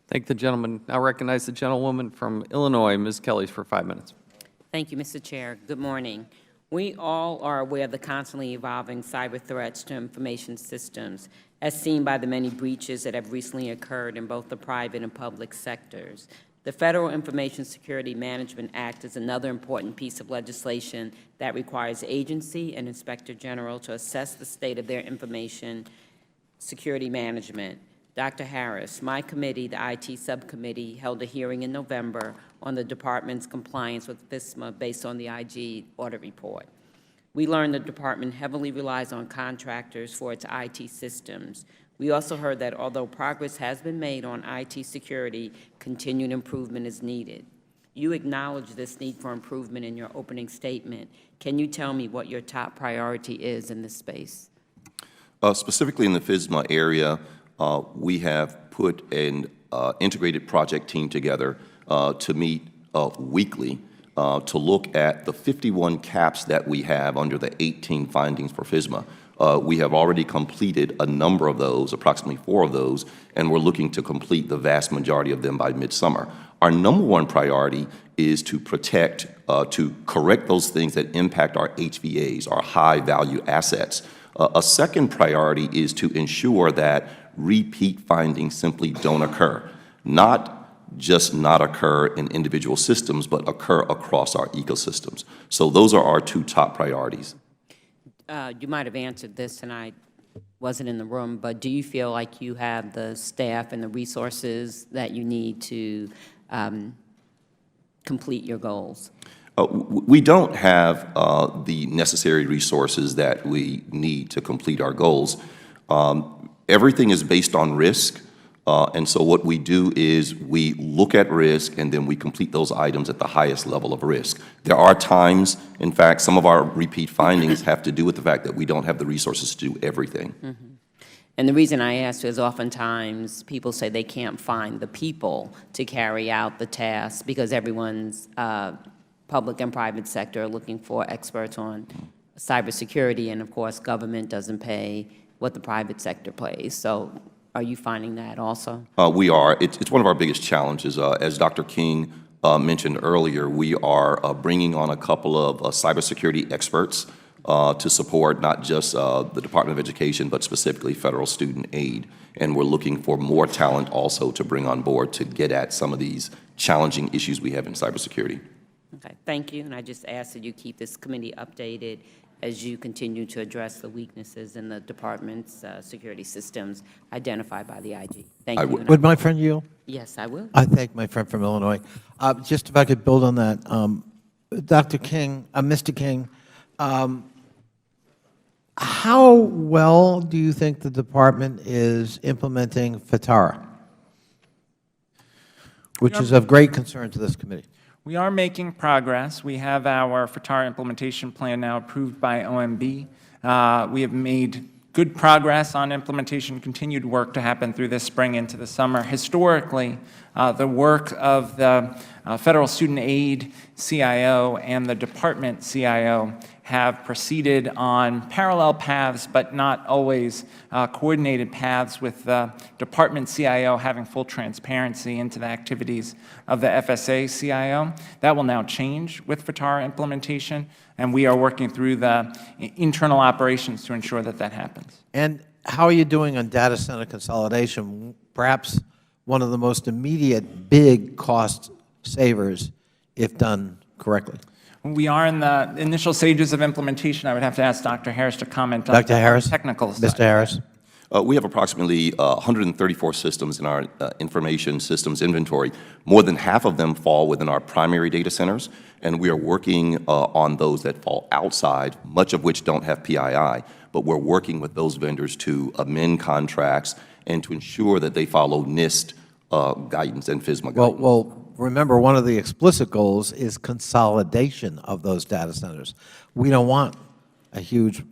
Thank the gentleman. Now recognize the gentlewoman from Illinois, Ms. Kellys, for 5 minutes. Thank you, Mr. Chair. Good morning. We all are aware of the constantly evolving cyber threats to information systems, as seen by the many breaches that have recently occurred in both the private and public sectors. The Federal Information Security Management Act is another important piece of legislation that requires agency and Inspector General to assess the state of their information security management. Dr. Harris, my committee, the IT subcommittee, held a hearing in November on the department's compliance with FISMA based on the IG audit report. We learned the department heavily relies on contractors for its IT systems. We also heard that although progress has been made on IT security, continued improvement is needed. You acknowledge this need for improvement in your opening statement. Can you tell me what your top priority is in this space? Specifically in the FISMA area, we have put an integrated project team together to meet weekly to look at the 51 caps that we have under the 18 findings for FISMA. We have already completed a number of those, approximately 4 of those, and we're looking to complete the vast majority of them by midsummer. Our number one priority is to protect, to correct those things that impact our HVAs, our high-value assets. A second priority is to ensure that repeat findings simply don't occur, not just not occur in individual systems, but occur across our ecosystems. So those are our 2 top priorities. You might have answered this, and I wasn't in the room, but do you feel like you have the staff and the resources that you need to complete your goals? We don't have the necessary resources that we need to complete our goals. Everything is based on risk, and so what we do is we look at risk and then we complete those items at the highest level of risk. There are times, in fact, some of our repeat findings have to do with the fact that we don't have the resources to do everything. Mm-hmm. And the reason I ask is oftentimes people say they can't find the people to carry out the task because everyone's public and private sector are looking for experts on cybersecurity, and of course government doesn't pay what the private sector pays. So are you finding that also? We are. It's one of our biggest challenges. As Dr. King mentioned earlier, we are bringing on a couple of cybersecurity experts to support not just the Department of Education, but specifically federal student aid. And we're looking for more talent also to bring on board to get at some of these challenging issues we have in cybersecurity. Okay, thank you. And I just ask that you keep this committee updated as you continue to address the weaknesses in the department's security systems identified by the IG. Thank you. Would my friend yield? Yes, I will. I thank my friend from Illinois. Just if I could build on that, Dr. King, Mr. King, how well do you think the department is implementing FITARA, which is of great concern to this committee? We are making progress. We have our FITARA implementation plan now approved by OMB. We have made good progress on implementation, continued work to happen through this spring into the summer. Historically, the work of the Federal Student Aid CIO and the department CIO have proceeded on parallel paths, but not always coordinated paths, with the department CIO having full transparency into the activities of the FSA CIO. That will now change with FITARA implementation, and we are working through the internal operations to ensure that that happens. And how are you doing on data center consolidation? Perhaps one of the most immediate big cost savers if done correctly. We are in the initial stages of implementation. I would have to ask Dr. Harris to comment on the technical side. Mr. Harris. We have approximately 134 systems in our information systems inventory. More than half of them fall within our primary data centers, and we are working on those that fall outside, much of which don't have PII, but we're working with those vendors to amend contracts and to ensure that they follow NIST guidance and FISMA guidance. Well, remember, one of the explicit goals is consolidation of those data centers. We don't want a huge,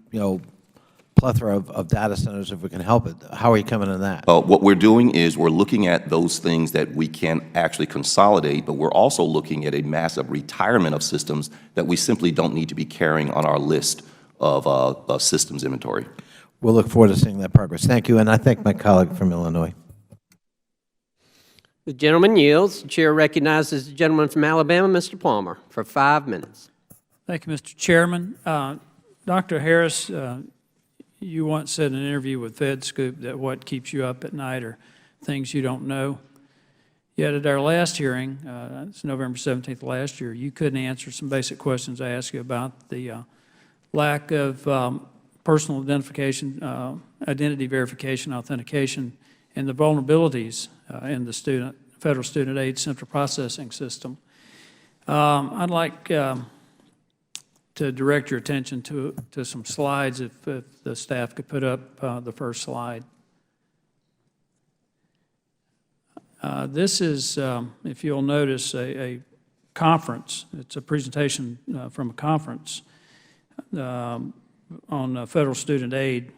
plethora of data centers if we can help it. How are you coming in that? What we're doing is we're looking at those things that we can actually consolidate, but we're also looking at a massive retirement of systems that we simply don't need to be carrying on our list of systems inventory. We'll look forward to seeing that progress. Thank you, and I thank my colleague from Illinois. The gentleman yields. The chair recognizes the gentleman from Alabama, Mr. Palmer, for 5 minutes. Thank you, Mr. Chairman. Dr. Harris, you once said in an interview with FedScoop that what keeps you up at night are things you don't know. Yet at our last hearing, it's November 17th last year, you couldn't answer some basic questions I asked you about the lack of personal identification, identity verification, authentication, and the vulnerabilities in the federal student aid central processing system. I'd like to direct your attention to some slides, if the staff could put up the first slide. This is, if you'll notice, a conference. It's a presentation from a conference on federal student aid,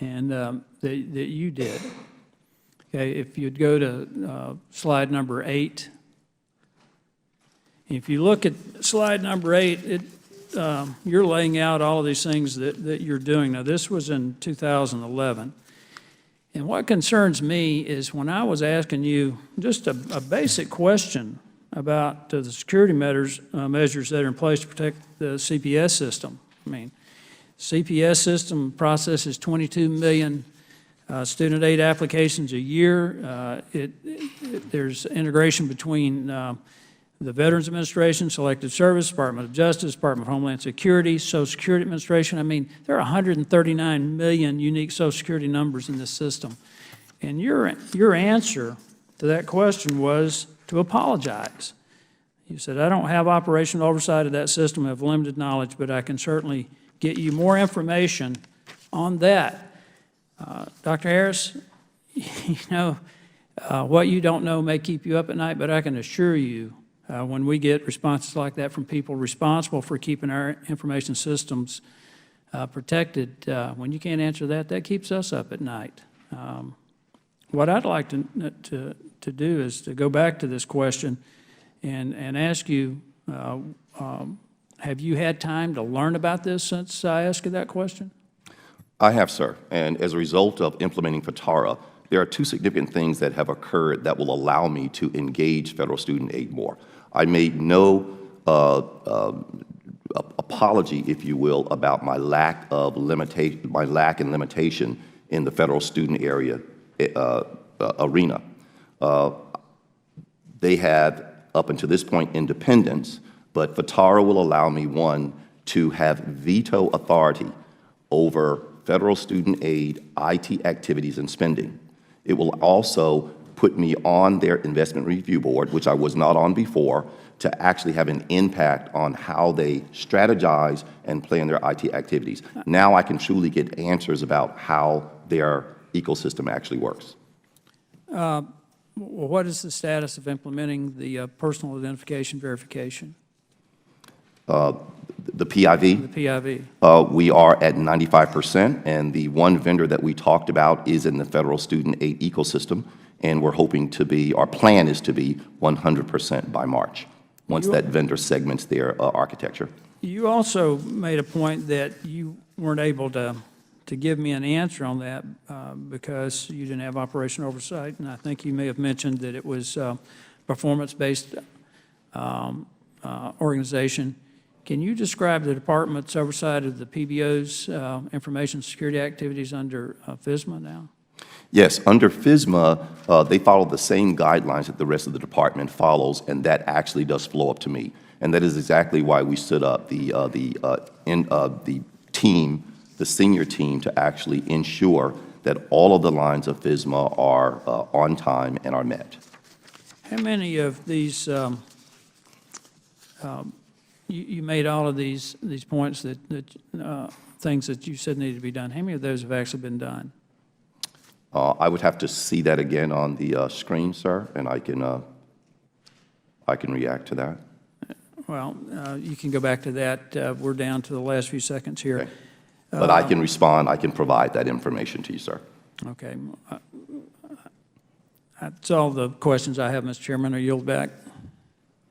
and that you did. Okay, if you'd go to slide number 8. If you look at slide number 8, you're laying out all of these things that you're doing. Now, this was in 2011. And what concerns me is when I was asking you just a basic question about the security measures that are in place to protect the CPS system. I mean, CPS system processes 22 million student aid applications a year. There's integration between the Veterans Administration, Selective Service, Department of Justice, Department of Homeland Security, Social Security Administration. I mean, there are 139 million unique Social Security numbers in this system. And your answer to that question was to apologize. You said, I don't have operational oversight of that system, I have limited knowledge, but I can certainly get you more information on that. Dr. Harris, you know, what you don't know may keep you up at night, but I can assure you when we get responses like that from people responsible for keeping our information systems protected, when you can't answer that, that keeps us up at night. What I'd like to do is to go back to this question and ask you, have you had time to learn about this since I asked you that question? I have, sir. And as a result of implementing FATARA, there are two significant things that have occurred that will allow me to engage federal student aid more. I made no apology, if you will, about my lack and limitation in the federal student area arena. They have, up until this point, independence, but FATARA will allow me, one, to have veto authority over federal student aid, IT activities, and spending. It will also put me on their investment review board, which I was not on before, to actually have an impact on how they strategize and plan their IT activities. Now I can truly get answers about how their ecosystem actually works. Well, what is the status of implementing the personal identification verification? The PIV? The PIV. We are at 95%, and the one vendor that we talked about is in the federal student aid ecosystem, and we're hoping to be, our plan is to be 100% by March, once that vendor segments their architecture. You also made a point that you weren't able to give me an answer on that because you didn't have operational oversight, and I think you may have mentioned that it was performance-based organization. Can you describe the department's oversight of the PBO's information security activities under FISMA now? Yes, under FISMA, they follow the same guidelines that the rest of the department follows, and that actually does flow up to me. And that is exactly why we stood up the team, the senior team, to actually ensure that all of the lines of FISMA are on time and are met. How many of these, you made all of these points that things that you said needed to be done. How many of those have actually been done? I would have to see that again on the screen, sir, and I can react to that. Well, you can go back to that. We're down to the last few seconds here. Okay. But I can respond. I can provide that information to you, sir. Okay. That's all the questions I have, Mr. Chairman. I yield back.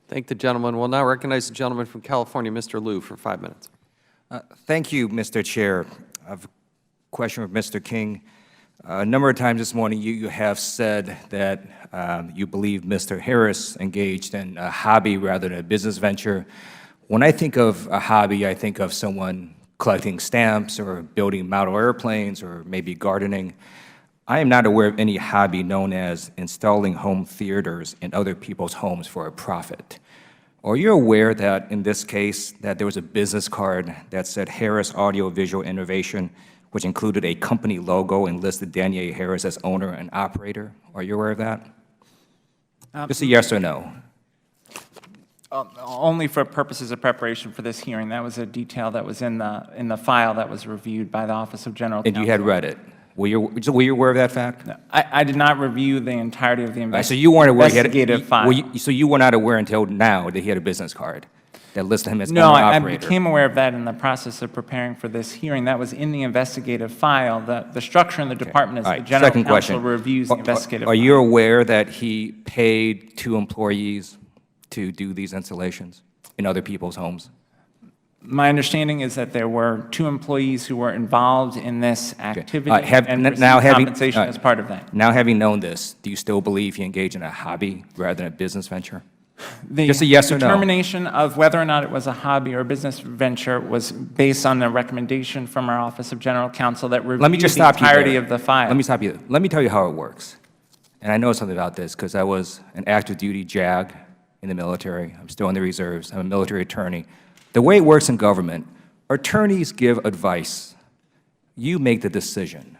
Thank the gentleman. We'll now recognize the gentleman from California, Mr. Liu, for 5 minutes. Thank you, Mr. Chair. I have a question for Mr. King. A number of times this morning, you have said that you believe Mr. Harris engaged in a hobby rather than a business venture. When I think of a hobby, I think of someone collecting stamps or building model airplanes or maybe gardening. I am not aware of any hobby known as installing home theaters in other people's homes for a profit. Are you aware that in this case that there was a business card that said Harris Audio Visual Innovation, which included a company logo and listed Danny A. Harris as owner and operator? Are you aware of that? Just a yes or no. Only for purposes of preparation for this hearing. That was a detail that was in the file that was reviewed by the Office of General Counsel. And you had read it. Were you aware of that fact? No, I did not review the entirety of the So you weren't aware investigative file. So you were not aware until now that he had a business card that listed him as No, owner I operator? became aware of that in the process of preparing for this hearing. That was in the investigative file. The structure in the department is All the right, General second Counsel question. reviews the investigative file. Are you aware that he paid 2 employees to do these installations in other people's homes? My understanding is that there were 2 employees who were involved in this activity and received compensation as part of that. Now, having known this, do you still believe he engaged in a hobby rather than a business venture? Just a yes or no. The determination of whether or not it was a hobby or a business venture was based on the recommendation from our Office of General Counsel that reviewed the entirety of the file. Let me stop you. Let me tell you how it works. And I know something about this because I was an active duty JAG in the military. I'm still in the reserves. I'm a military attorney. The way it works in government, attorneys give advice. You make the decision.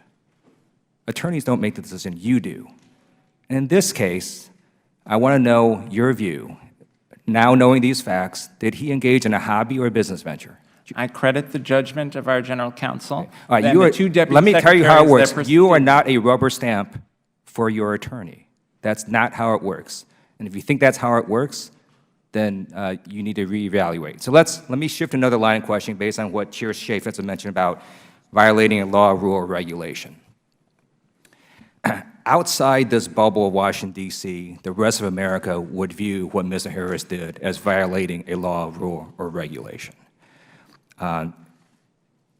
Attorneys don't make the decision, you do. And in this case, I want to know your view. Now knowing these facts, did he engage in a hobby or a business venture? I credit the judgment of our General Counsel. All right, let me tell you how it works. You are not a rubber stamp for your attorney. That's not how it works. And if you think that's how it works, then you need to reevaluate. So let me shift another line of questioning based on what Chair Chaffetz had mentioned about violating a law, rule, or regulation. Outside this bubble of Washington, D.C., the rest of America would view what Mr. Harris did as violating a law, rule, or regulation.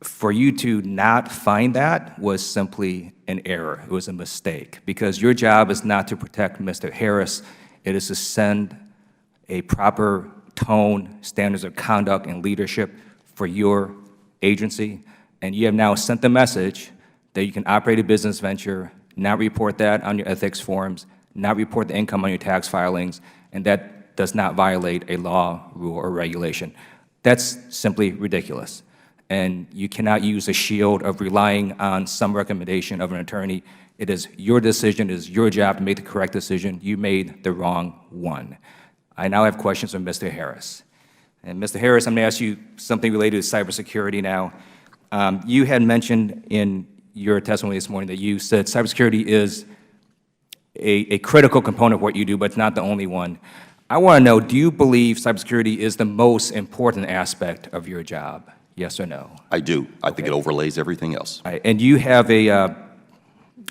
For you to not find that was simply an error. It was a mistake, because your job is not to protect Mr. Harris. It is to send a proper tone, standards of conduct, and leadership for your agency. And you have now sent the message that you can operate a business venture, not report that on your ethics forms, not report the income on your tax filings, and that does not violate a law, rule, or regulation. That's simply ridiculous. And you cannot use a shield of relying on some recommendation of an attorney. It is your decision, it is your job to make the correct decision. You made the wrong one. I now have questions for Mr. Harris. And Mr. Harris, I'm going to ask you something related to cybersecurity now. You had mentioned in your testimony this morning that you said cybersecurity is a critical component of what you do, but it's not the only one. I want to know, do you believe cybersecurity is the most important aspect of your job? Yes or no? I do. I think it overlays everything else. All right. And you have a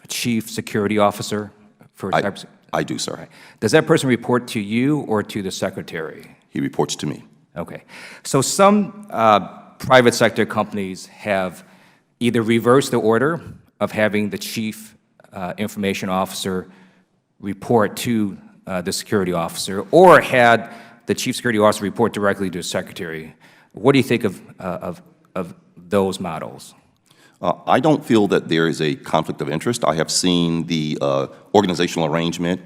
chief security officer for cybersecurity? I do, sir. Right. Does that person report to you or to the secretary? He reports to me. Okay. So some private sector companies have either reversed the order of having the chief information officer report to the security officer, or had the chief security officer report directly to the secretary. What do you think of those models? I don't feel that there is a conflict of interest. I have seen the organizational arrangement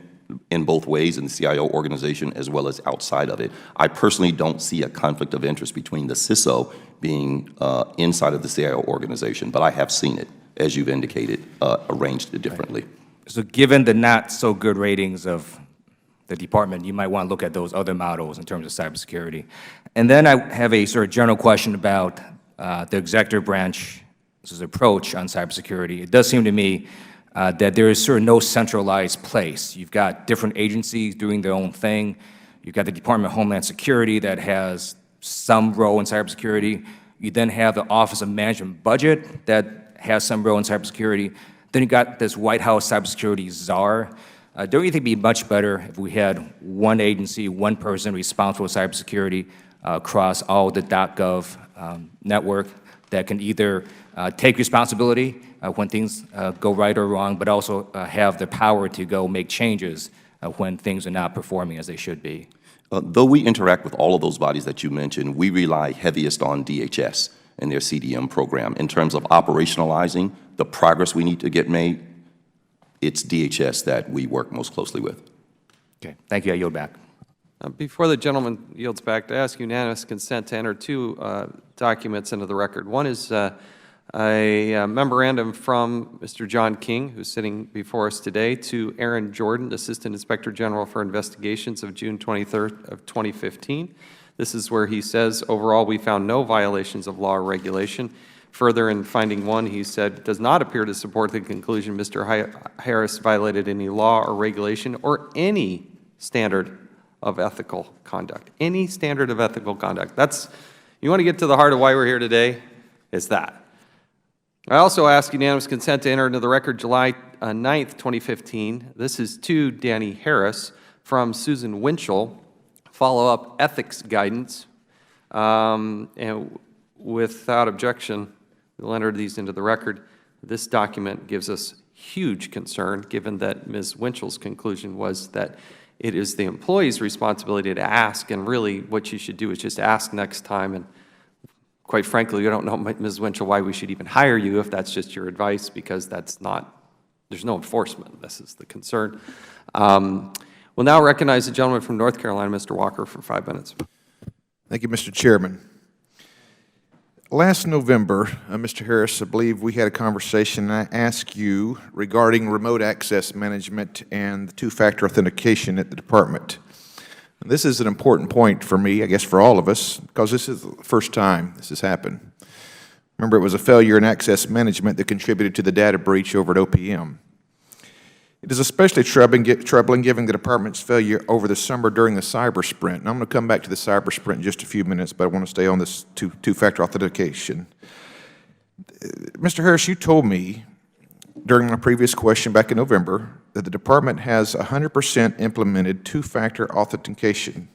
in both ways in the CIO organization as well as outside of it. I personally don't see a conflict of interest between the CISO being inside of the CIO organization, but I have seen it, as you've indicated, arranged differently. So given the not so good ratings of the department, you might want to look at those other models in terms of cybersecurity. And then I have a sort of general question about the executive branch's approach on cybersecurity. It does seem to me that there is sort of no centralized place. You've got different agencies doing their own thing. You've got the Department of Homeland Security that has some role in cybersecurity. You then have the Office of Management Budget that has some role in cybersecurity. Then you've got this White House cybersecurity czar. Don't you think it would be much better if we had one agency, one person responsible for cybersecurity across all the .gov network that can either take responsibility when things go right or wrong, but also have the power to go make changes when things are not performing as they should be. Though we interact with all of those bodies that you mentioned, we rely heaviest on DHS and their CDM program. In terms of operationalizing the progress we need to get made, it's DHS that we work most closely with. Okay, thank you. I yield back. Before the gentleman yields back, to ask unanimous consent to enter two documents into the record. One is a memorandum from Mr. John King, who's sitting before us today, to Aaron Jordan, Assistant Inspector General for Investigations of June 23rd of 2015. This is where he says, overall, we found no violations of law or regulation. Further, in finding one, he said, it does not appear to support the conclusion Mr. Harris violated any law or regulation or any standard of ethical conduct. Any standard of ethical conduct. That's, you want to get to the heart of why we're here today? It's that. I also ask unanimous consent to enter into the record July 9th, 2015. This is to Danny Harris from Susan Winchell, follow-up ethics guidance. And without objection, we'll enter these into the record. This document gives us huge concern, given that Ms. Winchell's conclusion was that it is the employee's responsibility to ask, and really what you should do is just ask next time. And quite frankly, we don't know, Ms. Winchell, why we should even hire you if that's just your advice, because that's not, there's no enforcement. This is the concern. We'll now recognize the gentleman from North Carolina, Mr. Walker, for 5 minutes. Thank you, Mr. Chairman. Last November, Mr. Harris, I believe we had a conversation, and I asked you regarding remote access management and the two-factor authentication at the department. And this is an important point for me, I guess for all of us, because this is the first time this has happened. Remember, it was a failure in access management that contributed to the data breach over at OPM. It is especially troubling given the department's failure over the summer during the cyber sprint. And I'm going to come back to the cyber sprint in just a few minutes, but I want to stay on this two-factor authentication. Mr. Harris, you told me during my previous question back in November that the department has 100% implemented two-factor authentication,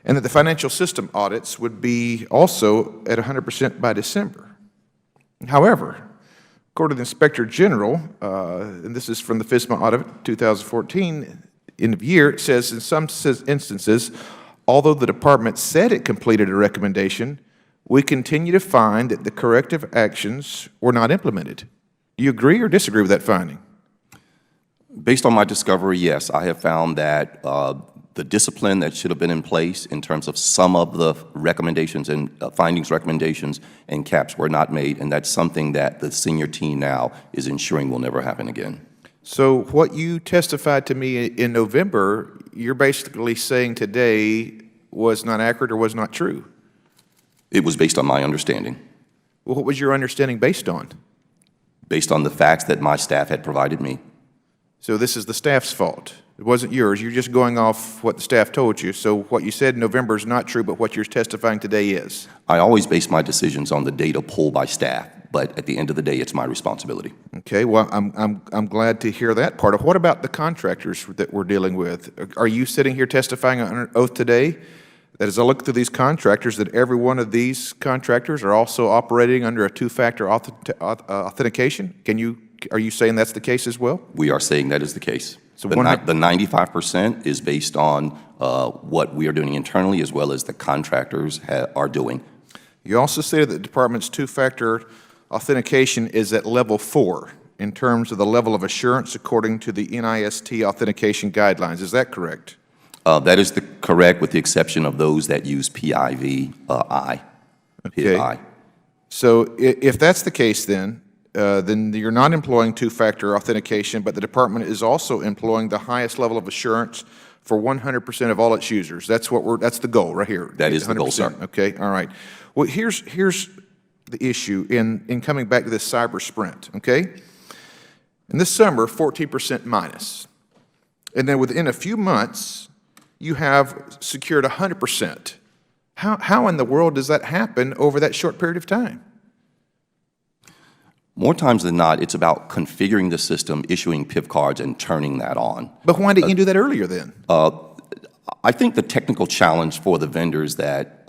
and that the financial system audits would be also at 100% by December. However, according to the Inspector General, and this is from the FISMA audit 2014, end of year, it says in some instances, although the department said it completed a recommendation, we continue to find that the corrective actions were not implemented. Do you agree or disagree with that finding? Based on my discovery, yes, I have found that the discipline that should have been in place in terms of some of the recommendations and findings, recommendations, and caps were not made, and that's something that the senior team now is ensuring will never happen again. So what you testified to me in November, you're basically saying today was not accurate or was not true? It was based on my understanding. Well, what was your understanding based on? Based on the facts that my staff had provided me. So this is the staff's fault? It wasn't yours. You're just going off what the staff told you. So what you said in November is not true, but what you're testifying today is. I always base my decisions on the data pulled by staff, but at the end of the day, it's my responsibility. Okay. Well, I'm glad to hear that part of. What about the contractors that we're dealing with? Are you sitting here testifying under oath today that as I look through these contractors, that every one of these contractors are also operating under a two-factor authentication? Are you saying that's the case as well? We are saying that is the case. So the 95% is based on what we are doing internally as well as the contractors are doing. You also stated that the department's two-factor authentication is at level 4 in terms of the level of assurance according to the NIST authentication guidelines. Is that correct? That is correct, with the exception of those that use PIV-I. Okay. So if that's the case, then you're not employing two-factor authentication, but the department is also employing the highest level of assurance for 100% of all its users. That's that's the goal right here. That is the goal, sir. Okay, all right. Well, here's the issue in coming back to this cyber sprint, okay? In this summer, 14% minus. And then within a few months, you have secured 100%. How in the world does that happen over that short period of time? More times than not, it's about configuring the system, issuing PIV cards, and turning that on. But why didn't you do that earlier then? I think the technical challenge for the vendors that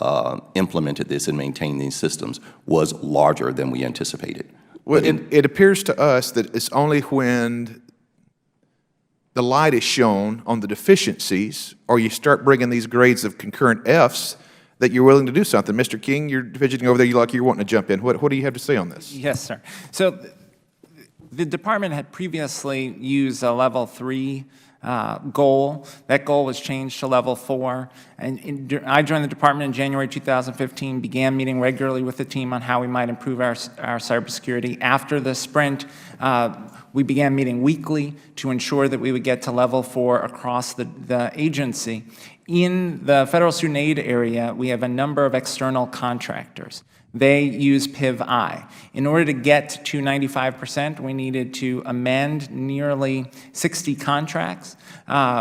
implemented this and maintained these systems was larger than we anticipated. Well, it appears to us that it's only when the light is shown on the deficiencies, or you start bringing these grades of concurrent Fs, that you're willing to do something. Mr. King, you're fidgeting over there. You're wanting to jump in. What do you have to say on this? Yes, sir. So the department had previously used a level 3 goal. That goal was changed to level 4. And I joined the department in January 2015, began meeting regularly with the team on how we might improve our cybersecurity. After the sprint, we began meeting weekly to ensure that we would get to level 4 across the agency. In the federal student aid area, we have a number of external contractors. They use PIV-I. In order to get to 95%, we needed to amend nearly 60 contracts,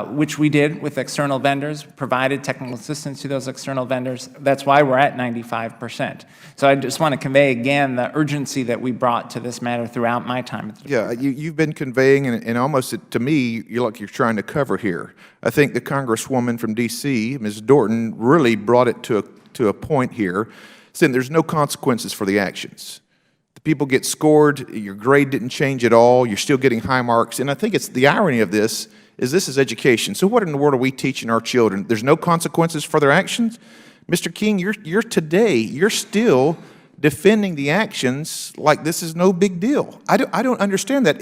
which we did with external vendors, provided technical assistance to those external vendors. That's why we're at 95%. So I just want to convey again the urgency that we brought to this matter throughout my time at the department. Yeah, you've been conveying, and almost to me, you're trying to cover here. I think the Congresswoman from D.C., Ms. Dorton, really brought it to a point here, saying there's no consequences for the actions. The people get scored, your grade didn't change at all, you're still getting high marks, and I think it's the irony of this is education. So what in the world are we teaching our children? There's no consequences for their actions? Mr. King, you're still defending the actions like this is no big deal. I don't understand that.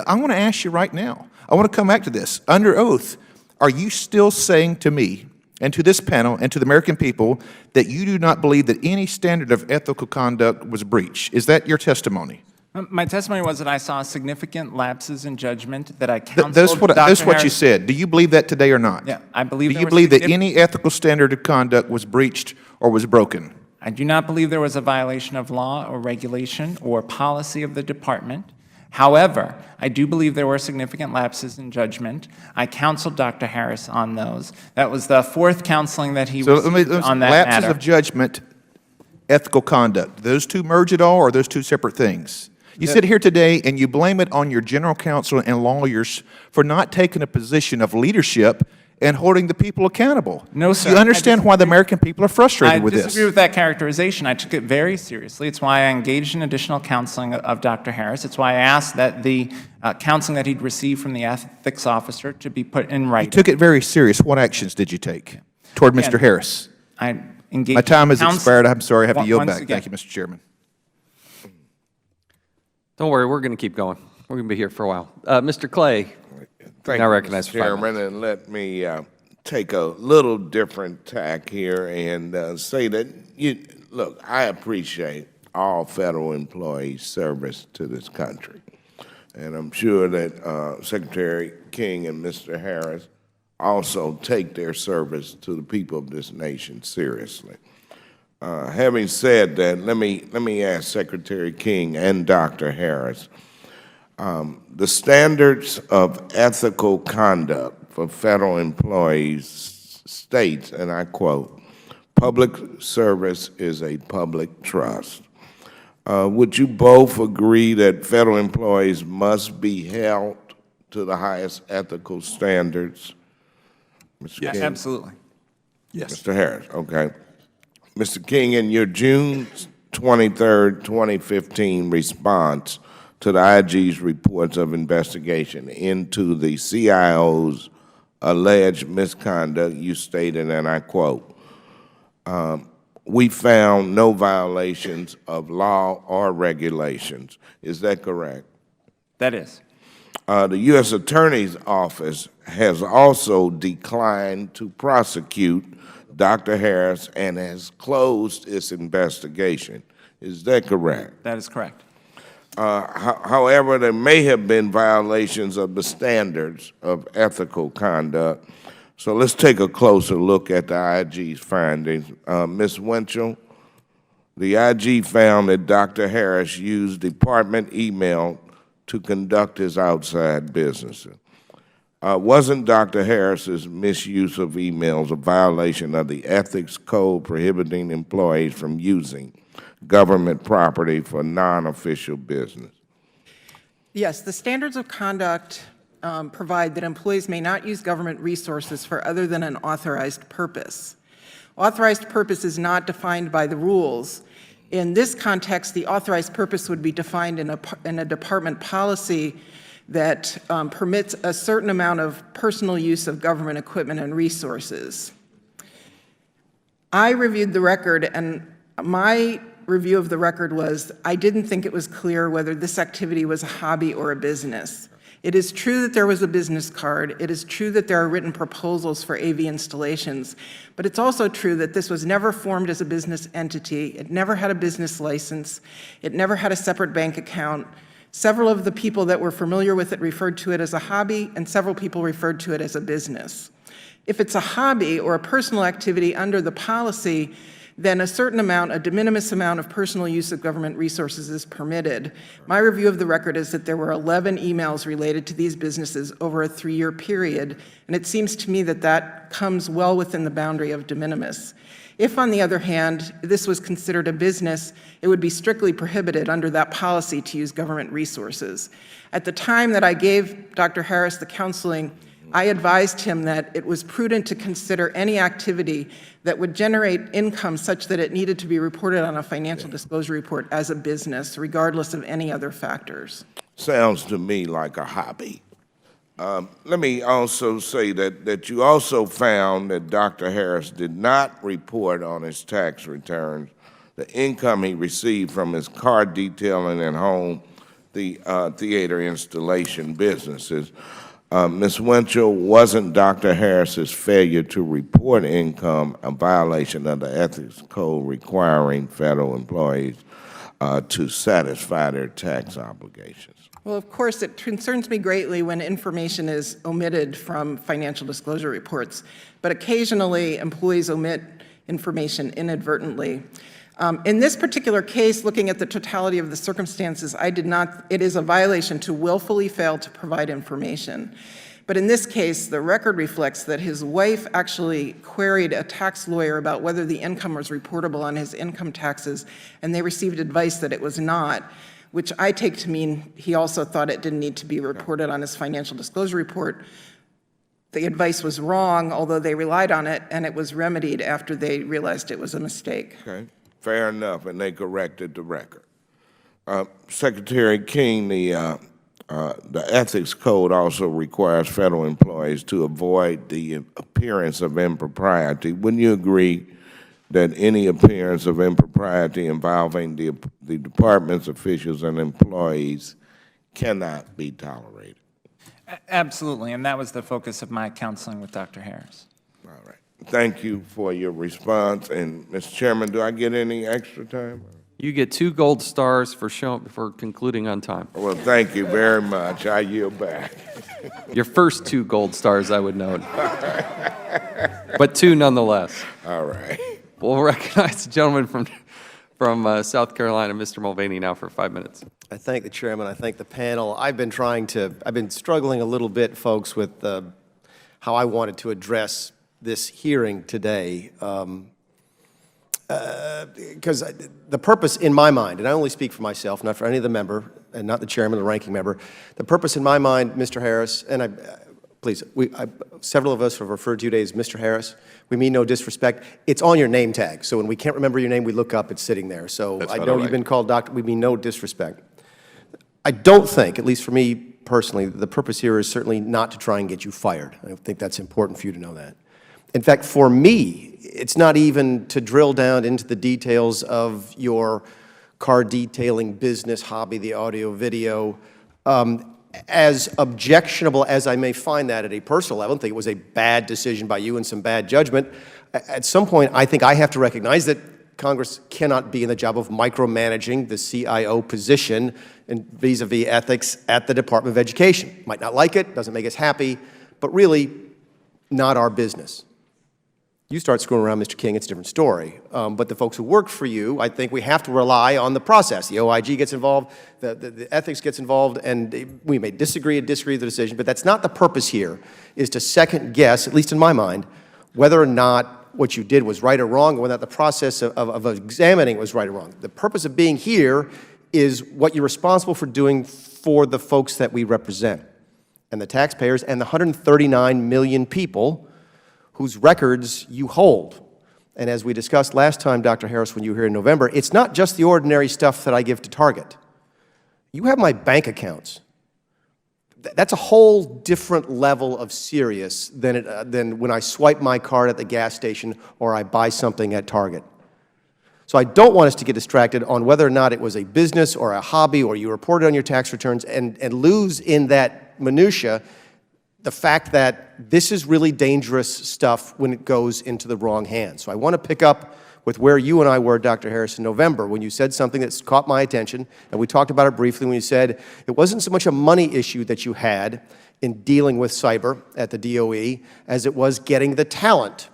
I want to ask you right now, I want to come back to this. Under oath, are you still saying to me and to this panel and to the American people that you do not believe that any standard of ethical conduct was breached? Is that your testimony? My testimony was that I saw significant lapses in judgment, that I counseled That's what you said. Do you believe that today or not? Yeah, I believe Do you believe that any ethical standard of conduct was breached or was broken? I do not believe there was a violation of law or regulation or policy of the department. However, I do believe there were significant lapses in judgment. I counseled Dr. Harris on those. That was the 4th counseling that he received on that matter. Lapses of judgment, ethical conduct, those two merge at all, or are those two separate things? You sit here today and you blame it on your general counsel and lawyers for not taking a position of leadership and holding the people accountable. No, sir. Do you understand why the American people are frustrated with this? I disagree with that characterization. I took it very seriously. It's why I engaged in additional counseling of Dr. Harris. It's why I asked that the counseling that he'd received from the ethics officer to be put in writing. You took it very serious. What actions did you take toward Mr. Harris? I engaged. My time has expired. I'm sorry. I have to yield back. Again. Thank you, Mr. Chairman. Don't worry, we're going to keep going. We're going to be here for a while. Mr. Clay, Thank now you, recognized Mr. for 5 Chairman, minutes. and let me take a little different tack here and say that, look, I appreciate all federal employees' service to this country. And I'm sure that Secretary King and Mr. Harris also take their service to the people of this nation seriously. Having said that, let me ask Secretary King and Dr. Harris, the standards of ethical conduct for federal employees states, and I quote, "Public service is a public trust." Would you both agree that federal employees must be held to the highest ethical standards? Mr. Yeah, King? absolutely. Yes. Mr. Harris, okay. Mr. King, in your June 23rd, 2015 response to the IG's reports of investigation into the CIO's alleged misconduct, you stated, and I quote, "We found no violations of law or regulations." Is that correct? That is. The U.S. Attorney's Office has also declined to prosecute Dr. Harris and has closed its investigation. Is that correct? That is correct. However, there may have been violations of the standards of ethical conduct. So let's take a closer look at the IG's findings. Ms. Winchell, the IG found that Dr. Harris used department email to conduct his outside business. Wasn't Dr. Harris's misuse of emails a violation of the ethics code prohibiting employees from using government property for non-official business? Yes, the standards of conduct provide that employees may not use government resources for other than an authorized purpose. Authorized purpose is not defined by the rules. In this context, the authorized purpose would be defined in a department policy that permits a certain amount of personal use of government equipment and resources. I reviewed the record, and my review of the record was I didn't think it was clear whether this activity was a hobby or a business. It is true that there was a business card. It is true that there are written proposals for AV installations, but it's also true that this was never formed as a business entity. It never had a business license. It never had a separate bank account. Several of the people that were familiar with it referred to it as a hobby, and several people referred to it as a business. If it's a hobby or a personal activity under the policy, then a certain amount, a de minimis amount of personal use of government resources is permitted. My review of the record is that there were 11 emails related to these businesses over a 3-year period, and it seems to me that that comes well within the boundary of de minimis. If, on the other hand, this was considered a business, it would be strictly prohibited under that policy to use government resources. At the time that I gave Dr. Harris the counseling, I advised him that it was prudent to consider any activity that would generate income such that it needed to be reported on a financial disclosure report as a business, regardless of any other factors. Sounds to me like a hobby. Let me also say that you also found that Dr. Harris did not report on his tax returns the income he received from his car detailing and home theater installation businesses. Ms. Winchell, wasn't Dr. Harris's failure to report income a violation of the ethics code requiring federal employees to satisfy their tax obligations? Well, of course, it concerns me greatly when information is omitted from financial disclosure reports, but occasionally employees omit information inadvertently. In this particular case, looking at the totality of the circumstances, it is a violation to willfully fail to provide information. But in this case, the record reflects that his wife actually queried a tax lawyer about whether the income was reportable on his income taxes, and they received advice that it was not, which I take to mean he also thought it didn't need to be reported on his financial disclosure report. The advice was wrong, although they relied on it, and it was remedied after they realized it was a mistake. Okay, fair enough, and they corrected the record. Secretary King, the ethics code also requires federal employees to avoid the appearance of impropriety. Wouldn't you agree that any appearance of impropriety involving the department's officials and employees cannot be tolerated? Absolutely, and that was the focus of my counseling with Dr. Harris. All right. Thank you for your response. And, Mr. Chairman, do I get any extra time? You get 2 gold stars for concluding on time. Well, thank you very much. I yield back. Your first 2 gold stars, I would note. But 2 nonetheless. All right. We'll recognize the gentleman from South Carolina, Mr. Mulvaney, now for 5 minutes. I thank the chairman. I thank the panel. I've been struggling a little bit, folks, with how I wanted to address this hearing today. Because the purpose in my mind, and I only speak for myself, not for any of the member, and not the chairman or the ranking member, the purpose in my mind, Mr. Harris, and several of us have referred to you today as Mr. Harris. We mean no disrespect. It's on your name tag, so when we can't remember your name, we look up, it's sitting there. So I know you've been called doctor, we mean no disrespect. I don't think, at least for me personally, the purpose here is certainly not to try and get you fired. I think that's important for you to know that. In fact, for me, it's not even to drill down into the details of your car detailing business hobby, the audio, video. As objectionable as I may find that at a personal level, I don't think it was a bad decision by you and some bad judgment. At some point, I think I have to recognize that Congress cannot be in the job of micromanaging the CIO position and vis-a-vis ethics at the Department of Education. Might not like it, doesn't make us happy, but really not our business. You start screwing around, Mr. King, it's a different story. But the folks who work for you, I think we have to rely on the process. The OIG gets involved, the ethics gets involved, and we may disagree with the decision, but that's not the purpose here, is to second guess, at least in my mind, whether or not what you did was right or wrong, or whether the process of examining was right or wrong. The purpose of being here is what you're responsible for doing for the folks that we represent, and the taxpayers, and the 139 million people whose records you hold. And as we discussed last time, Dr. Harris, when you were here in November, it's not just the ordinary stuff that I give to Target. You have my bank accounts. That's a whole different level of serious than when I swipe my card at the gas station or I buy something at Target. So I don't want us to get distracted on whether or not it was a business or a hobby or you reported on your tax returns and lose in that minutia the fact that this is really dangerous stuff when it goes into the wrong hands. So I want to pick up with where you and I were, Dr. Harris, in November, when you said something that's caught my attention, and we talked about it briefly when you said it wasn't so much a money issue that you had in dealing with cyber at the DOE as it was getting the talent.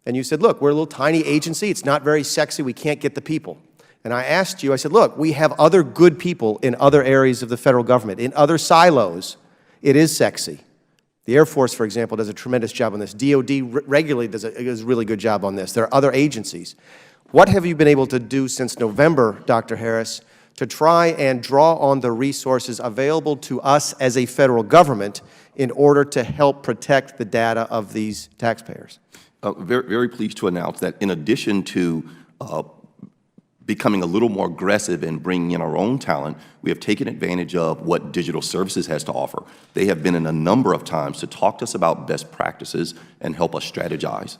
And you said, look, we're a little tiny agency. It's not very sexy. We can't get the people. And I asked you, I said, look, we have other good people in other areas of the federal government, in other silos. It is sexy. The Air Force, for example, does a tremendous job on this. DOD regularly does a really good job on this. There are other agencies. What have you been able to do since November, Dr. Harris, to try and draw on the resources available to us as a federal government in order to help protect the data of these taxpayers? Very, very pleased to announce that in addition to becoming a little more aggressive in bringing in our own talent, we have taken advantage of what digital services has to offer. They have been in a number of times to talk to us about best practices and help us strategize.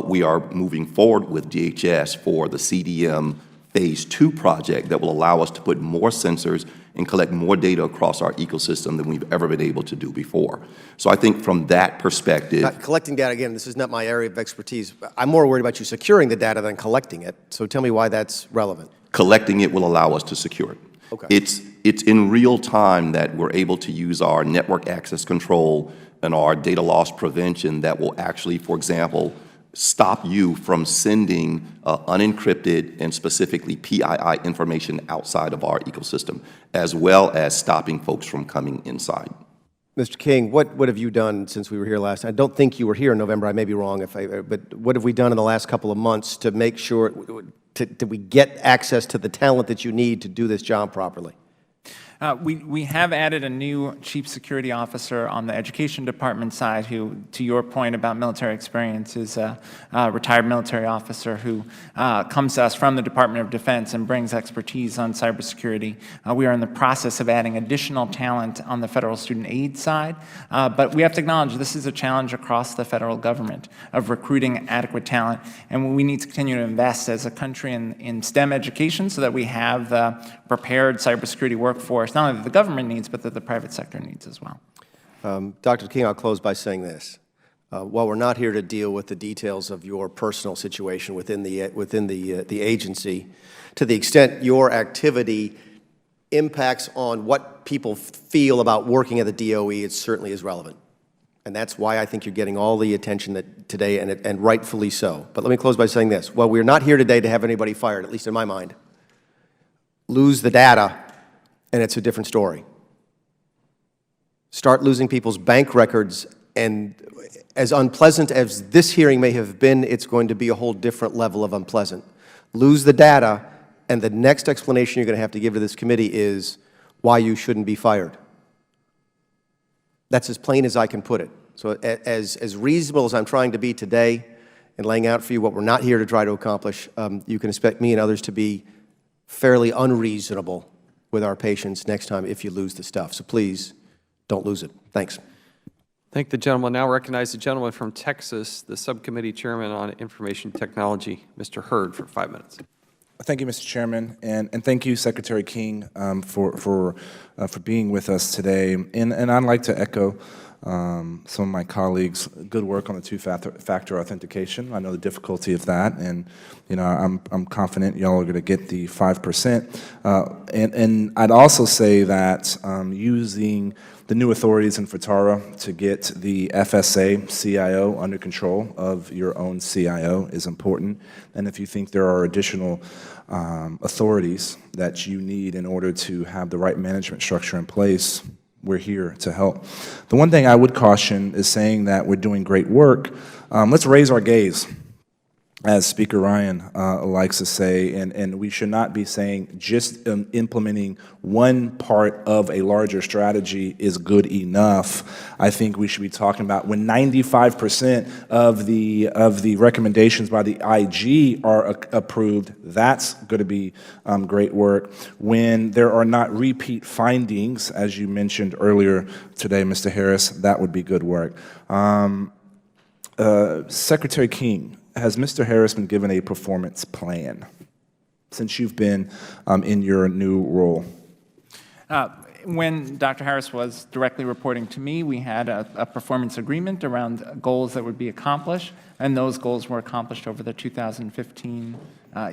We are moving forward with DHS for the CDM Phase 2 project that will allow us to put more sensors and collect more data across our ecosystem than we've ever been able to do before. So I think from that perspective— collecting data, again, this is not my area of expertise. I'm more worried about you securing the data than collecting it. So tell me why that's relevant. Collecting it will allow us to secure it. Okay. It's in real time that we're able to use our network access control and our data loss prevention that will actually, for example, stop you from sending unencrypted and specifically PII information outside of our ecosystem, as well as stopping folks from coming inside. Mr. King, what have you done since we were here last? I don't think you were here in November. I may be wrong, but what have we done in the last couple of months to make sure that we get access to the talent that you need to do this job properly? We have added a new chief security officer on the education department side who, to your point about military experience, is a retired military officer who comes to us from the Department of Defense and brings expertise on cybersecurity. We are in the process of adding additional talent on the federal student aid side, but we have to acknowledge this is a challenge across the federal government of recruiting adequate talent, and we need to continue to invest as a country in STEM education so that we have the prepared cybersecurity workforce not only that the government needs, but that the private sector needs as well. Dr. King, I'll close by saying this. While we're not here to deal with the details of your personal situation within the agency, to the extent your activity impacts on what people feel about working at the DOE, it certainly is relevant. And that's why I think you're getting all the attention today, and rightfully so. But let me close by saying this. While we're not here today to have anybody fired, at least in my mind, lose the data, and it's a different story. Start losing people's bank records, and as unpleasant as this hearing may have been, it's going to be a whole different level of unpleasant. Lose the data, and the next explanation you're going to have to give to this committee is why you shouldn't be fired. That's as plain as I can put it. So as reasonable as I'm trying to be today in laying out for you what we're not here to try to accomplish, you can expect me and others to be fairly unreasonable with our patients next time if you lose the stuff. So please, don't lose it. Thanks. Thank the gentleman. Now recognize the gentleman from Texas, the subcommittee chairman on information technology, Mr. Hurd, for 5 minutes. Thank you, Mr. Chairman, and thank you, Secretary King, for being with us today. And I'd like to echo some of my colleagues' good work on the two-factor authentication. I know the difficulty of that, and I'm confident y'all are going to get the 5%. And I'd also say that using the new authorities in FITARA to get the FSA CIO under control of your own CIO is important. And if you think there are additional authorities that you need in order to have the right management structure in place, we're here to help. The one thing I would caution is saying that we're doing great work. Let's raise our gaze. as Speaker Ryan likes to say, and we should not be saying just implementing one part of a larger strategy is good enough. I think we should be talking about when 95% of the recommendations by the IG are approved, that's going to be great work. When there are not repeat findings, as you mentioned earlier today, Mr. Harris, that would be good work. Secretary King, has Mr. Harris been given a performance plan since you've been in your new role? When Dr. Harris was directly reporting to me, we had a performance agreement around goals that would be accomplished, and those goals were accomplished over the 2015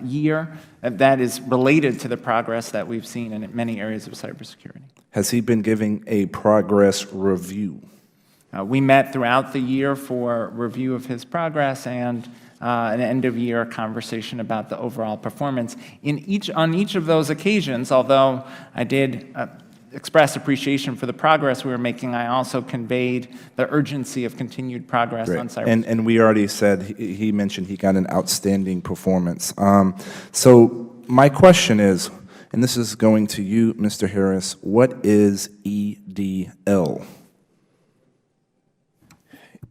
year. That is related to the progress that we've seen in many areas of cybersecurity. Has he been giving a progress review? We met throughout the year for review of his progress and an end-of-year conversation about the overall performance. On each of those occasions, although I did express appreciation for the progress we were making, I also conveyed the urgency of continued progress on cybersecurity. And we already said, he mentioned he got an outstanding performance. So my question is, and this is going to you, Mr. Harris, what is EDL?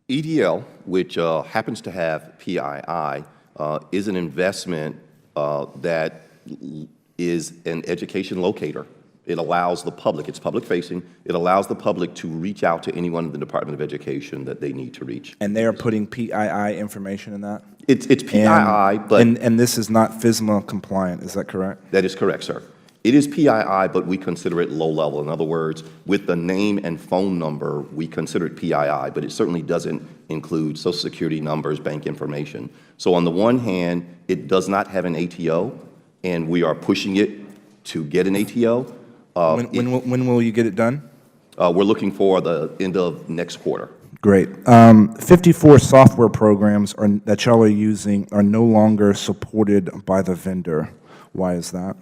EDL, which happens to have PII, is an investment that is an education locator. It allows the public, it's public-facing, it allows the public to reach out to anyone in the Department of Education that they need to reach. And they are putting PII information in that? It's PII, but... And this is not FSMA compliant, is that correct? That is correct, sir. It is PII, but we consider it low level. In other words, with the name and phone number, we consider it PII, but it certainly doesn't include Social Security numbers, bank information. So on the one hand, it does not have an ATO, and we are pushing it to get an ATO. When will you get it done? We're looking for the end of next quarter. Great. 54 software programs that y'all are using are no longer supported by the vendor. Why is that?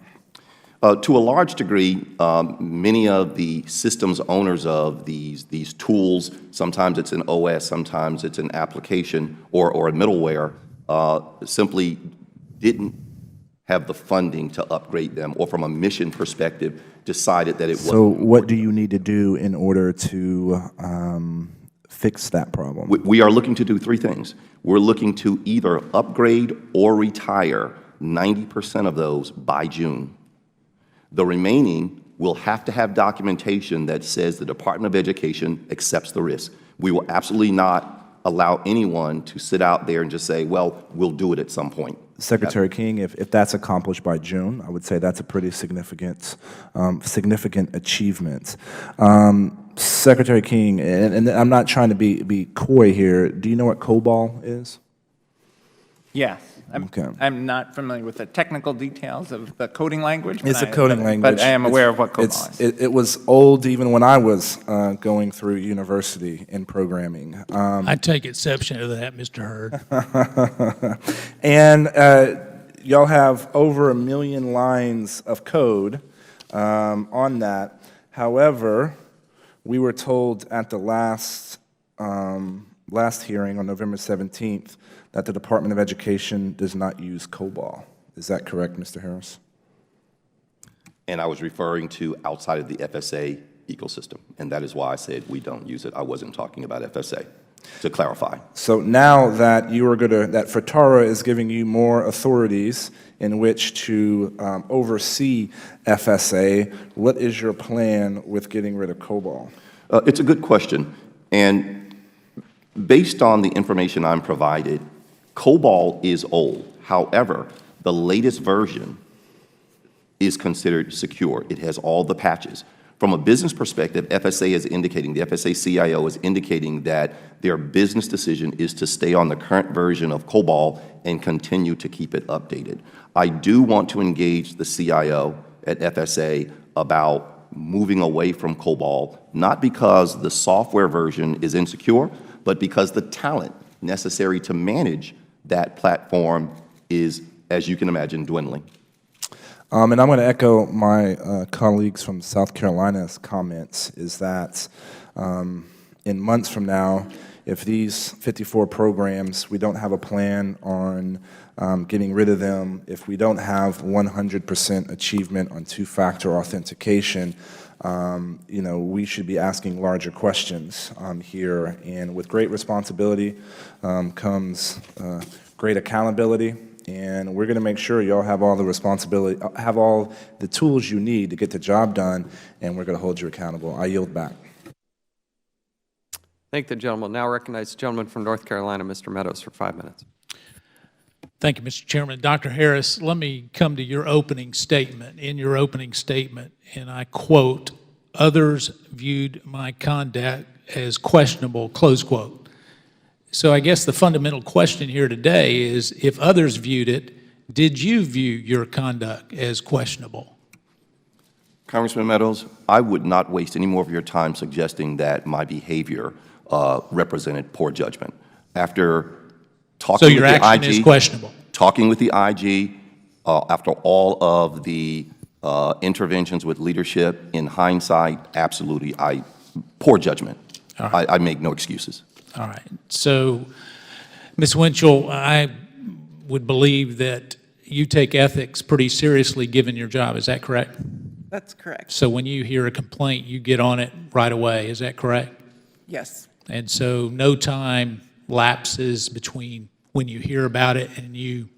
To a large degree, many of the systems owners of these tools, sometimes it's an OS, sometimes it's an application or a middleware, simply didn't have the funding to upgrade them, or from a mission perspective, decided that it wasn't. So what do you need to do in order to fix that problem? We are looking to do three things. We're looking to either upgrade or retire 90% of those by June. The remaining will have to have documentation that says the Department of Education accepts the risk. We will absolutely not allow anyone to sit out there and just say, well, we'll do it at some point. Secretary King, if that's accomplished by June, I would say that's a pretty significant achievement. Secretary King, and I'm not trying to be coy here, do you know what COBOL is? Yes. Okay. I'm not familiar with the technical details of the coding language. It's a coding language. But I am aware of what COBOL is. It was old even when I was going through university in programming. I take exception to that, Mr. Hurd. And y'all have over 1 million lines of code on that. However, we were told at the last hearing on November 17th that the Department of Education does not use COBOL. Is that correct, Mr. Harris? And I was referring to outside of the FSA ecosystem, and that is why I said we don't use it. I wasn't talking about FSA, to clarify. So now that that FITARA is giving you more authorities in which to oversee FSA, what is your plan with getting rid of COBOL? It's a good question, and based on the information I'm provided, COBOL is old. However, the latest version is considered secure. It has all the patches. From a business perspective, FSA is indicating, the FSA CIO is indicating that their business decision is to stay on the current version of COBOL and continue to keep it updated. I do want to engage the CIO at FSA about moving away from COBOL, not because the software version is insecure, but because the talent necessary to manage that platform is, as you can imagine, dwindling. And I'm going to echo my colleagues from South Carolina's comments, is that in months from now, if these 54 programs, we don't have a plan on getting rid of them, if we don't have 100% achievement on two-factor authentication, we should be asking larger questions here. And with great responsibility comes great accountability. And we're going to make sure y'all have all the responsibility, have all the tools you need to get the job done, and we're going to hold you accountable. I yield back. Thank the gentleman. Now recognize the gentleman from North Carolina, Mr. Meadows, for 5 minutes. Thank you, Mr. Chairman. Dr. Harris, let me come to your opening statement. In your opening statement, and I quote, "Others viewed my conduct as questionable," close quote. So I guess the fundamental question here today is, if others viewed it, did you view your conduct as questionable? Congressman Meadows, I would not waste any more of your time suggesting that my behavior represented poor judgment. After talking So your with the action IG, is questionable? Talking with the IG, after all of the interventions with leadership, in hindsight, absolutely, poor judgment. Right. I make no excuses. All right. So, Ms. Winchell, I would believe that you take ethics pretty seriously given your job. Is that correct? That's correct. So when you hear a complaint, you get on it right away. Is that correct? Yes. And so no time lapses between when you hear about it and you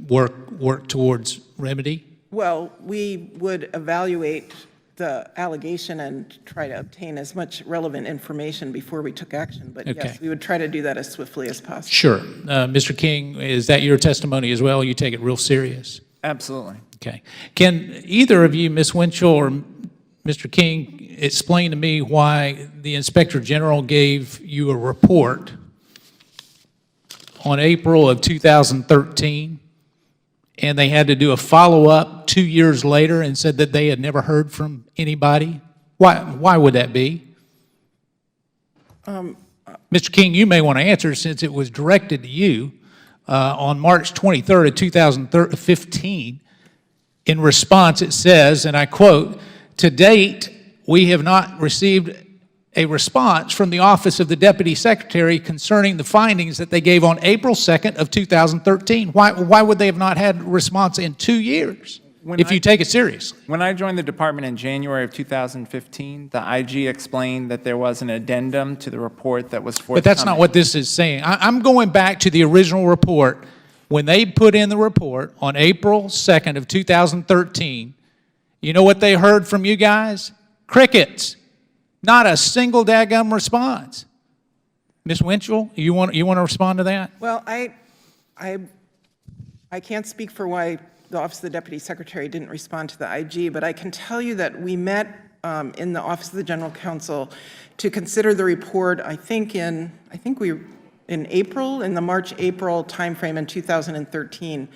work towards remedy? Well, we would evaluate the allegation and try to obtain as much relevant information before we took action. But Okay. yes, we would try to do that as swiftly as possible. Sure. Mr. King, is that your testimony as well? You take it real serious? Absolutely. Okay. Can either of you, Ms. Winchell or Mr. King, explain to me why the Inspector General gave you a report on April of 2013, and they had to do a follow-up 2 years later and said that they had never heard from anybody? Why would that be? Mr. King, you may want to answer since it was directed to you. On March 23rd of 2015, in response it says, and I quote, "To date, we have not received a response from the Office of the Deputy Secretary concerning the findings that they gave on April 2nd of 2013. Why would they have not had a response in 2 years, if you take it seriously? When I joined the department in January of 2015, the IG explained that there was an addendum to the report that was forthcoming. But that's not what this is saying. I'm going back to the original report. When they put in the report on April 2nd of 2013, you know what they heard from you guys? Crickets. Not a single daggum response. Ms. Winchell, you want to respond to that? Well, I can't speak for why the Office of the Deputy Secretary didn't respond to the IG, but I can tell you that we met in the Office of the General Counsel to consider the report, in April, in the March-April timeframe in 2013.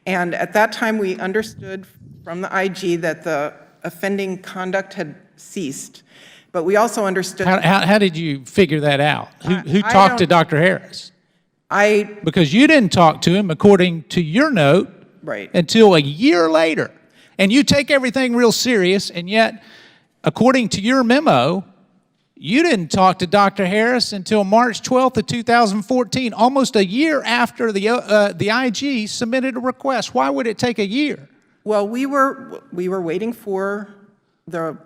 And at that time, we understood from the IG that the offending conduct had ceased. But we also understood... How did you figure that out? Who talked to Dr. Harris? Because you didn't talk to him, according to your note, right, until a year later. And you take everything real serious, and yet, according to your memo, you didn't talk to Dr. Harris until March 12th of 2014, almost a year after the IG submitted a request. Why would it take a year? Well, we were waiting for the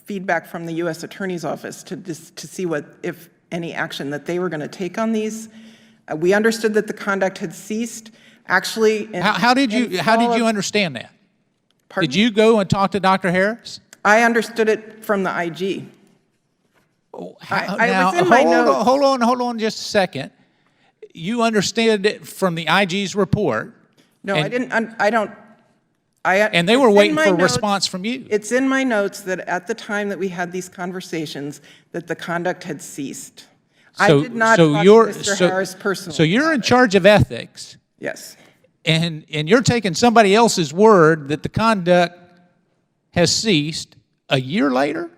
feedback from the U.S. Attorney's Office to see what, if any, action that they were going to take on these. We understood that the conduct had ceased. Actually, how did you understand that? Pardon? Did you go and talk to Dr. Harris? I understood it from the IG. Hold on just a second. You understood it from the IG's report. No, I didn't. And they were waiting for a response from you. It's in my notes that at the time that we had these conversations, that the conduct had ceased. I did not talk to Mr. Harris personally. So you're in charge of ethics. Yes. And you're taking somebody else's word that the conduct has ceased a year later?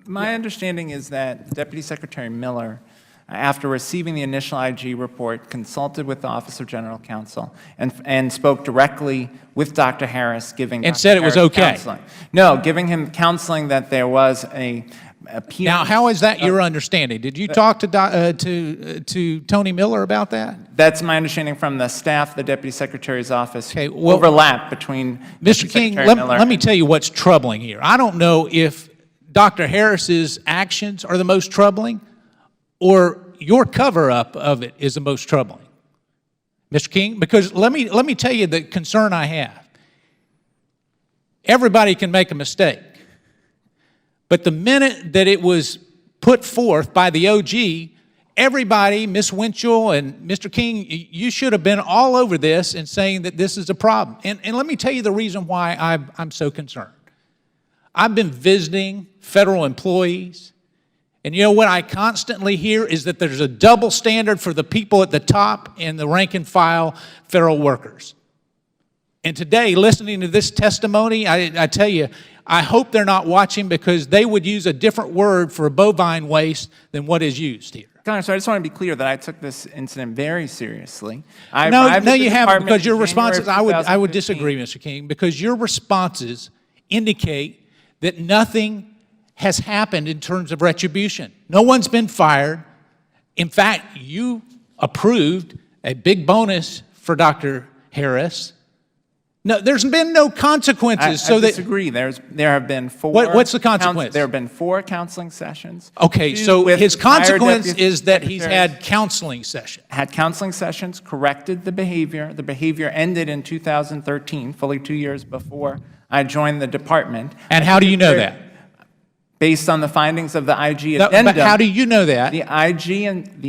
My understanding is that Deputy Secretary Miller, after receiving the initial IG report, consulted with the Office of General Counsel and spoke directly with Dr. Harris, giving And Dr. said it was Harris okay. counseling. No, giving him counseling that there was a appears. Now, how is that your understanding? Did you talk to Tony Miller about that? That's my understanding from the staff, the Deputy Secretary's office. Okay, well, overlap between Mr. King, let me tell you what's troubling here. I don't know if Dr. Harris's actions are the most troubling or your cover-up of it is the most troubling. Mr. King, because let me tell you the concern I have. Everybody can make a mistake. But the minute that it was put forth by the OG, everybody, Ms. Winchell and Mr. King, you should have been all over this and saying that this is a problem. And let me tell you the reason why I'm so concerned. I've been visiting federal employees, and you know what I constantly hear is that there's a double standard for the people at the top and the rank and file federal workers. And today, listening to this testimony, I tell you, I hope they're not watching because they would use a different word for bovine waste than what is used here. So I just want to be clear that I took this incident very seriously. No, you haven't, because your responses, I would disagree, Mr. King, because your responses indicate that nothing has happened in terms of retribution. No one's been fired. In fact, you approved a big bonus for Dr. Harris. No, there's been no consequences. I disagree. There have been 4. What's the consequence? There have been 4 counseling sessions. Okay, so his consequence is that he's had counseling sessions. Had counseling sessions, corrected the behavior. The behavior ended in 2013, fully 2 years before I joined the department. And how do you know that? Based on the findings of the IG addendum. But how do you know that? The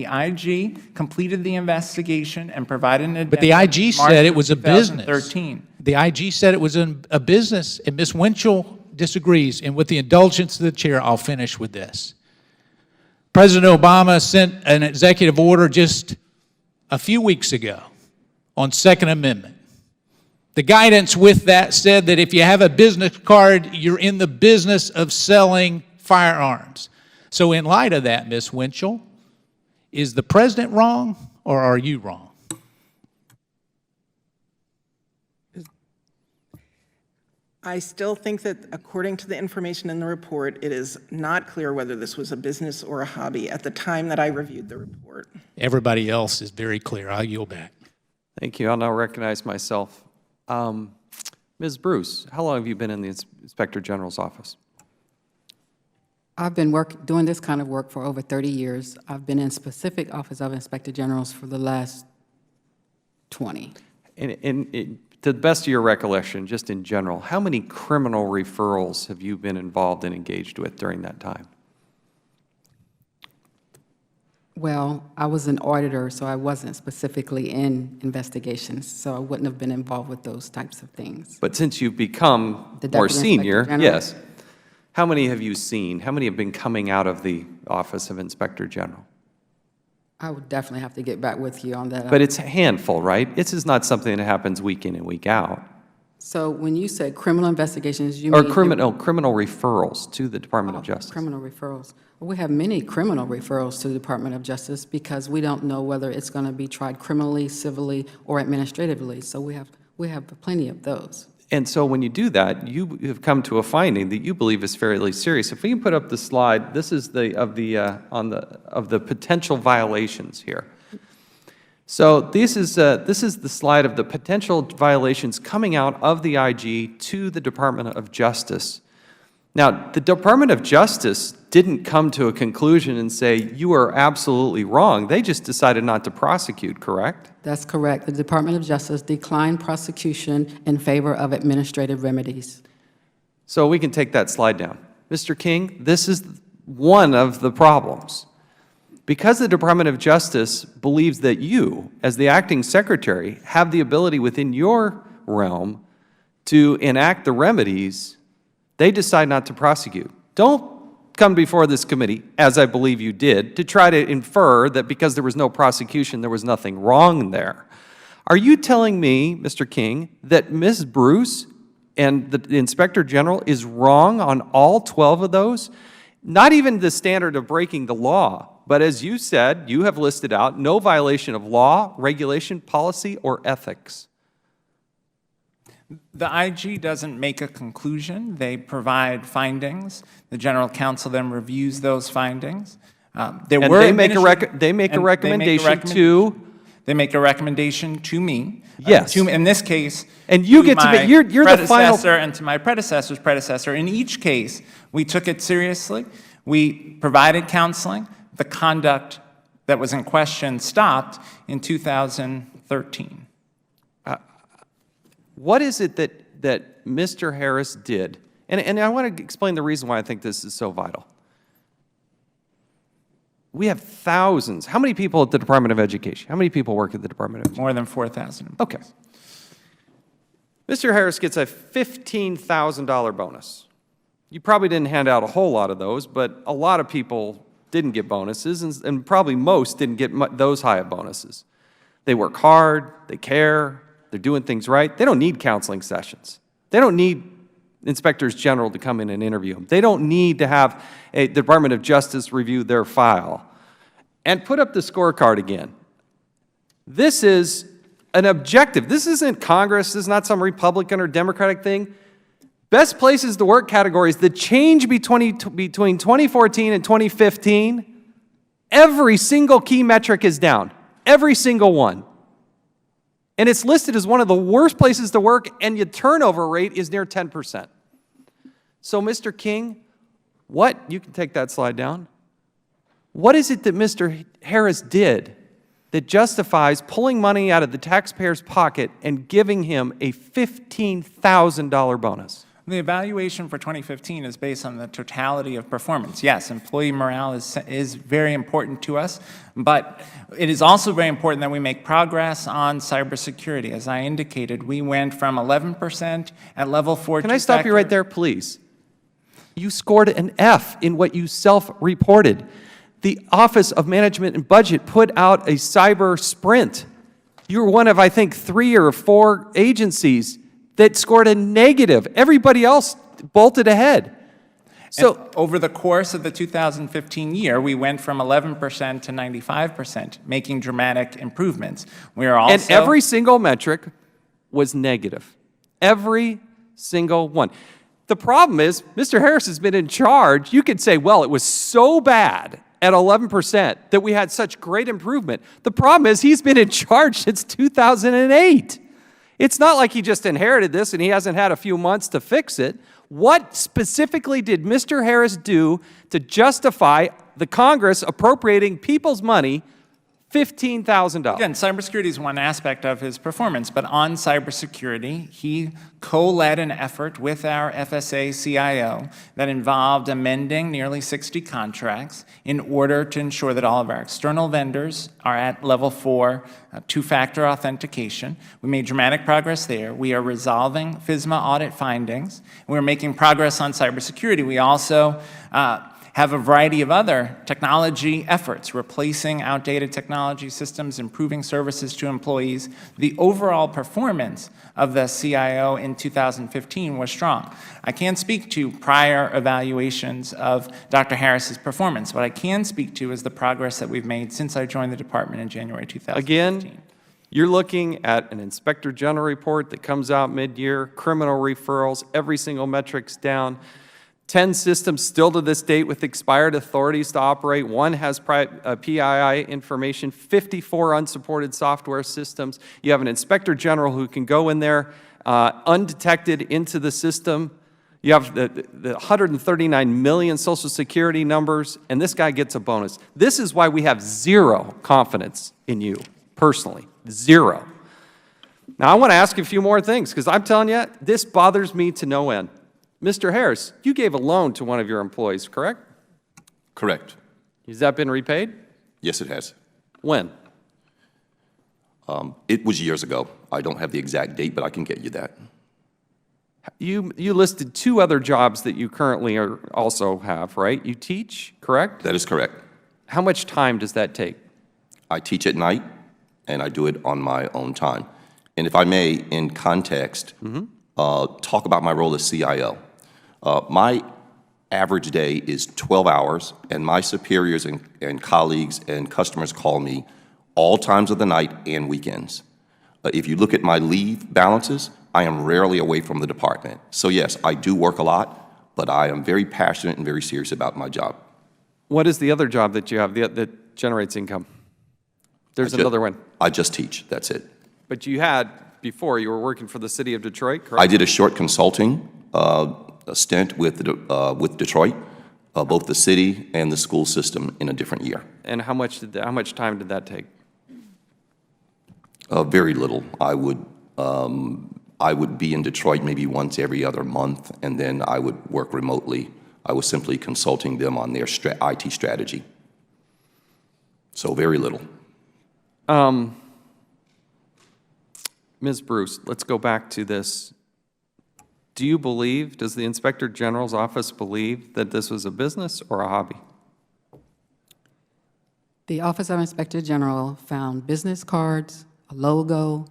IG completed the investigation and provided an addendum. But the IG said it was a business. 2013. The IG said it was a business, and Ms. Winchell disagrees. And with the indulgence of the chair, I'll finish with this. President Obama sent an executive order just a few weeks ago on Second Amendment. The guidance with that said that if you have a business card, you're in the business of selling firearms. So in light of that, Ms. Winchell, is the president wrong or are you wrong? I still think that according to the information in the report, it is not clear whether this was a business or a hobby at the time that I reviewed the report. Everybody else is very clear. I'll yield back. Thank you. I'll now recognize myself. Ms. Bruce, how long have you been in the Inspector General's office? I've been doing this kind of work for over 30 years. I've been in specific Office of Inspector Generals for the last 20. To the best of your recollection, just in general, how many criminal referrals have you been involved and engaged with during that time? Well, I was an auditor, so I wasn't specifically in investigations, so I wouldn't have been involved with those types of things. But since you've become more senior, yes, how many have you seen? How many have been coming out of the Office of Inspector General? I would definitely have to get back with you on that. But it's a handful, right? This is not something that happens week in and week out. So when you said criminal investigations, you or mean... criminal referrals to the Department of Justice. Criminal referrals. Well, we have many criminal referrals to the Department of Justice because we don't know whether it's going to be tried criminally, civilly, or administratively. So we have plenty of those. And so when you do that, you have come to a finding that you believe is fairly serious. If we can put up the slide, this is of the potential violations here. So this is the slide of the potential violations coming out of the IG to the Department of Justice. Now, the Department of Justice didn't come to a conclusion and say, you are absolutely wrong. They just decided not to prosecute, correct? That's correct. The Department of Justice declined prosecution in favor of administrative remedies. So we can take that slide down. Mr. King, this is one of the problems. Because the Department of Justice believes that you, as the acting secretary, have the ability within your realm to enact the remedies, they decide not to prosecute. Don't come before this committee, as I believe you did, to try to infer that because there was no prosecution, there was nothing wrong there. Are you telling me, Mr. King, that Ms. Bruce and the Inspector General is wrong on all 12 of those? Not even the standard of breaking the law, but as you said, you have listed out no violation of law, regulation, policy, or ethics. The IG doesn't make a conclusion. They provide findings. The general counsel then reviews those findings. They make a recommendation to. They make a recommendation to me. Yes. In this case. And you get to be, you're the final. And to my predecessor's predecessor. In each case, we took it seriously. We provided counseling. The conduct that was in question stopped in 2013. What is it that Mr. Harris did? And I want to explain the reason why I think this is so vital. We have thousands. How many people at the Department of Education? How many people work at the Department of Education? More than 4,000. Okay. Mr. Harris gets a $15,000 bonus. You probably didn't hand out a whole lot of those, but a lot of people didn't get bonuses, and probably most didn't get those high of bonuses. They work hard, they care, they're doing things right. They don't need counseling sessions. They don't need inspectors general to come in and interview them. They don't need to have a Department of Justice review their file. And put up the scorecard again. This is an objective. This isn't Congress. This is not some Republican or Democratic thing. Best places to work categories, the change between 2014 and 2015, every single key metric is down. Every single one. And it's listed as one of the worst places to work, and your turnover rate is near 10%. So, Mr. King, you can take that slide down. What is it that Mr. Harris did that justifies pulling money out of the taxpayer's pocket and giving him a $15,000 bonus? The evaluation for 2015 is based on the totality of performance. Yes, employee morale is very important to us, but it is also very important that we make progress on cybersecurity. As I indicated, we went from 11% at level 4. Can I stop you right there, please? You scored an F in what you self-reported. The Office of Management and Budget put out a cyber sprint. You were one of, I think, 3 or 4 agencies that scored a negative. Everybody else bolted ahead. So and over the course of the 2015 year, we went from 11% to 95%, making dramatic improvements. We are also and every single metric was negative. Every single one. The problem is, Mr. Harris has been in charge. You could say, well, it was so bad at 11% that we had such great improvement. The problem is he's been in charge since 2008. It's not like he just inherited this and he hasn't had a few months to fix it. What specifically did Mr. Harris do to justify the Congress appropriating people's money, $15,000? Again, cybersecurity is one aspect of his performance, but on cybersecurity, he co-led an effort with our FSA CIO that involved amending nearly 60 contracts in order to ensure that all of our external vendors are at level 4, two-factor authentication. We made dramatic progress there. We are resolving FISMA audit findings. We're making progress on cybersecurity. We also have a variety of other technology efforts, replacing outdated technology systems, improving services to employees. The overall performance of the CIO in 2015 was strong. I can't speak to prior evaluations of Dr. Harris's performance. What I can speak to is the progress that we've made since I joined the department in January 2015. Again, you're looking at an Inspector General report that comes out mid-year, criminal referrals, every single metric's down. 10 systems still to this date with expired authorities to operate. 1 has PII information, 54 unsupported software systems. You have an Inspector General who can go in there undetected into the system. You have the 139 million Social Security numbers, and this guy gets a bonus. This is why we have zero confidence in you, personally, zero. Now, I want to ask you a few more things, because I'm telling you, this bothers me to no end. Mr. Harris, you gave a loan to one of your employees, correct? Correct. Has that been repaid? Yes, it has. When? It was years ago. I don't have the exact date, but I can get you that. You listed 2 other jobs that you currently also have, right? You teach, correct? That is correct. How much time does that take? I teach at night, and I do it on my own time. And if I may, in context, talk about my role as CIO. My average day is 12 hours, and my superiors and colleagues and customers call me all times of the night and weekends. If you look at my leave balances, I am rarely away from the department. So yes, I do work a lot, but I am very passionate and very serious about my job. What is the other job that you have that generates income? There's another one. I just teach, that's it. But you had, before, you were working for the city of Detroit, correct? I did a short consulting stint with Detroit, both the city and the school system in a different year. And how much time did that take? Very little. I would be in Detroit maybe once every other month, and then I would work remotely. I was simply consulting them on their IT strategy. So very little. Ms. Bruce, let's go back to this. Do you believe, does the Inspector General's office believe that this was a business or a hobby? The Office of Inspector General found business cards, a logo,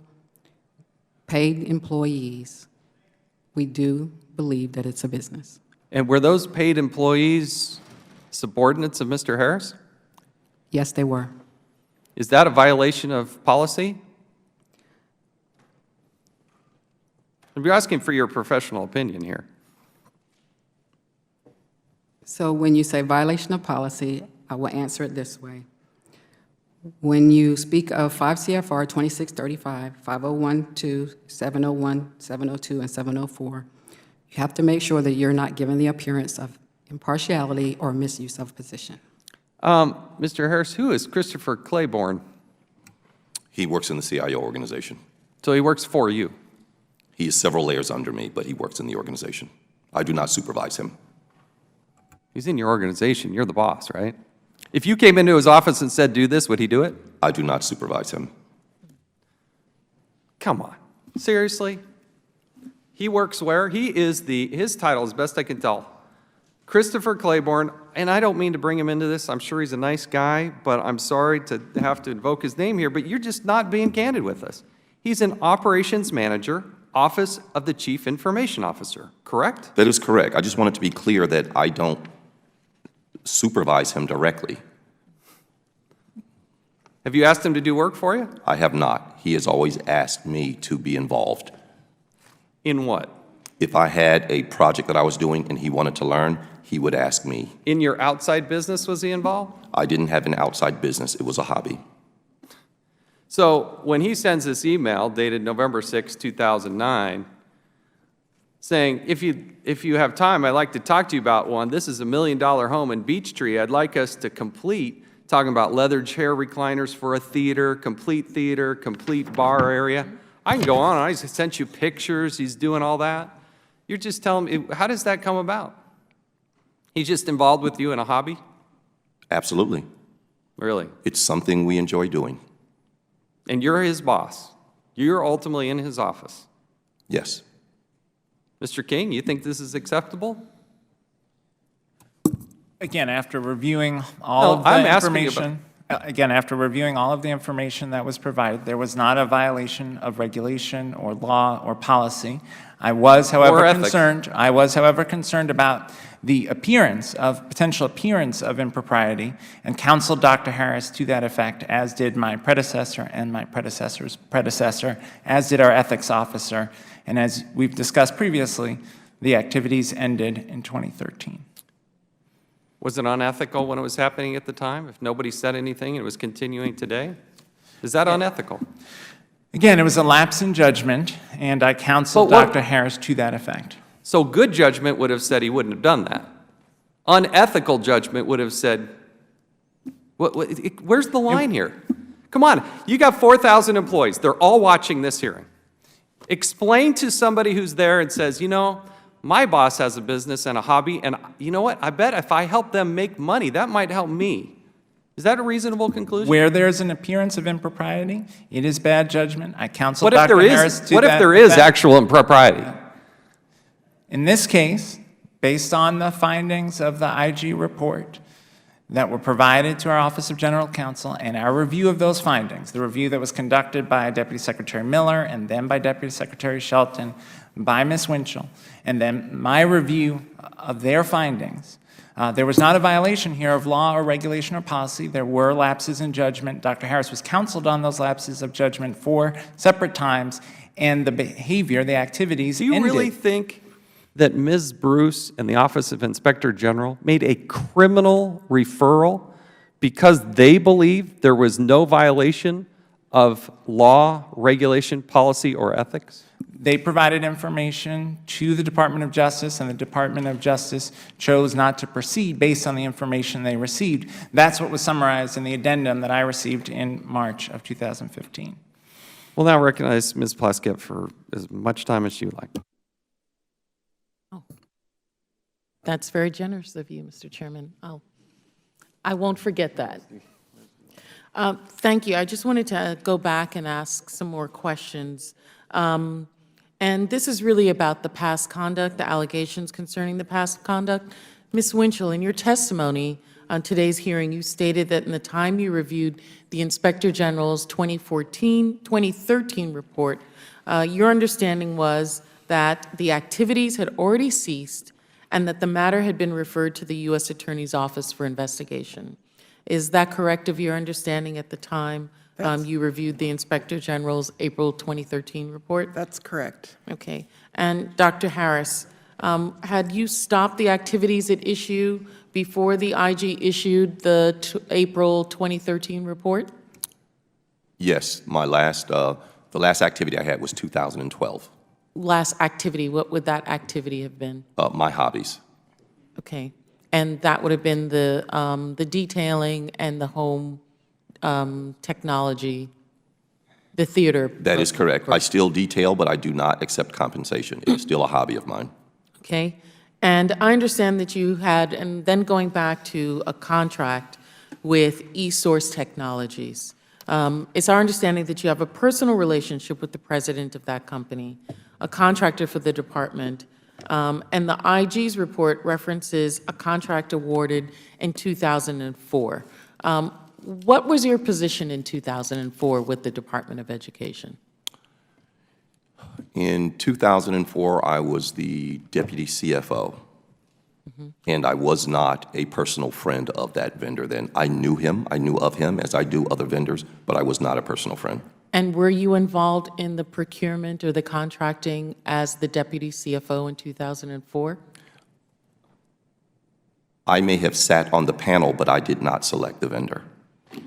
paid employees. We do believe that it's a business. And were those paid employees subordinates of Mr. Harris? Yes, they were. Is that a violation of policy? I'm asking for your professional opinion here. So when you say violation of policy, I will answer it this way. When you speak of 5 CFR 2635, 5012, 701, 702, and 704, you have to make sure that you're not giving the appearance of impartiality or misuse of position. Mr. Harris, who is Christopher Claiborne? He works in the CIO organization. So he works for you? He is several layers under me, but he works in the organization. I do not supervise him. He's in your organization. You're the boss, right? If you came into his office and said, do this, would he do it? I do not supervise him. Come on. Seriously? He works where? He is his title, as best I can tell, Christopher Claiborne, and I don't mean to bring him into this. I'm sure he's a nice guy, but I'm sorry to have to invoke his name here, but you're just not being candid with us. He's an operations manager, Office of the Chief Information Officer, correct? That is correct. I just wanted to be clear that I don't supervise him directly. Have you asked him to do work for you? I have not. He has always asked me to be involved. In what? If I had a project that I was doing and he wanted to learn, he would ask me. In your outside business, was he involved? I didn't have an outside business. It was a hobby. So when he sends this email dated November 6, 2009, saying, if you have time, I'd like to talk to you about one. This is $1 million home in Beechtree. I'd like us to complete, talking about leather chair recliners for a theater, complete bar area. I can go on. I sent you pictures. He's doing all that. You're just telling me, how does that come about? He's just involved with you in a hobby? Absolutely. Really? It's something we enjoy doing. And you're his boss. You're ultimately in his office. Yes. Mr. King, you think this is acceptable? Again, after reviewing all of the information, that was provided, there was not a violation of regulation or law or policy. I was, however, concerned about the potential appearance of impropriety, and counseled Dr. Harris to that effect, as did my predecessor and my predecessor's predecessor, as did our ethics officer. And as we've discussed previously, the activities ended in 2013. Was it unethical when it was happening at the time? If nobody said anything and it was continuing today? Is that unethical? Again, it was a lapse in judgment, and I counseled Dr. Harris to that effect. So good judgment would have said he wouldn't have done that. Unethical judgment would have said, where's the line here? Come on, you got 4,000 employees. They're all watching this hearing. Explain to somebody who's there and says, you know, my boss has a business and a hobby, and you know what? I bet if I help them make money, that might help me. Is that a reasonable conclusion? Where there's an appearance of impropriety, it is bad judgment. I counseled Dr. Harris to that. What if there is actual impropriety? In this case, based on the findings of the IG report that were provided to our Office of General Counsel and our review of those findings, the review that was conducted by Deputy Secretary Miller and then by Deputy Secretary Shelton, by Ms. Winchell, and then my review of their findings, there was not a violation here of law or regulation or policy. There were lapses in judgment. Dr. Harris was counseled on those lapses of judgment 4 separate times, and the behavior, the activities Do you ended. really think that Ms. Bruce and the Office of Inspector General made a criminal referral because they believed there was no violation of law, regulation, policy, or ethics? They provided information to the Department of Justice, and the Department of Justice chose not to proceed based on the information they received. That's what was summarized in the addendum that I received in March of 2015. We'll now recognize Ms. Plaskett for as much time as you like. That's very generous of you, Mr. Chairman. I won't forget that. Thank you. I just wanted to go back and ask some more questions. And this is really about the past conduct, the allegations concerning the past conduct. Ms. Winchell, in your testimony on today's hearing, you stated that in the time you reviewed the Inspector General's 2013 report, your understanding was that the activities had already ceased and that the matter had been referred to the U.S. Attorney's Office for investigation. Is that correct of your understanding at the time you reviewed the Inspector General's April 2013 report? That's correct. Okay. And Dr. Harris, had you stopped the activities at issue before the IG issued the April 2013 report? Yes, the last activity I had was 2012. Last activity, what would that activity have been? My hobbies. Okay. And that would have been the detailing and the home technology, the theater. That is correct. I still detail, but I do not accept compensation. It is still a hobby of mine. Okay. And I understand that you had, and then going back to a contract with eSource Technologies, it's our understanding that you have a personal relationship with the president of that company, a contractor for the department, and the IG's report references a contract awarded in 2004. What was your position in 2004 with the Department of Education? In 2004, I was the deputy CFO, and I was not a personal friend of that vendor then. I knew him, I knew of him, as I do other vendors, but I was not a personal friend. And were you involved in the procurement or the contracting as the deputy CFO in 2004? I may have sat on the panel, but I did not select the vendor.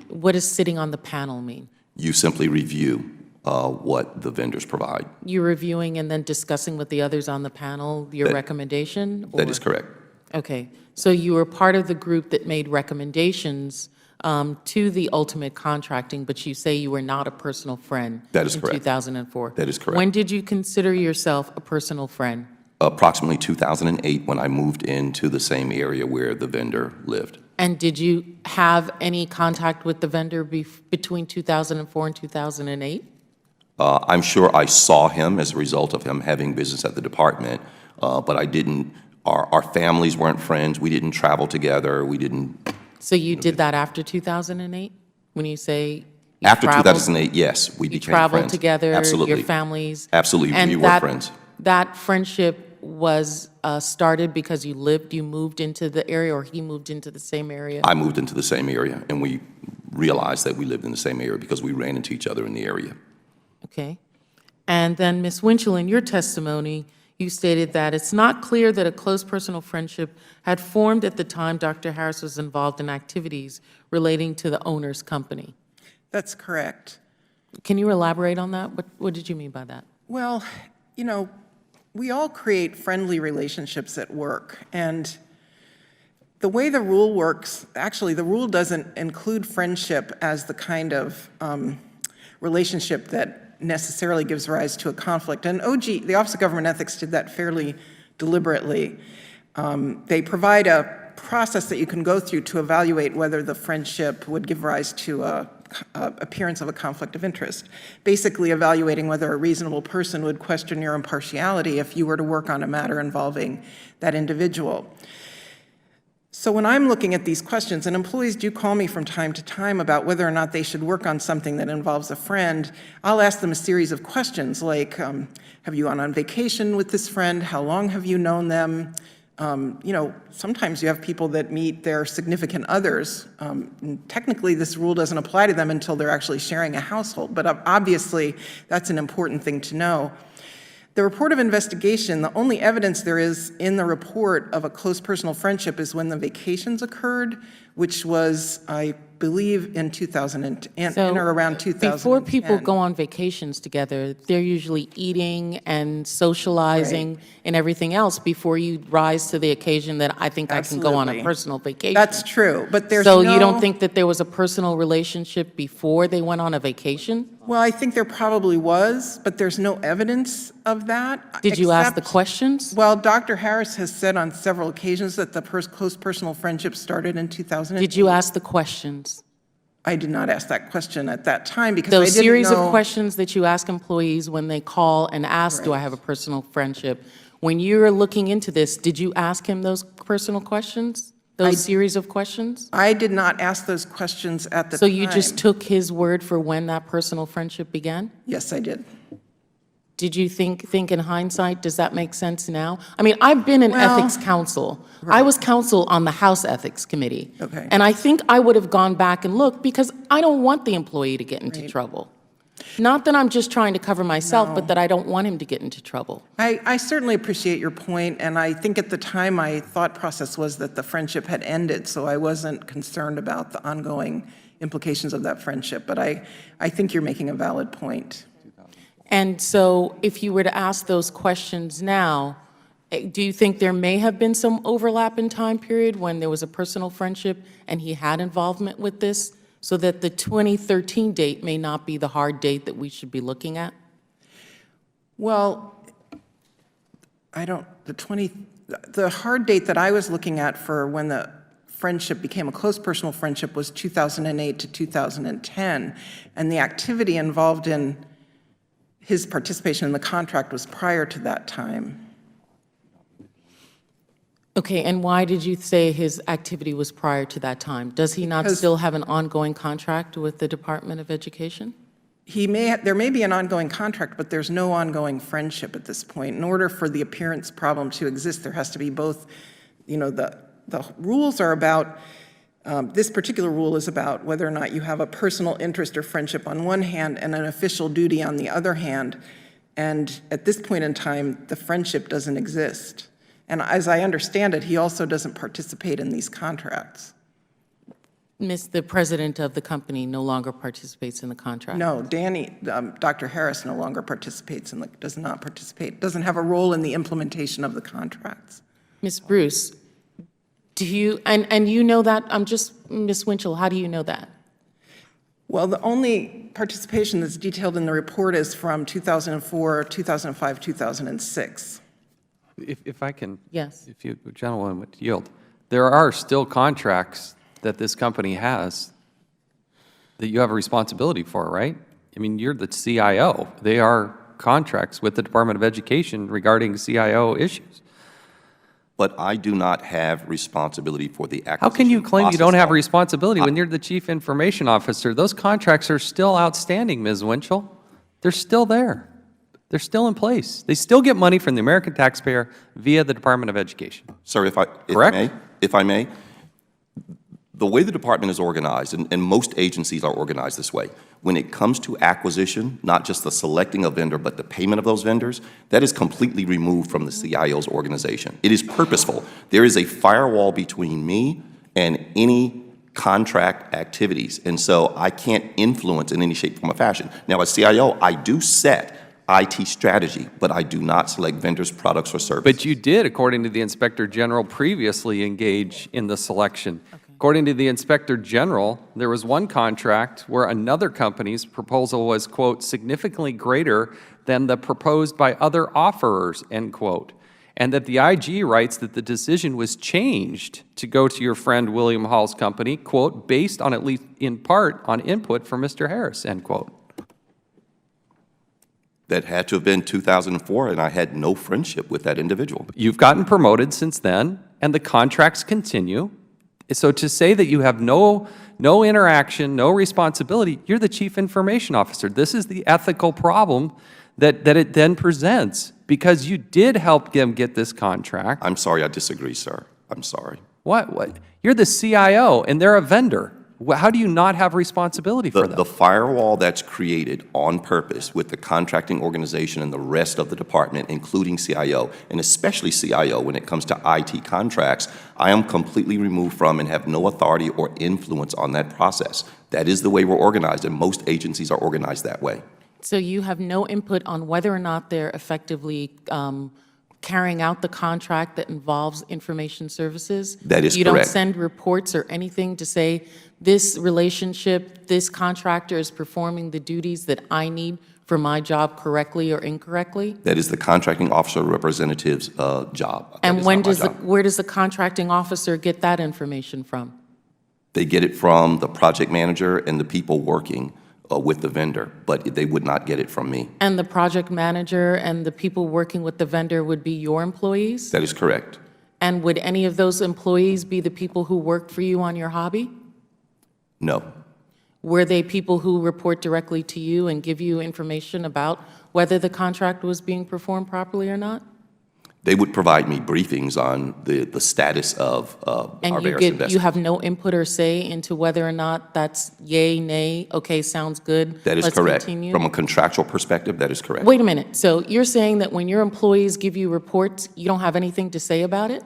What does sitting on the panel mean? You simply review what the vendors provide. You're reviewing and then discussing with the others on the panel your recommendation? That is correct. Okay. So you were part of the group that made recommendations to the ultimate contracting, but you say you were not a personal friend. That is in correct. 2004. That is correct. When did you consider yourself a personal friend? Approximately 2008, when I moved into the same area where the vendor lived. And did you have any contact with the vendor between 2004 and 2008? I'm sure I saw him as a result of him having business at the department, but I didn't, our families weren't friends, we didn't travel together, we didn't. So you did that after 2008? When you say you After traveled, 2008, yes, we became friends. You traveled together, Absolutely. your families? Absolutely, and we were friends. That friendship was started because you moved into the area, or he moved into the same area? I moved into the same area, and we realized that we lived in the same area because we ran into each other in the area. Okay. And then, Ms. Winchell, in your testimony, you stated that it's not clear that a close personal friendship had formed at the time Dr. Harris was involved in activities relating to the owner's company. That's correct. Can you elaborate on that? What did you mean by that? Well, you know, we all create friendly relationships at work, and the way the rule works, actually, the rule doesn't include friendship as the kind of relationship that necessarily gives rise to a conflict. And the Office of Government Ethics did that fairly deliberately. They provide a process that you can go through to evaluate whether the friendship would give rise to a appearance of a conflict of interest, basically evaluating whether a reasonable person would question your impartiality if you were to work on a matter involving that individual. So when I'm looking at these questions, and employees do call me from time to time about whether or not they should work on something that involves a friend, I'll ask them a series of questions like, have you gone on vacation with this friend? How long have you known them? You know, sometimes you have people that meet their significant others. Technically, this rule doesn't apply to them until they're actually sharing a household, but obviously, that's an important thing to know. The report of investigation, the only evidence there is in the report of a close personal friendship is when the vacations occurred, which was, I believe, in 2000 in or around 2010. Before people go on vacations together, they're usually eating and socializing and everything else before you rise to the occasion that I think I can go on a personal vacation. That's true, but there's So you don't think that there was a personal relationship before they went on a vacation? Well, I think there probably was, but there's no evidence of that. Did you ask the questions? Well, Dr. Harris has said on several occasions that the close personal friendship started in 2008. Did you ask the questions? I did not ask that question at that time because I Those didn't series know. of questions that you ask employees when they call and ask, do I have a personal friendship? When you're looking into this, did you ask him those personal questions? Those series of questions? I did not ask those questions at the time. So you just took his word for when that personal friendship began? Yes, I did. Did you think in hindsight, does that make sense now? I mean, I've been in ethics counsel. I was counsel on the House Ethics Committee. Okay. And I think I would have gone back and looked because I don't want the employee to get into trouble. Not that I'm just trying to cover myself, but that I don't want him to get into trouble. I certainly appreciate your point, and I think at the time my thought process was that the friendship had ended, so I wasn't concerned about the ongoing implications of that friendship. But I think you're making a valid point. And so if you were to ask those questions now, do you think there may have been some overlap in time period when there was a personal friendship and he had involvement with this, so that the 2013 date may not be the hard date that we should be looking at? Well, the hard date that I was looking at for when the friendship became a close personal friendship was 2008 to 2010, and the activity involved in his participation in the contract was prior to that time. Okay, and why did you say his activity was prior to that time? Does he not still have an ongoing contract with the Department of Education? There may be an ongoing contract, but there's no ongoing friendship at this point. In order for the appearance problem to exist, there has to be both, you know, the rules are about, this particular rule is about whether or not you have a personal interest or friendship on one hand and an official duty on the other hand. And at this point in time, the friendship doesn't exist. And as I understand it, he also doesn't participate in these contracts. The president of the company no longer participates in the contract? No, Dr. Harris no longer participates doesn't have a role in the implementation of the contracts. Ms. Bruce, do you, and you know that, Ms. Winchell, how do you know that? Well, the only participation that's detailed in the report is from 2004, 2005, 2006. If I can, yes, if you gentlemen would yield, there are still contracts that this company has that you have a responsibility for, right? I mean, you're the CIO. They are contracts with the Department of Education regarding CIO issues. But I do not have responsibility for the acquisition How can you claim you process. don't have responsibility when you're the Chief Information Officer? Those contracts are still outstanding, Ms. Winchell. They're still there. They're still in place. They still get money from the American taxpayer via the Department of Education. Sir, if I may, the way the department is organized, and most agencies are organized this way, when it comes to acquisition, not just the selecting a vendor, but the payment of those vendors, that is completely removed from the CIO's organization. It is purposeful. There is a firewall between me and any contract activities, and so I can't influence in any shape, form, or fashion. Now, as CIO, I do set IT strategy, but I do not select vendors, products, or services. But you did, according to the Inspector General, previously engage in the selection. Okay. According to the Inspector General, there was one contract where another company's proposal was, quote, significantly greater than the proposed by other offerers, end quote, and that the IG writes that the decision was changed to go to your friend William Hall's company, quote, based on, at least in part, on input from Mr. Harris, end quote. That had to have been 2004, and I had no friendship with that individual. You've gotten promoted since then, and the contracts continue. So to say that you have no interaction, no responsibility, you're the Chief Information Officer. This is the ethical problem that it then presents. because you did help them get this contract. I'm sorry, I disagree, sir. I'm sorry. What? You're the CIO, and they're a vendor. How do you not have responsibility for them? The firewall that's created on purpose with the contracting organization and the rest of the department, including CIO, and especially CIO when it comes to IT contracts, I am completely removed from and have no authority or influence on that process. That is the way we're organized, and most agencies are organized that way. So you have no input on whether or not they're effectively carrying out the contract that involves information services? That is correct. You don't send reports or anything to say, this relationship, this contractor is performing the duties that I need for my job correctly or incorrectly? That is the contracting officer representative's job. And where does the contracting officer get that information from? They get it from the project manager and the people working with the vendor, but they would not get it from me. And the project manager and the people working with the vendor would be your employees? That is correct. And would any of those employees be the people who worked for you on your hobby? No. Were they people who report directly to you and give you information about whether the contract was being performed properly or not? They would provide me briefings on the status of our various investments. And you have no input or say into whether or not that's yay, nay, okay, sounds good, That is let's correct. continue? From a contractual perspective, that is correct. Wait a minute. So you're saying that when your employees give you reports, you don't have anything to say about it?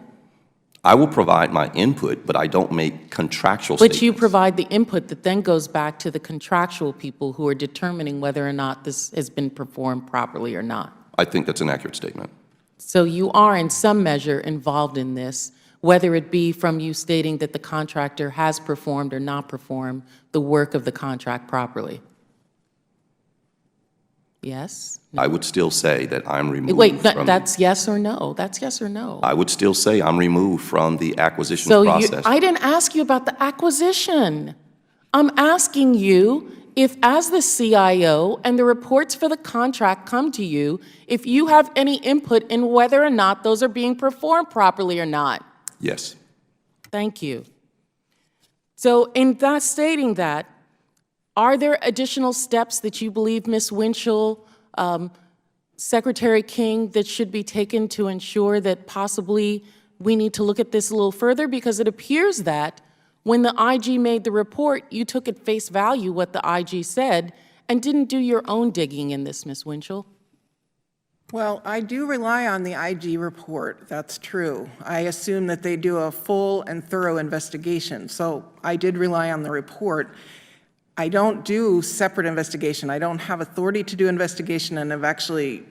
I will provide my input, but I don't make contractual statements. But you provide the input that then goes back to the contractual people who are determining whether or not this has been performed properly or not. I think that's an accurate statement. So you are in some measure involved in this, whether it be from you stating that the contractor has performed or not performed the work of the contract properly. Yes? I would still say that I'm removed Wait, from... that's yes or no? That's yes or no? I would still say I'm removed from the acquisition So process. I didn't ask you about the acquisition. I'm asking you if, as the CIO and the reports for the contract come to you, if you have any input in whether or not those are being performed properly or not. Yes. Thank you. So in that stating that, are there additional steps that you believe, Ms. Winchell, Secretary King, that should be taken to ensure that possibly we need to look at this a little further? Because it appears that when the IG made the report, you took at face value what the IG said and didn't do your own digging in this, Ms. Winchell. Well, I do rely on the IG report. That's true. I assume that they do a full and thorough investigation. So I did rely on the report. I don't do separate investigation. I don't have authority to do investigation, and have actually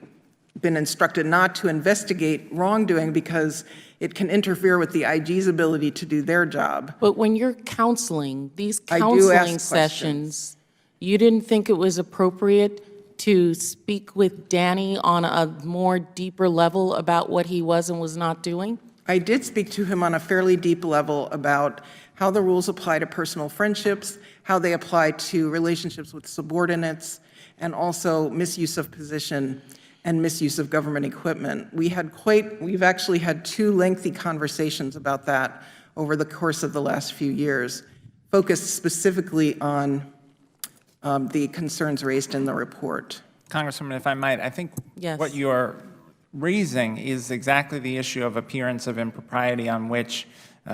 been instructed not to investigate wrongdoing because it can interfere with the IG's ability to do their job. But when you're counseling, these I do ask counseling sessions, you didn't think it was appropriate to speak with Danny on a more deeper level about what he was and was not doing? I did speak to him on a fairly deep level about how the rules apply to personal friendships, how they apply to relationships with subordinates, and also misuse of position and misuse of government equipment. We've actually had 2 lengthy conversations about that over the course of the last few years, focused specifically on the concerns raised in the report. Congresswoman, if I might, I think Yes. what you are raising is exactly the issue of appearance of impropriety on which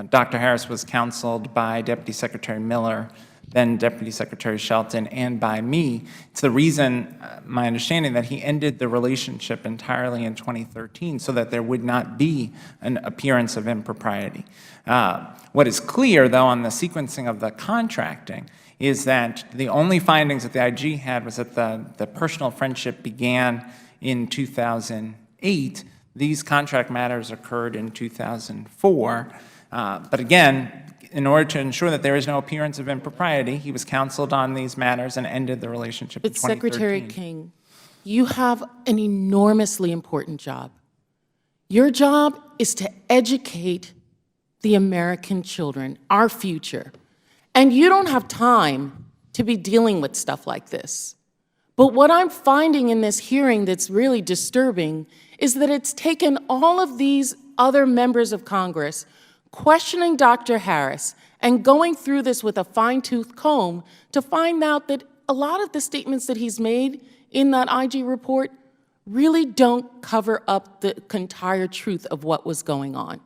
Dr. Harris was counseled by Deputy Secretary Miller, then Deputy Secretary Shelton, and by me. It's the reason, my understanding, that he ended the relationship entirely in 2013 so that there would not be an appearance of impropriety. What is clear, though, on the sequencing of the contracting is that the only findings that the IG had was that the personal friendship began in 2008. These contract matters occurred in 2004. But again, in order to ensure that there is no appearance of impropriety, he was counseled on these matters and ended the relationship in 2013. Secretary King, you have an enormously important job. Your job is to educate the American children, our future. And you don't have time to be dealing with stuff like this. But what I'm finding in this hearing that's really disturbing is that it's taken all of these other members of Congress questioning Dr. Harris and going through this with a fine-tooth comb to find out that a lot of the statements that he's made in that IG report really don't cover up the entire truth of what was going on.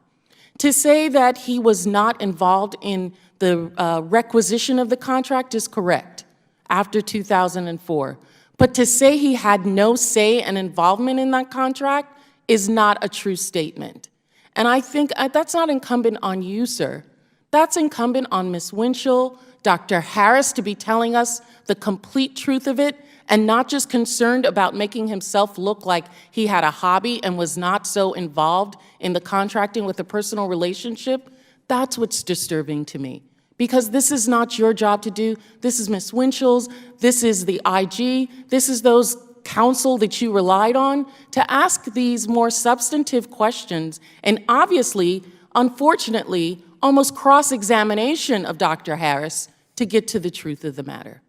To say that he was not involved in the requisition of the contract is correct after 2004. But to say he had no say and involvement in that contract is not a true statement. And I think that's not incumbent on you, sir. That's incumbent on Ms. Winchell, Dr. Harris, to be telling us the complete truth of it and not just concerned about making himself look like he had a hobby and was not so involved in the contracting with a personal relationship. That's what's disturbing to me. Because this is not your job to do. This is Ms. Winchell's. This is the IG. This is those counsel that you relied on to ask these more substantive questions. And obviously, unfortunately, almost cross-examination of Dr. Harris to get to the truth of the matter.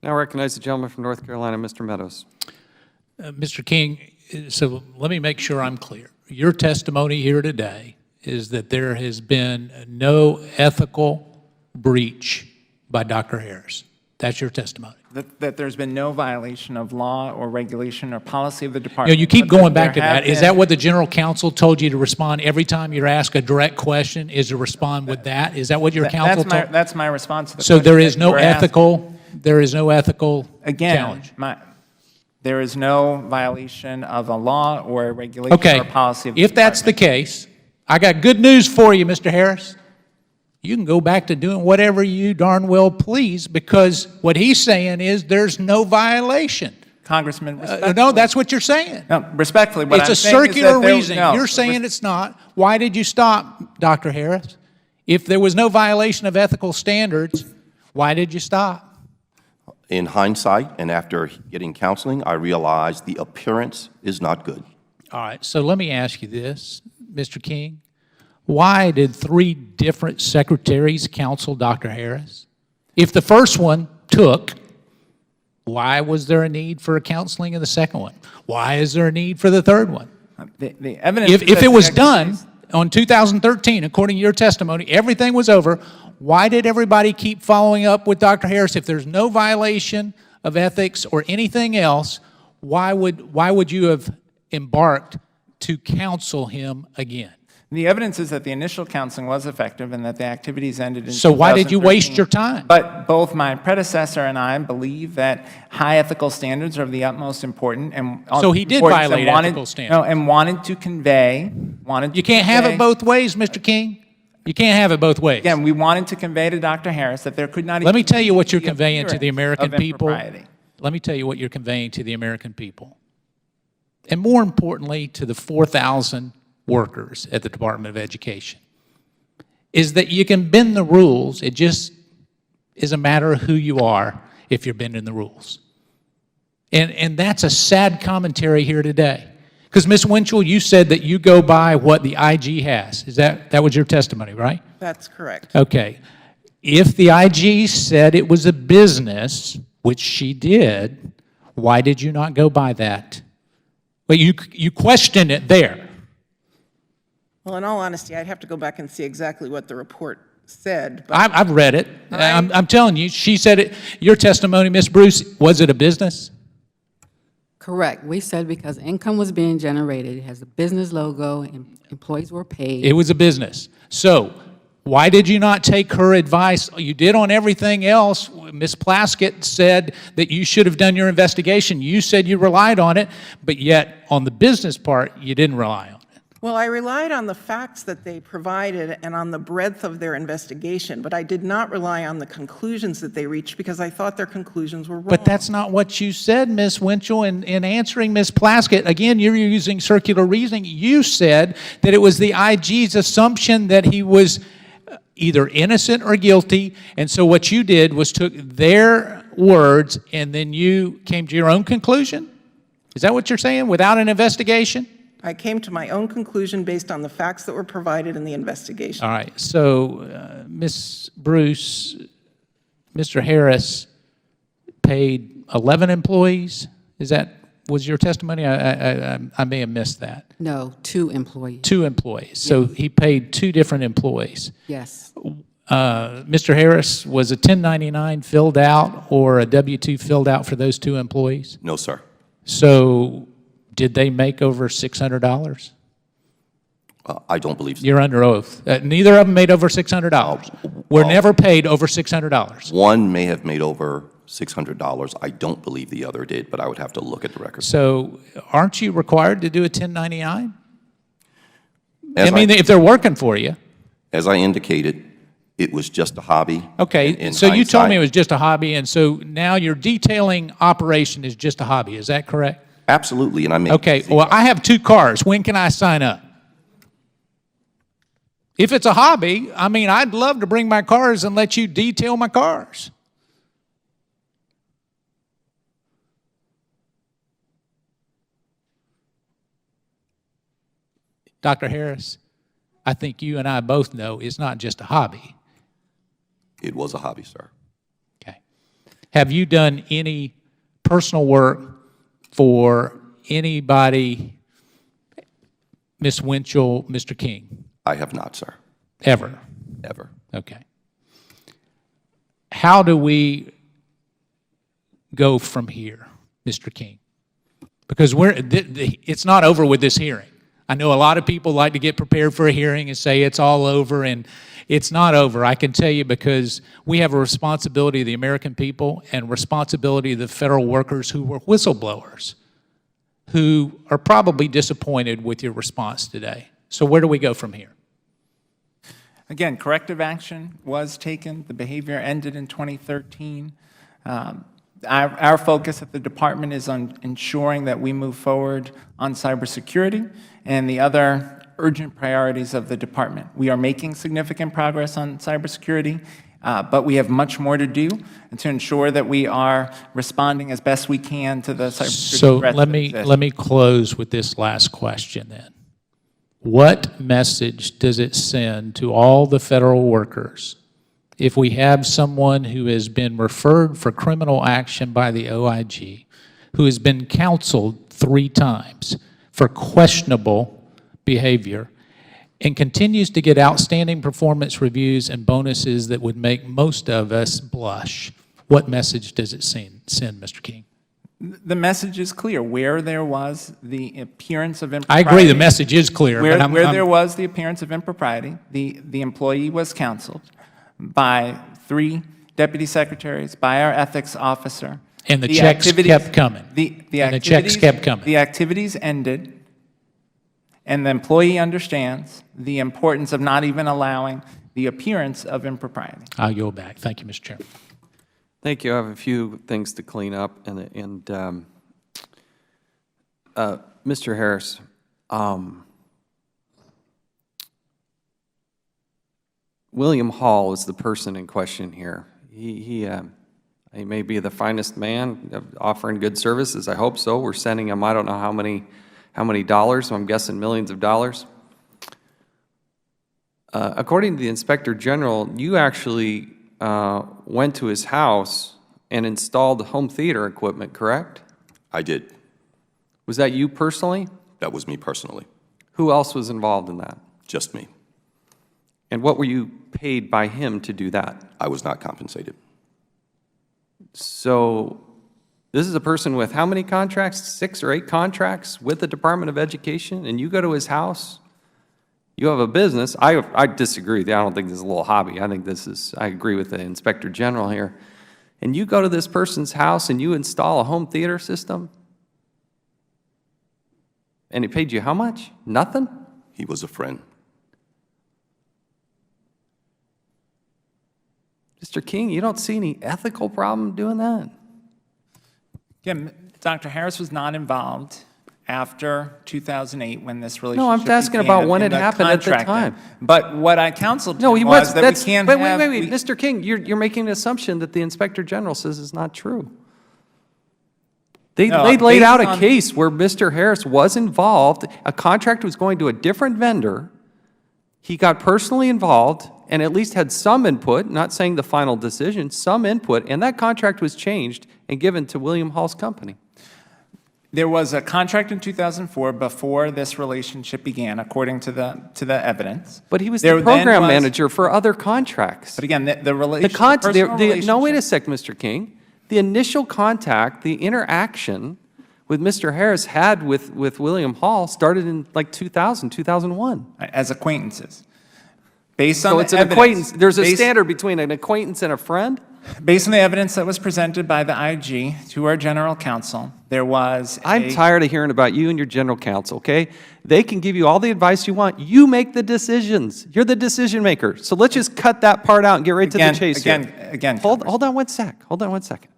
Now I recognize the gentleman from North Carolina, Mr. Meadows. Mr. King, so let me make sure I'm clear. Your testimony here today is that there has been no ethical breach by Dr. Harris. That's your testimony. That there's been no violation of law or regulation or policy of the You department. know, you keep but going back to there have that. Is been- that what the general counsel told you to respond every time you're asked a direct question, is to respond with that? Is that what your counsel told? That's my response to the So question there that is you no were asking. there is no ethical Again, challenge? there is no violation of a law or a regulation Okay, or policy of the if that's the case, I got good news for you, Mr. Harris. You can go back to doing whatever you darn well please, because what he's saying is there's no violation. Congressman, No, that's what you're saying. No, respectfully, what It's I'm a saying is circular that there- reasoning. no, You're saying it's not. Why did you stop, Dr. Harris? If there was no violation of ethical standards, why did you stop? In hindsight, and after getting counseling, I realized the appearance is not good. All right, so let me ask you this, Mr. King. Why did 3 different secretaries counsel Dr. Harris? If the first one took, why was there a need for a counseling in the second one? Why is there a need for the third one? The evidence is If that it was the done on 2013, according to your testimony, everything was over, why did everybody keep following up with Dr. Harris? If there's no violation of ethics or anything else, why would you have embarked to counsel him again? The evidence is that the initial counseling was effective and that the activities ended in So why did you waste 2013. your time? But both my predecessor and I believe that high ethical standards are of the utmost important. And So he did importance and violate wanted- ethical standards. No, and wanted to convey. You can't have it both ways, Mr. King. You can't have it both ways. Again, we wanted to convey to Dr. Harris that there could not Let me even tell you what you're be conveying to the appearance American of people. impropriety. Let me tell you what you're conveying to the American people. And more importantly, to the 4,000 workers at the Department of Education, is that you can bend the rules. It just is a matter of who you are if you're bending the rules. And that's a sad commentary here today. Because, Ms. Winchell, you said that you go by what the IG has. Is that was your testimony, right? That's correct. Okay. If the IG said it was a business, which she did, why did you not go by that? But you questioned it there. Well, in all honesty, I'd have to go back and see exactly what the report said. But I've read it. I'm telling you, she said it. Your testimony, Ms. Bruce, was it a business? Correct. We said because income was being generated, it has a business logo, and employees were paid. It was a business. So why did you not take her advice? You did on everything else. Ms. Plaskett said that you should have done your investigation. You said you relied on it, but yet on the business part, you didn't rely on it. Well, I relied on the facts that they provided and on the breadth of their investigation, but I did not rely on the conclusions that they reached because I thought their conclusions were wrong. But that's not what you said, Ms. Winchell. In answering Ms. Plaskett, again, you're using circular reasoning. You said that it was the IG's assumption that he was either innocent or guilty, and so what you did was took their words and then you came to your own conclusion? Is that what you're saying, without an investigation? I came to my own conclusion based on the facts that were provided in the investigation. All right, so Ms. Bruce, Mr. Harris paid 11 employees? Was your testimony? I may have missed that. No, 2 employees. 2 employees. So he paid 2 different employees. Yes. Mr. Harris, was a 1099 filled out or a W-2 filled out for those 2 employees? No, sir. So did they make over $600? I don't believe so. You're under oath. Neither of them made over $600. Were never paid over $600. One may have made over $600. I don't believe the other did, but I would have to look at the record. So aren't you required to do a 1099? I mean, if they're working for you. As I indicated, it was just a hobby. Okay, so you told me it was just a hobby, and so now your detailing operation is just a hobby. Is that correct? Absolutely, and I make Okay, well, I have 2 cars. When can I sign up? If it's a hobby, I mean, I'd love to bring my cars and let you detail my cars. Dr. Harris, I think you and I both know it's not just a hobby. It was a hobby, sir. Okay. Have you done any personal work for anybody, Ms. Winchell, Mr. King? I have not, sir. Ever? Ever. Okay. How do we go from here, Mr. King? Because it's not over with this hearing. I know a lot of people like to get prepared for a hearing and say it's all over, and it's not over. I can tell you, because we have a responsibility to the American people and responsibility to the federal workers who were whistleblowers, who are probably disappointed with your response today. So where do we go from here? Again, corrective action was taken. The behavior ended in 2013. Our focus at the department is on ensuring that we move forward on cybersecurity and the other urgent priorities of the department. We are making significant progress on cybersecurity, but we have much more to do to ensure that we are responding as best we can to the cybersecurity threats that exist. So let me close with this last question then. What message does it send to all the federal workers if we have someone who has been referred for criminal action by the OIG, who has been counseled 3 times for questionable behavior, and continues to get outstanding performance reviews and bonuses that would make most of us blush? What message does it send, Mr. King? The message is clear. Where there was the appearance of impropriety. I agree, the message is clear. Where but there was the appearance of impropriety, the employee was counseled by 3 deputy secretaries, by our ethics officer. And the checks kept coming. And the checks kept coming. The activities ended, and the employee understands the importance of not even allowing the appearance of impropriety. I'll yield back. Thank you, Mr. Chairman. Thank you. I have a few things to clean up. Mr. Harris, William Hall is the person in question here. He may be the finest man offering good services. I hope so. We're sending him, I don't know how many dollars. I'm guessing millions of dollars. According to the Inspector General, you actually went to his house and installed home theater equipment, correct? I did. Was that you personally? That was me personally. Who else was involved in that? Just me. And what were you paid by him to do that? I was not compensated. So this is a person with how many contracts? 6 or 8 contracts with the Department of Education, and you go to his house? You have a business. I disagree with you. I don't think this is a little hobby. I think this is, I agree with the Inspector General here. And you go to this person's house and you install a home theater system? And he paid you how much? Nothing? He was a friend. Mr. King, you don't see any ethical problem doing that? Again, Dr. Harris was not involved after 2008 when this relationship No, I'm asking began about when in it the happened at the contract time. then. But what I counseled No, him he was was. that That's, we can't wait, have... wait. Mr. King, you're making an assumption that the Inspector General says is not true. They laid out a case where Mr. Harris was involved, a contract was going to a different vendor, he got personally involved, and at least had some input, not saying the final decision, some input, and that contract was changed and given to William Hall's company. There was a contract in 2004 before this relationship began, according to the evidence. But he was the program manager for other contracts. But again, the relationship, No, wait a sec, Mr. King. The initial contact, the interaction, with Mr. Harris had with William Hall started in like 2000, 2001. As acquaintances. Based on So the it's an evidence- acquaintance. There's a based- standard between an acquaintance and a friend? Based on the evidence that was presented by the IG to our general counsel, there was I'm tired of hearing about you and your general counsel, okay? They can give you all the advice you want. You make the decisions. You're the decision maker. So let's just cut that part out and get right to the chase here. Hold on one sec. Hold on one second.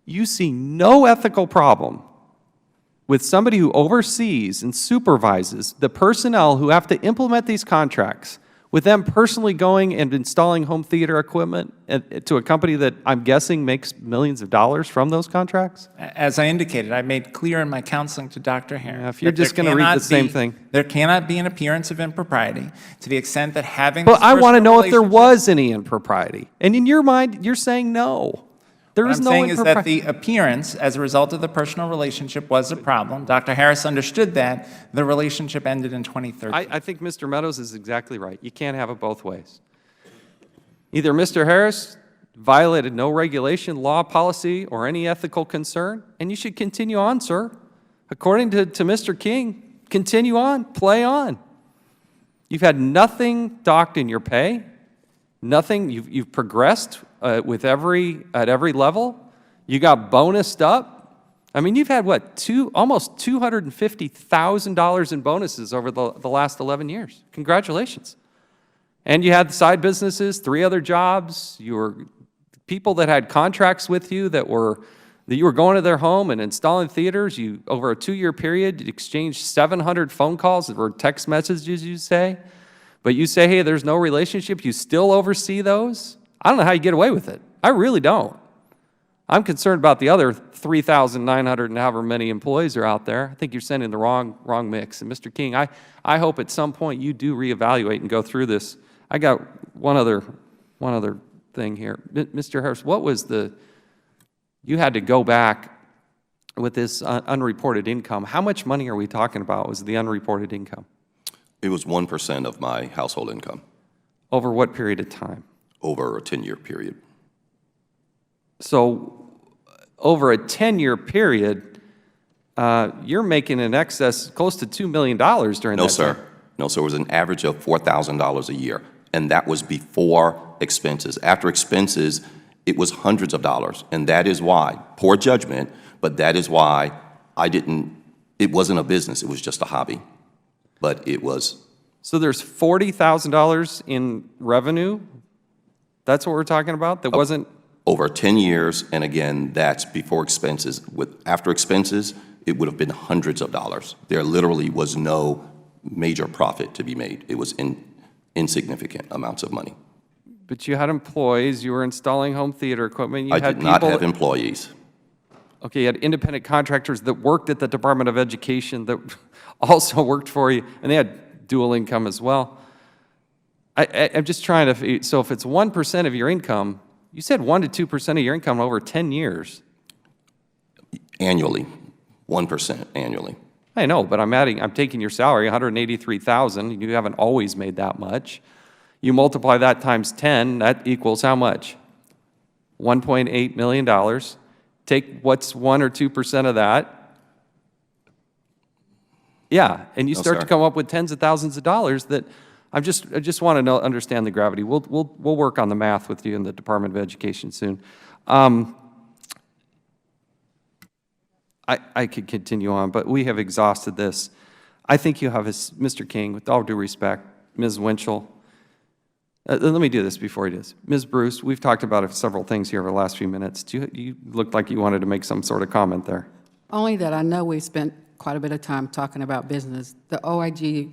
You see no ethical problem with somebody who oversees and supervises the personnel who have to implement these contracts, with them personally going and installing home theater equipment to a company that I'm guessing makes millions of dollars from those contracts? As I indicated, I made clear in my counseling to Dr. Harris. If you're just going to read the same thing. There cannot be an appearance of impropriety to the extent that having But this I want to personal know if there relationship- was any impropriety. And in your mind, you're saying no. There What is I'm no saying is that impropriety. the appearance, as a result of the personal relationship, was a problem. Dr. Harris understood that. The relationship ended in 2013. I think Mr. Meadows is exactly right. You can't have it both ways. Either Mr. Harris violated no regulation, law, policy, or any ethical concern, and you should continue on, sir. According to Mr. King, continue on, play on. You've had nothing docked in your pay, nothing, you've progressed at every level. You got bonused up. I mean, you've had, what, almost $250,000 in bonuses over the last 11 years. Congratulations. And you had side businesses, 3 other jobs. You were people that had contracts with you that you were going to their home and installing theaters. You, over a 2-year period, exchanged 700 phone calls or text messages, you say. But you say, hey, there's no relationship. You still oversee those? I don't know how you get away with it. I really don't. I'm concerned about the other 3,900 and however many employees are out there. I think you're sending the wrong mix. And Mr. King, I hope at some point you do reevaluate and go through this. I got one other thing here. Mr. Harris, you had to go back with this unreported income. How much money are we talking about was the unreported income? It was 1% of my household income. Over what period of time? Over a 10-year period. So over a 10-year period, you're making in excess close to $2 million during that time. No, sir. No, sir. It was an average of $4,000 a year, and that was before expenses. After expenses, it was hundreds of dollars, and that is why, poor judgment, but that is why it wasn't a business. It was just a hobby, but it was. So there's $40,000 in revenue? That's what we're talking about? That wasn't. Over 10 years, and again, that's before expenses. After expenses, it would have been hundreds of dollars. There literally was no major profit to be made. It was insignificant amounts of money. But you had employees, you were installing home theater equipment, you I had did not people. have employees. Okay, you had independent contractors that worked at the Department of Education that also worked for you, and they had dual income as well. I'm just trying to, so if it's 1% of your income, you said 1 to 2% of your income over 10 years. Annually, 1% annually. I know, but I'm taking your salary, $183,000. You haven't always made that much. You multiply that times 10, that equals how much? $1.8 million. Take what's 1 or 2% of that. Yeah, and you start to come up with tens of thousands of dollars that I just want to understand the gravity. We'll work on the math with you in the Department of Education soon. I could continue on, but we have exhausted this. I think you have, Mr. King, with all due respect, Ms. Winchell. Let me do this before he does. Ms. Bruce, we've talked about several things here over the last few minutes. You looked like you wanted to make some sort of comment there. Only that I know we spent quite a bit of time talking about business. The OIG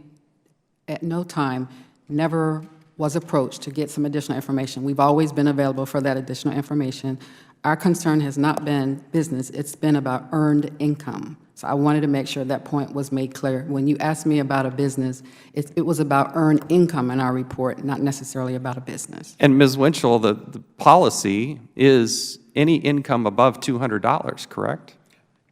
at no time never was approached to get some additional information. We've always been available for that additional information. Our concern has not been business, it's been about earned income. So I wanted to make sure that point was made clear. When you asked me about a business, it was about earned income in our report, not necessarily about a business. And Ms. Winchell, the policy is any income above $200, correct?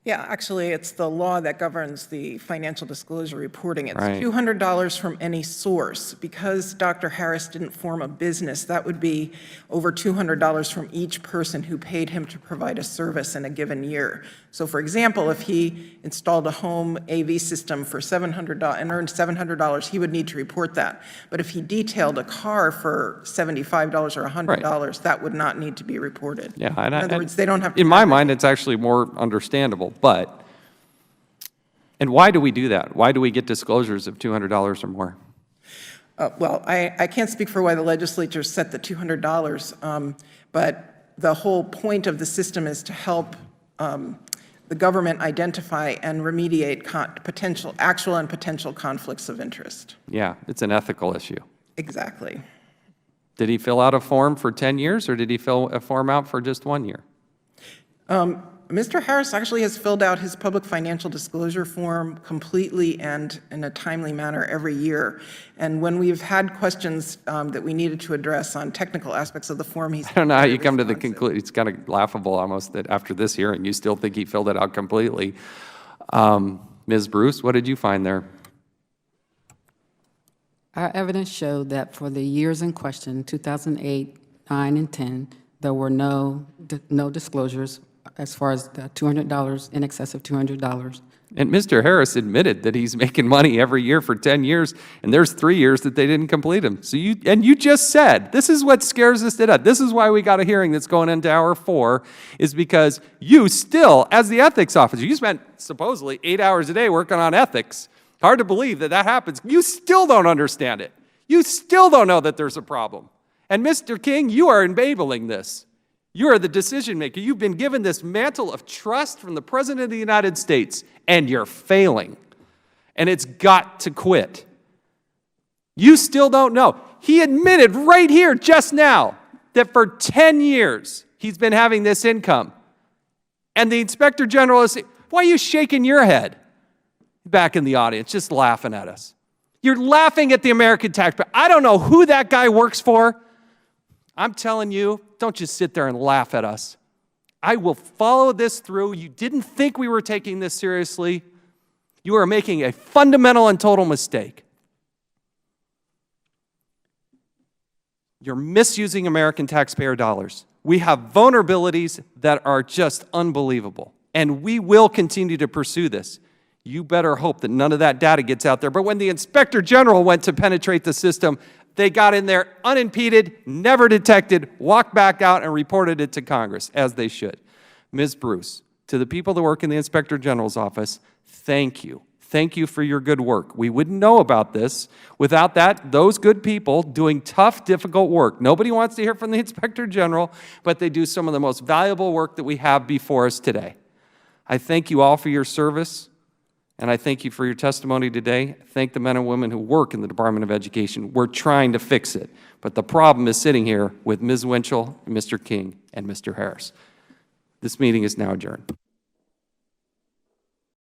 Yeah, actually, it's the law that governs the financial disclosure reporting. It's Right. $200 from any source. Because Dr. Harris didn't form a business, that would be over $200 from each person who paid him to provide a service in a given year. So for example, if he installed a home AV system for $700 and earned $700, he would need to report that. But if he detailed a car for $75 or $100, that would not need to be reported. Yeah, In other words, they don't have to. In my mind, it's actually more understandable, but, and why do we do that? Why do we get disclosures of $200 or more? Well, I can't speak for why the legislature set the $200, but the whole point of the system is to help the government identify and remediate actual and potential conflicts of interest. Yeah, it's an ethical issue. Exactly. Did he fill out a form for 10 years, or did he fill a form out for just 1 year? Mr. Harris actually has filled out his public financial disclosure form completely and in a timely manner every year. And when we've had questions that we needed to address on technical aspects of the form, he's I don't know how you come to the conclusion. It's kind of laughable almost that after this hearing, you still think he filled it out completely. Ms. Bruce, what did you find there? Our evidence showed that for the years in question, 2008, 9, and 10, there were no disclosures as far as the $200, in excess of $200. And Mr. Harris admitted that he's making money every year for 10 years, and there's 3 years that they didn't complete them. So you just said, this is what scares us to death. This is why we got a hearing that's going into hour 4, is because you still, as the ethics officer, you spent supposedly 8 hours a day working on ethics. Hard to believe that that happens. You still don't understand it. You still don't know that there's a problem. And Mr. King, you are enabling this. You are the decision maker. You've been given this mantle of trust from the President of the United States, and you're failing. And it's got to quit. You still don't know. He admitted right here just now that for 10 years he's been having this income. And the Inspector General is saying, why are you shaking your head? Back in the audience, just laughing at us. You're laughing at the American taxpayer. I don't know who that guy works for. I'm telling you, don't just sit there and laugh at us. I will follow this through. You didn't think we were taking this seriously. You are making a fundamental and total mistake. You're misusing American taxpayer dollars. We have vulnerabilities that are just unbelievable, and we will continue to pursue this. You better hope that none of that data gets out there. But when the Inspector General went to penetrate the system, they got in there unimpeded, never detected, walked back out and reported it to Congress, as they should. Ms. Bruce, to the people that work in the Inspector General's office, thank you. Thank you for your good work. We wouldn't know about this without those good people doing tough, difficult work. Nobody wants to hear from the Inspector General, but they do some of the most valuable work that we have before us today. I thank you all for your service. And I thank you for your testimony today. Thank the men and women who work in the Department of Education. We're trying to fix it. But the problem is sitting here with Ms. Winchell, Mr. King, and Mr. Harris. This meeting is now adjourned.